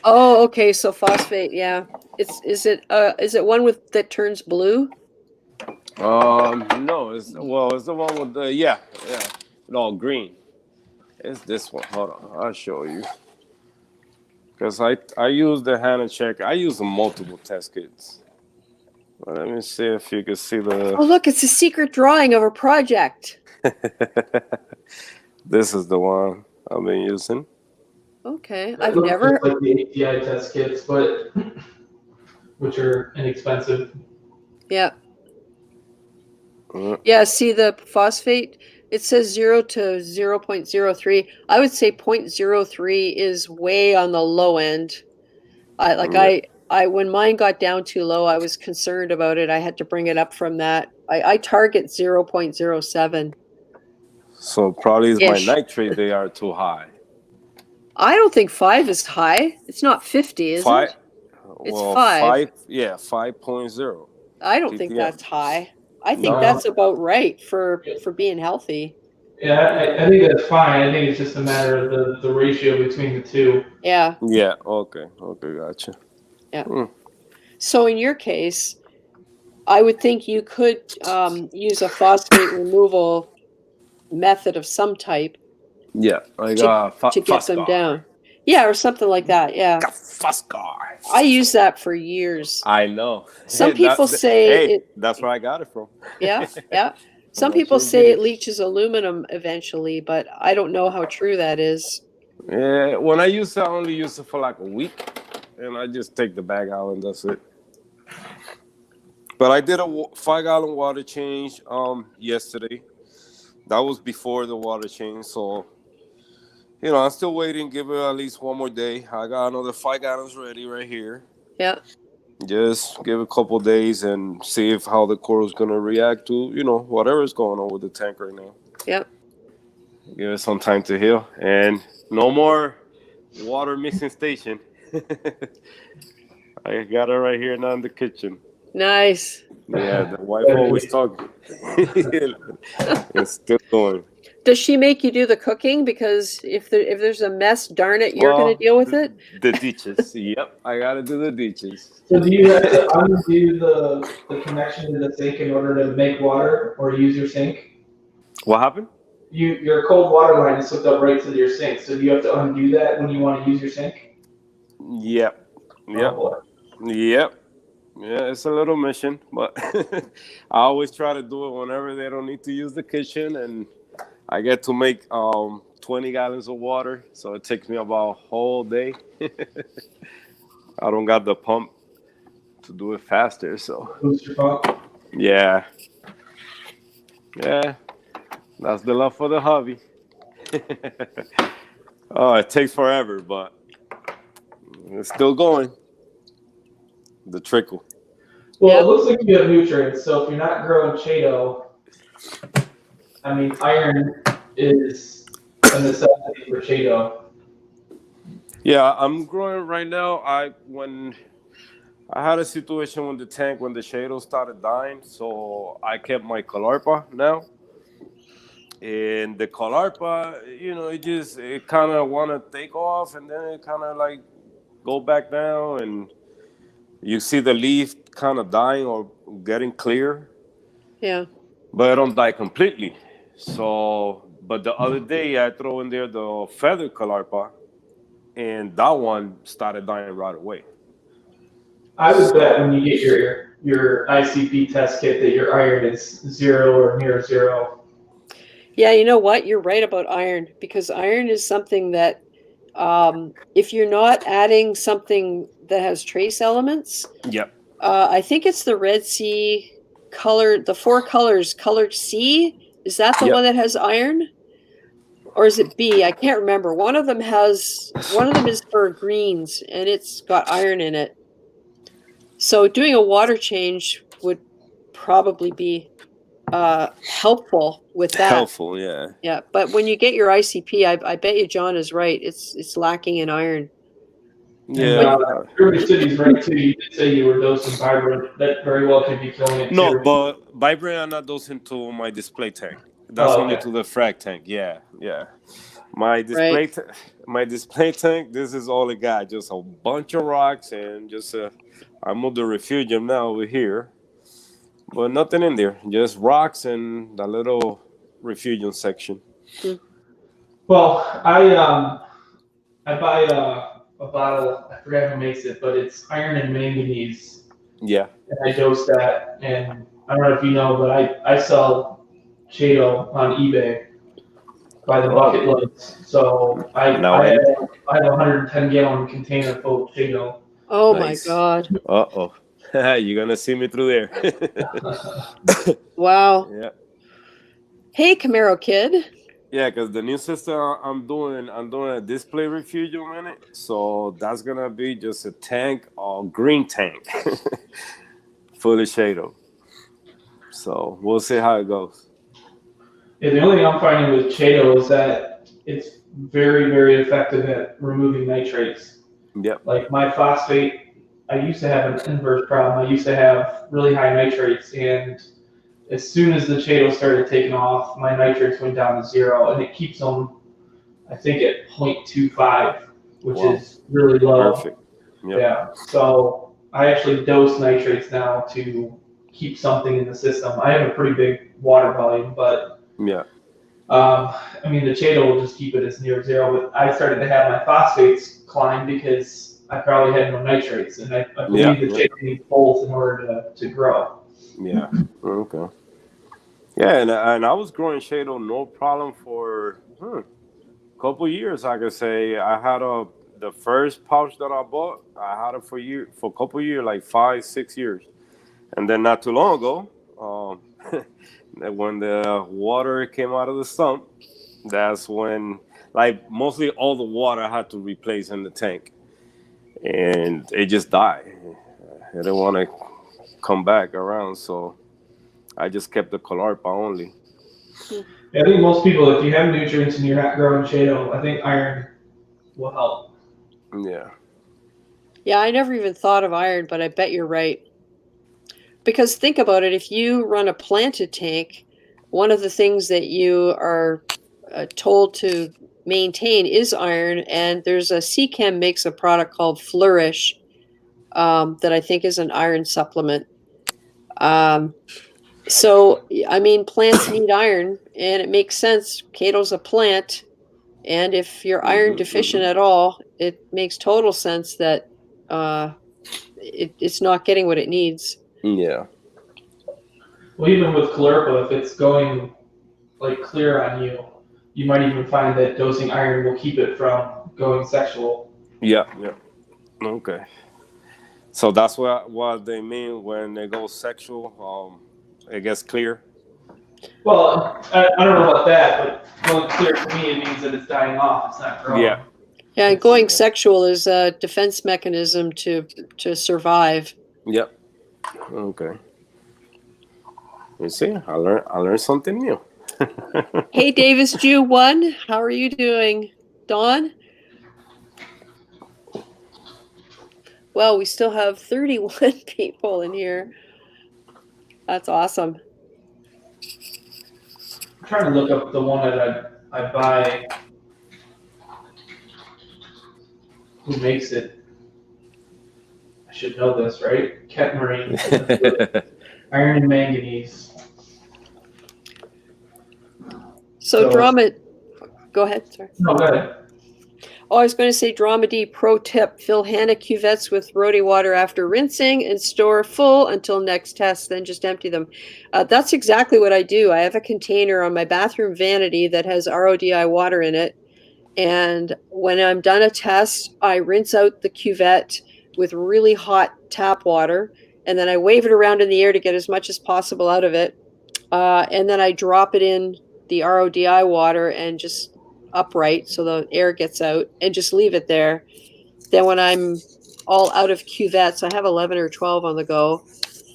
Oh, okay. So phosphate, yeah. Is it one that turns blue? No. It's the one with the no, green. It's this one. Hold on, I'll show you. Because I use the Hannah check. I use multiple test kits. But let me see if you can see the. Oh, look! It's a secret drawing of a project. This is the one I've been using. Okay, I've never like the API test kits, but which are inexpensive. Yeah. Yeah. See the phosphate. It says 0 to 0.03. I would say 0.03 is way on the low end. I when mine got down too low, I was concerned about it. I had to bring it up from that. I target 0.07. So probably it's my nitrate, they are too high. I don't think 5 is high. It's not 50, is it? It's 5. 5.0. I don't think that's high. I think that's about right for being healthy. Yeah, I think that's fine. I think it's just a matter of the ratio between the two. Yeah. Yeah. Okay. Gotcha. Yeah. So in your case, I would think you could use a phosphate removal method of some type. Yeah, to get them down. Yeah, or something like that. Yeah. I use that for years. I know. Some people say that's where I got it from. Yeah. Some people say it leaches aluminum eventually, but I don't know how true that is. Yeah, when I use it, I only use it for like a week, and I just take the bag out and that's it. But I did a 5-gallon water change yesterday. That was before the water change, so I'm still waiting. Give it at least one more day. I got another 5 gallons ready right here. Yeah. Just give it a couple days and see if how the coral's gonna react to whatever's going on with the tank right now. Yep. Give it some time to heal, and no more water mixing station. I got it right here now in the kitchen. Nice. Yeah, the wife always talking. It's still going. Does she make you do the cooking? Because if there's a mess, darn it, you're going to deal with it? The ditches. Yep, I got to do the ditches. So do you have to undo the connection to the sink in order to make water or use your sink? What happened? Your cold water line is hooked up right to your sink. So do you have to undo that when you want to use your sink? Yep. Yep. Oh, Yep. Yeah, it's a little mission, but I always try to do it whenever they don't need to use the kitchen, and I get to make 20 gallons of water, so it takes me about a whole day. I don't got the pump to do it faster, so boost your pump. yeah, that's the love for the hobby. Oh, it takes forever, but it's still going. The trickle. Well, it looks like you have nutrients, so if you're not growing Chaeto, I mean, iron is a necessity for Chaeto. Yeah, I'm growing right now. When I had a situation with the tank when the Chaeto started dying, so I kept my Calarpa now. And the Calarpa, it kind of want to take off, and then it kind of like go back down, and you see the leaf kind of dying or getting clear. Yeah. But it don't die completely. So, but the other day I throw in there the feather Calarpa, and that one started dying right away. I would bet when you get your ICP test kit that your iron is 0 or near 0. Yeah, you know what? You're right about iron, because iron is something that if you're not adding something that has trace elements, Yep. I think it's the Red Sea colored, the 4 colors, colored C. Is that the one that has iron? Or is it B? I can't remember. One of them is for greens, and it's got iron in it. So doing a water change would probably be helpful with that. Helpful, yeah. Yeah, but when you get your ICP, I bet you John is right. It's lacking in iron. Yeah. Every city's right too. You did say you were dosing vibrant. That very well could be killing it. No, too. but vibrant I'm not dosing to my display tank. That's only to the frag tank. Yeah. My display tank, this is all it got. Just a bunch of rocks and just I moved the Refugia now over here. But nothing in there. Just rocks and the little Refugia section. Well, I buy a bottle. I forgot who makes it, but it's iron and manganese. Yeah. And I dose that, and I don't know if you know, but I sell Chaeto on eBay by the bucket loads. So I have a 110 gallon container full of Chaeto. Oh nice. My God. Uh-oh. You're gonna see me through there. Wow. Yeah. Hey, Camaro Kid. Yeah, because the new system I'm doing a display Refugia in it. So that's gonna be just a tank, a green tank, full of Chaeto. So we'll see how it goes. Yeah, the only thing I'm finding with Chaeto is that it's very, very effective at removing nitrates. Yep. Like my phosphate, I used to have an inverse problem. I used to have really high nitrates, and as soon as the Chaeto started taking off, my nitrates went down to 0, and it keeps them, I think, at 0.25, which is really low. Perfect. Yep. Yeah. So I actually dose nitrates now to keep something in the system. I have a pretty big water volume, but I mean, the Chaeto will just keep it as near 0. But I started to have my phosphates climb because I probably had no nitrates, and I believe the Chaeto needs both in order to grow. Yeah. Okay. Yeah, and I was growing Chaeto no problem for couple years, I could say. I had the first pouch that I bought. I had it for a couple years, like 5-6 years, and then not too long ago, when the water came out of the sump, that's when like mostly all the water I had to replace in the tank, and it just died. I didn't want to come back around, so I just kept the Calarpa only. Yeah, I think most people, if you have nutrients and you're not growing shale, I think iron will help. Yeah. Yeah, I never even thought of iron, but I bet you're right. Because think about it, if you run a planted tank, one of the things that you are told to maintain is iron, and there's a CChem makes a product called Flourish that I think is an iron supplement. So, I mean, plants need iron, and it makes sense. Cato's a plant, and if you're iron deficient at all, it makes total sense that it's not getting what it needs. Yeah. Well, even with Calarpa, if it's going like clear on you, you might even find that dosing iron will keep it from going sexual. Yeah. Okay. So that's what they mean when they go sexual. It gets clear. Well, I don't know about that, but going clear for me, it means that it's dying off. It's not growing. Yeah. Yeah, and going sexual is a defense mechanism to survive. Yep. Okay. You see, I learned something new. Hey, Davis Jew 1, how are you doing? Dawn? Well, we still have 31 people in here. That's awesome. I'm trying to look up the one that I buy. Who makes it? I should know this, right? Ket Marine. Iron and manganese. So drama. Go ahead, sorry. No, go ahead. Oh, I was going to say Drama D pro tip: fill Hannah cuvettes with roti water after rinsing and store full until next test. Then just empty them. That's exactly what I do. I have a container on my bathroom vanity that has RODI water in it, and when I'm done a test, I rinse out the cuvette with really hot tap water, and then I wave it around in the air to get as much as possible out of it, and then I drop it in the RODI water and just upright so the air gets out, and just leave it there. Then when I'm all out of cuvettes, I have 11 or 12 on the go,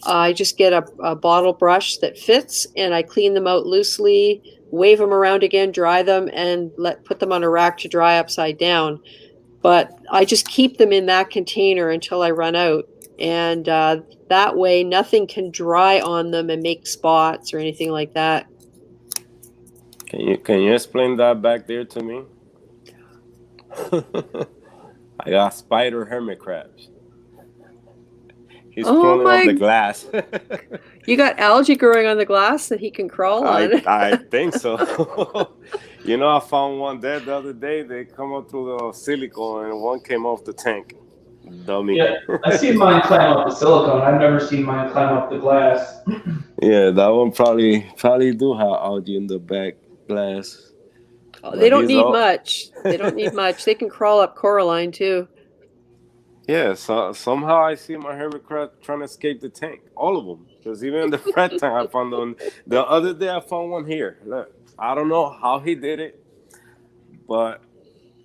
I just get a bottle brush that fits, and I clean them out loosely, wave them around again, dry them, and put them on a rack to dry upside down. But I just keep them in that container until I run out, and that way nothing can dry on them and make spots or anything like that. Can you explain that back there to me? I got spider hermit crabs. He's crawling on the glass. You got algae growing on the glass that he can crawl on? I think so. You know, I found one dead the other day. They come up through the silicone, and one came off the tank. Dummy. Yeah, I've seen mine climb up the silicone. I've never seen mine climb up the glass. Yeah, that one probably do have algae in the back glass. Oh, they don't need much. They don't need much. They can crawl up coralline too. Yeah, so somehow I see my hermit crab trying to escape the tank. All of them. Because even in the fret tank, I found one. The other day, I found one here. Look, I don't know how he did it, but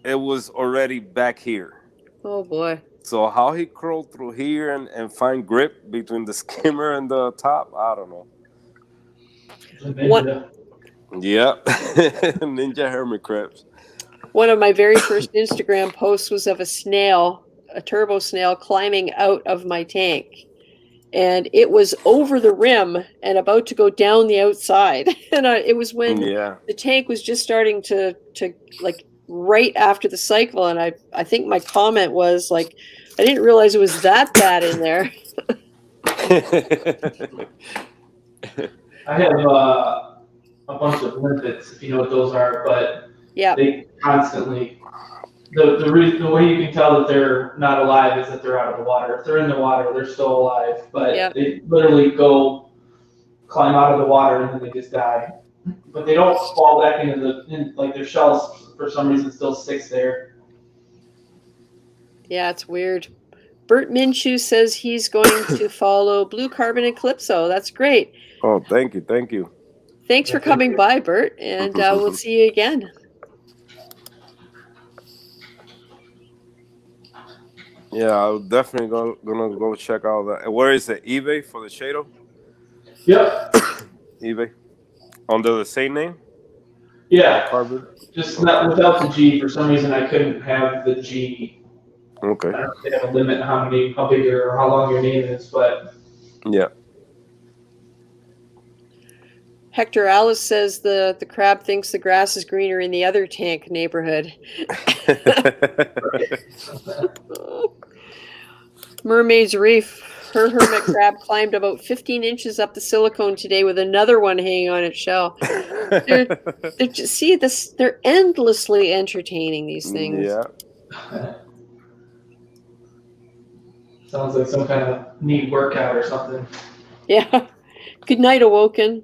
it was already back here. Oh, boy. So how he crawled through here and find grip between the skimmer and the top, I don't know. What? Yeah, ninja hermit crabs. One of my very first Instagram posts was of a snail, a turbo snail, climbing out of my tank. And it was over the rim and about to go down the outside. And it was when the tank was just starting to like right after the cycle. And I think my comment was like, I didn't realize it was that bad in there. I have a bunch of limpets, if you know what those are, but they constantly, the way you can tell that they're not alive is that they're out of the water. If they're in the water, they're still alive, but they literally go climb out of the water and then they just die. but they don't fall back into like their shells for some reason still sticks there. Yeah, it's weird. Bert Minshew says he's going to follow Blue Carbon and Calypso. That's great. Oh, thank you, thank you. Thanks for coming by, Bert, and we'll see you again. Yeah, I'm definitely gonna go check out that. Where is it? eBay for the Shadow? Yep. eBay. Under the same name? Yeah. Carbon? Just not without the G. For some reason, I couldn't have the G. Okay. I don't know if they have a limit how big or how long your name is, but. Yeah. Hector Alice says the crab thinks the grass is greener in the other tank neighborhood. Mermaid's Reef. Her hermit crab climbed about 15 inches up the silicone today with another one hanging on its shell. They're endlessly entertaining, these things. Yeah. Sounds like some kind of neat workout or something. Yeah. Good night, Awoken.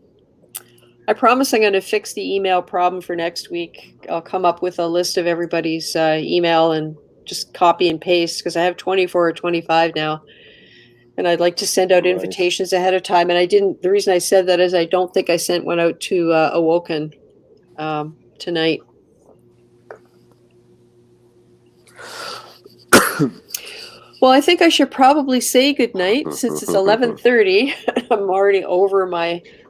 I promise I'm going to fix the email problem for next week. I'll come up with a list of everybody's email and just copy and paste, because I have 24 or 25 now. And I'd like to send out invitations ahead of time. And I didn't. The reason I said that is I don't think I sent one out to Awoken tonight. Well, I think I should probably say goodnight since it's 11:30. I'm already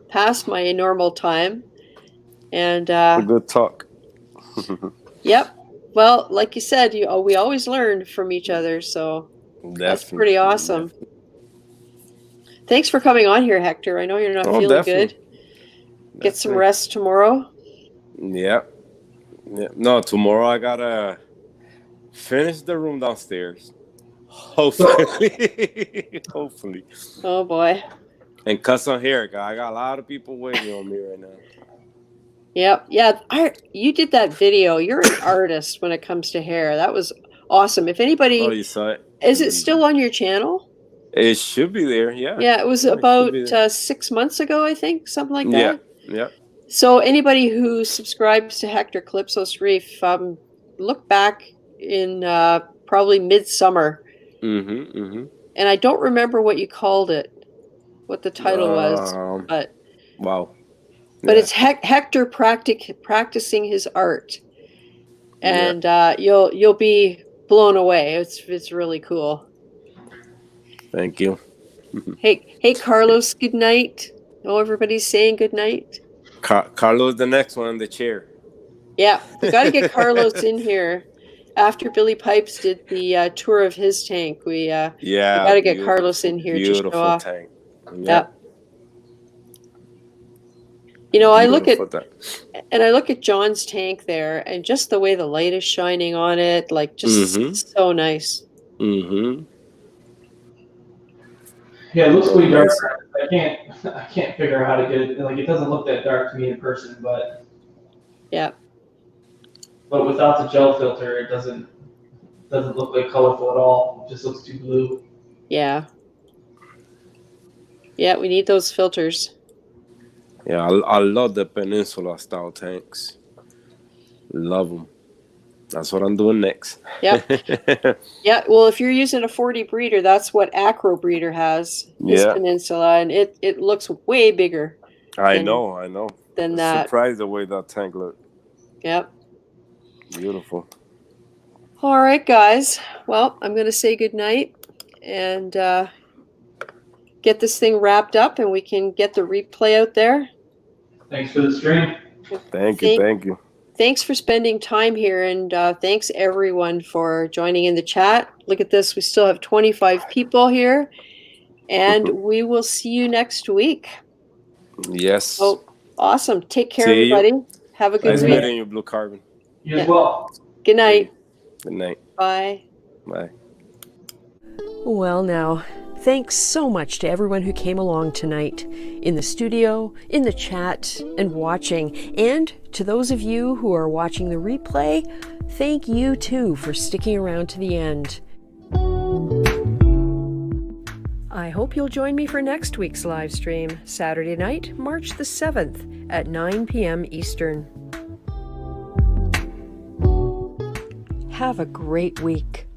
past my normal time. And good talk. Yep. Well, like you said, we always learn from each other, so that's pretty awesome. Definitely. Thanks for coming on here, Hector. I know you're not feeling good. Get some rest tomorrow. Yeah. No, tomorrow I gotta finish the room downstairs. Hopefully. Hopefully. Oh boy. And cut some hair, guy. I got a lot of people waiting on me right now. Yep. Yeah. You did that video. You're an artist when it comes to hair. That was awesome. If anybody, you saw it? Is it still on your channel? It should be there. Yeah. Yeah. It was about 6 months ago, I think, something like that. Yeah. So anybody who subscribes to Hector Calypso's Reef, look back in probably midsummer. And I don't remember what you called it, what the title was, but wow. But it's Hector practicing his art, and you'll be blown away. It's really cool. Thank you. Hey, Carlos. Good night. Oh, everybody's saying good night. Carlos, the next one in the chair. Yeah, we got to get Carlos in here. After Billy Pipes did the tour of his tank, we got to get Carlos in here to show off. Tank. Yeah. You know, I look at John's tank there, and just the way the light is shining on it, like just so nice. Yeah, it looks way dark. I can't figure out how to get it. Like, it doesn't look that dark to me in person, but yeah. But without the gel filter, it doesn't look like colorful at all. It just looks too blue. Yeah. Yeah, we need those filters. Yeah, I love the Peninsula style tanks. Love them. That's what I'm doing next. Yep. Yeah. Well, if you're using a 40 breeder, that's what Acro breeder has. His Peninsula, and it looks way bigger. I know. Than that. Surprised the way that tank looked. Yep. Beautiful. All right, guys. Well, I'm going to say goodnight and get this thing wrapped up, and we can get the replay out there. Thanks for the stream. Thank you. Thanks for spending time here, and thanks everyone for joining in the chat. Look at this. We still have 25 people here, and we will see you next week. Yes. Oh, awesome. Take care, everybody. Have a good week. Nice meeting you, Blue Carbon. You as well. Good night. Good night. Bye. Bye. Well, now, thanks so much to everyone who came along tonight, in the studio, in the chat, and watching. And to those of you who are watching the replay, thank you too for sticking around to the end. I hope you'll join me for next week's live stream, Saturday night, March the 7th at 9 p.m. Eastern. Have a great week.